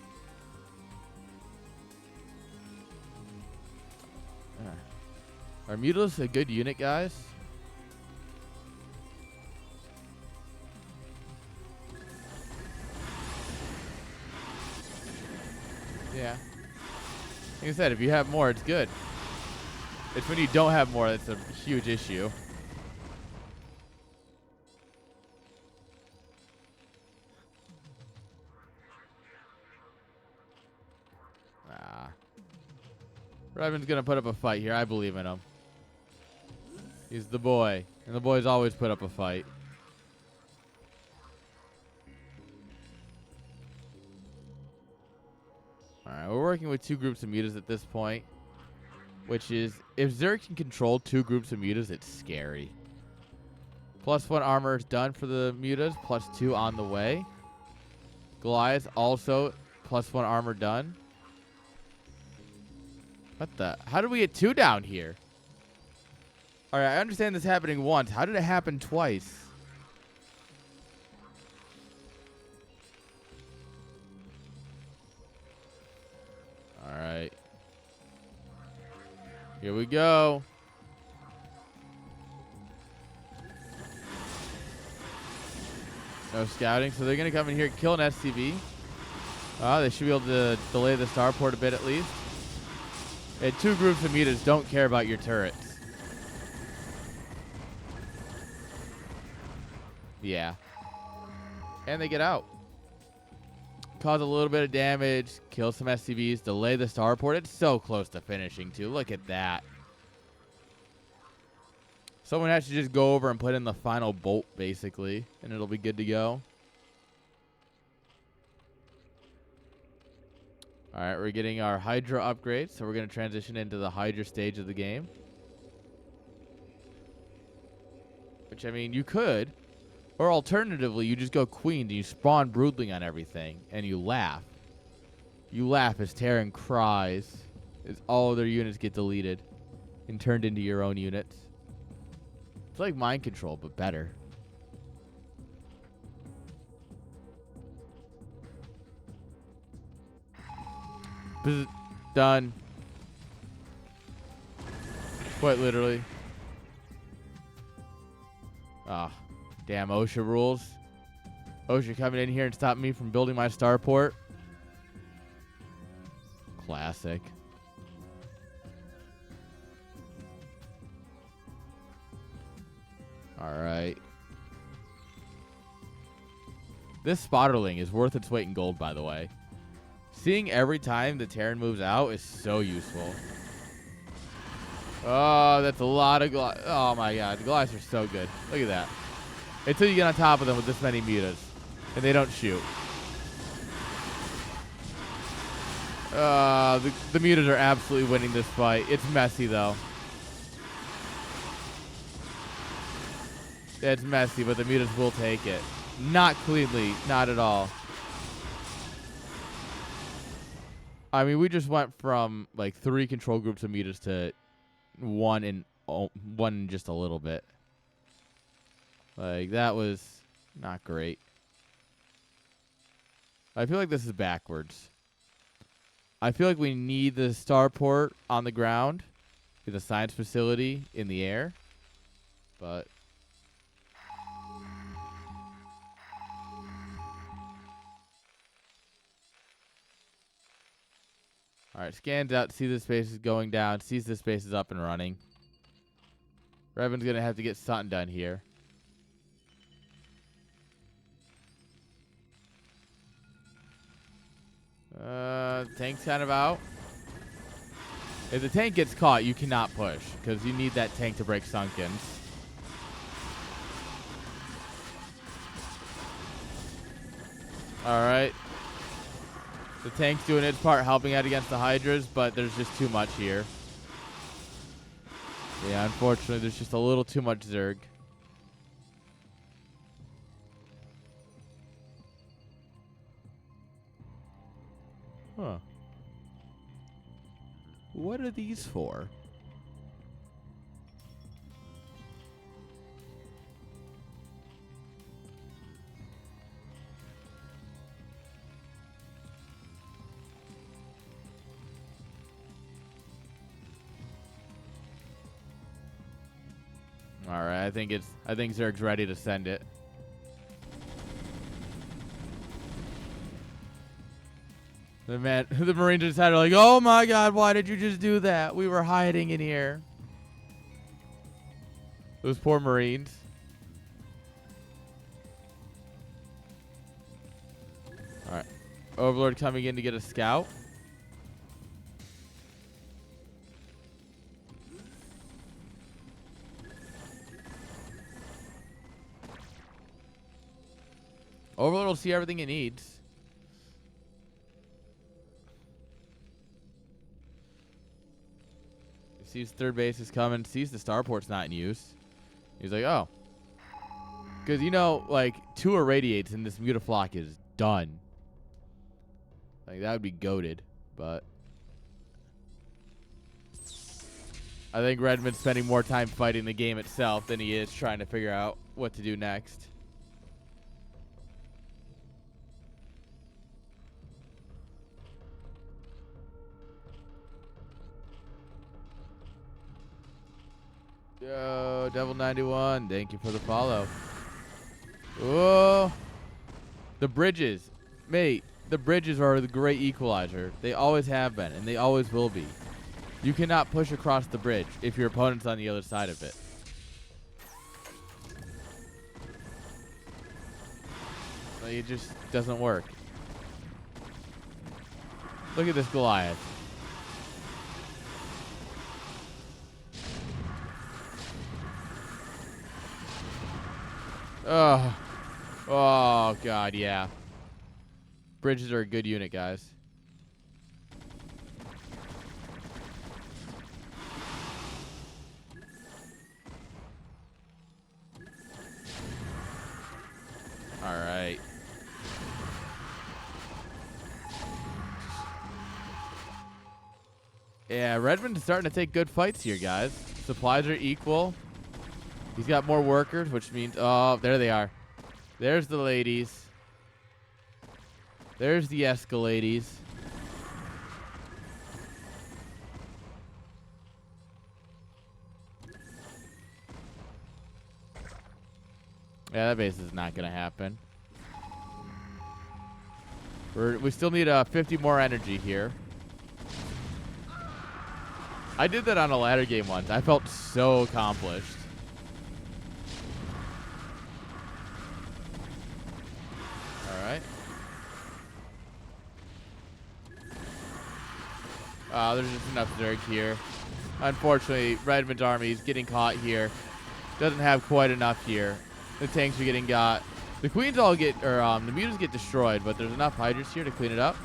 Are mutas a good unit, guys? Yeah. Like I said, if you have more, it's good. It's when you don't have more that's a huge issue. Redmund's going to put up a fight here. I believe in him. He's the boy. And the boys always put up a fight. Alright, we're working with 2 groups of mutas at this point. Which is, if Zerg can control 2 groups of mutas, it's scary. +1 armor is done for the mutas. +2 on the way. Goliath also +1 armor done. What the? How did we get 2 down here? Alright, I understand this happening once. How did it happen twice? Alright. Here we go. No scouting, so they're going to come in here and kill an SCV. They should be able to delay the starport a bit at least. And 2 groups of mutas don't care about your turrets. Yeah. And they get out. Cause a little bit of damage, kill some SCVs, delay the starport. It's so close to finishing, too. Look at that. Someone has to just go over and put in the final bolt, basically, and it'll be good to go. All right, we're getting our Hydra upgrades, so we're going to transition into the Hydra stage of the game. Which, I mean, you could. Or alternatively, you just go Queen and you spawn Broodling on everything, and you laugh. You laugh as Terran cries, as all of their units get deleted and turned into your own units. It's like mind control, but better. Done. Quite literally. Ah, damn OSHA rules. OSHA coming in here and stopping me from building my starport. Classic. Alright. This Spotterling is worth its weight in gold, by the way. Seeing every time the Terran moves out is so useful. Oh, that's a lot of Goliaths. Oh my god, the Goliaths are so good. Look at that. Until you get on top of them with this many mutas. And they don't shoot. The mutas are absolutely winning this fight. It's messy, though. It's messy, but the mutas will take it. Not cleanly. Not at all. I mean, we just went from, like, 3 control groups of mutas to one in just a little bit. Like, that was not great. I feel like this is backwards. I feel like we need the starport on the ground, the science facility in the air, but all right, scans out, see the space is going down, sees the space is up and running. Redmund's gonna have to get something done here. Tank's kind of out. If the tank gets caught, you cannot push, because you need that tank to break Sunkens. Alright. The tank's doing its part, helping out against the Hydras, but there's just too much here. Yeah, unfortunately, there's just a little too much Zerg. Huh. What are these for? All right, I think Zerg's ready to send it. The Marines just had like, oh my god, why did you just do that? We were hiding in here. Those poor Marines. Alright. Overlord coming in to get a scout. Overlord will see everything it needs. He sees third base is coming. Sees the starport's not in use. He's like, oh. Because, you know, like, 2 irradiates and this Mutaflock is done. Like, that would be goated. But I think Redmond's spending more time fighting the game itself than he is trying to figure out what to do next. Yo, Devil91, thank you for the follow. Oh, the bridges. Mate, the bridges are the great equalizer. They always have been, and they always will be. You cannot push across the bridge if your opponent's on the other side of it. Like, it just doesn't work. Look at this Goliath. Oh, oh God, yeah. Bridges are a good unit, guys. All right. Yeah, Redmond is starting to take good fights here, guys. Supplies are equal. He's got more workers, which means... Oh, there they are. There's the ladies. There's the Escalades. Yeah, that base is not going to happen. We still need 50 more energy here. I did that on a ladder game once. I felt so accomplished. Alright. There's just enough Zerg here. Unfortunately, Redmond's army is getting caught here. Doesn't have quite enough here. The tanks are getting got. The queens all get, or the mutants get destroyed, but there's enough Hydras here to clean it up.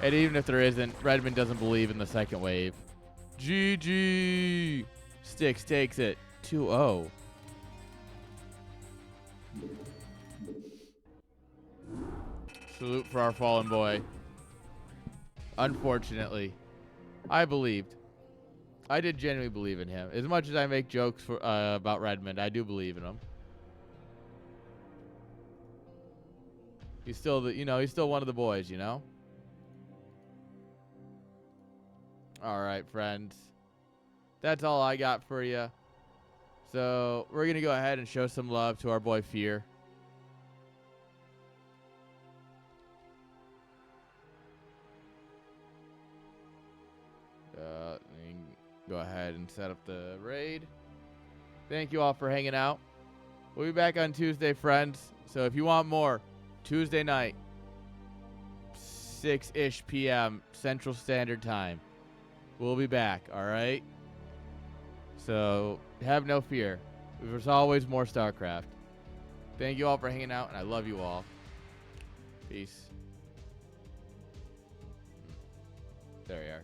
And even if there isn't, Redmond doesn't believe in the second wave. GG! Styx takes it 2-0. Salute for our fallen boy. Unfortunately, I believed. I did genuinely believe in him. As much as I make jokes for, about Redmond, I do believe in him. He's still the, he's still one of the boys, you know? All right, friends. That's all I got for you. So we're going to go ahead and show some love to our boy Fear. Go ahead and set up the raid. Thank you all for hanging out. We'll be back on Tuesday, friends. So if you want more, Tuesday night, 6-ish p.m. Central Standard Time. We'll be back, all right? So have no fear. There's always more StarCraft. Thank you all for hanging out, and I love you all. Peace. There you are.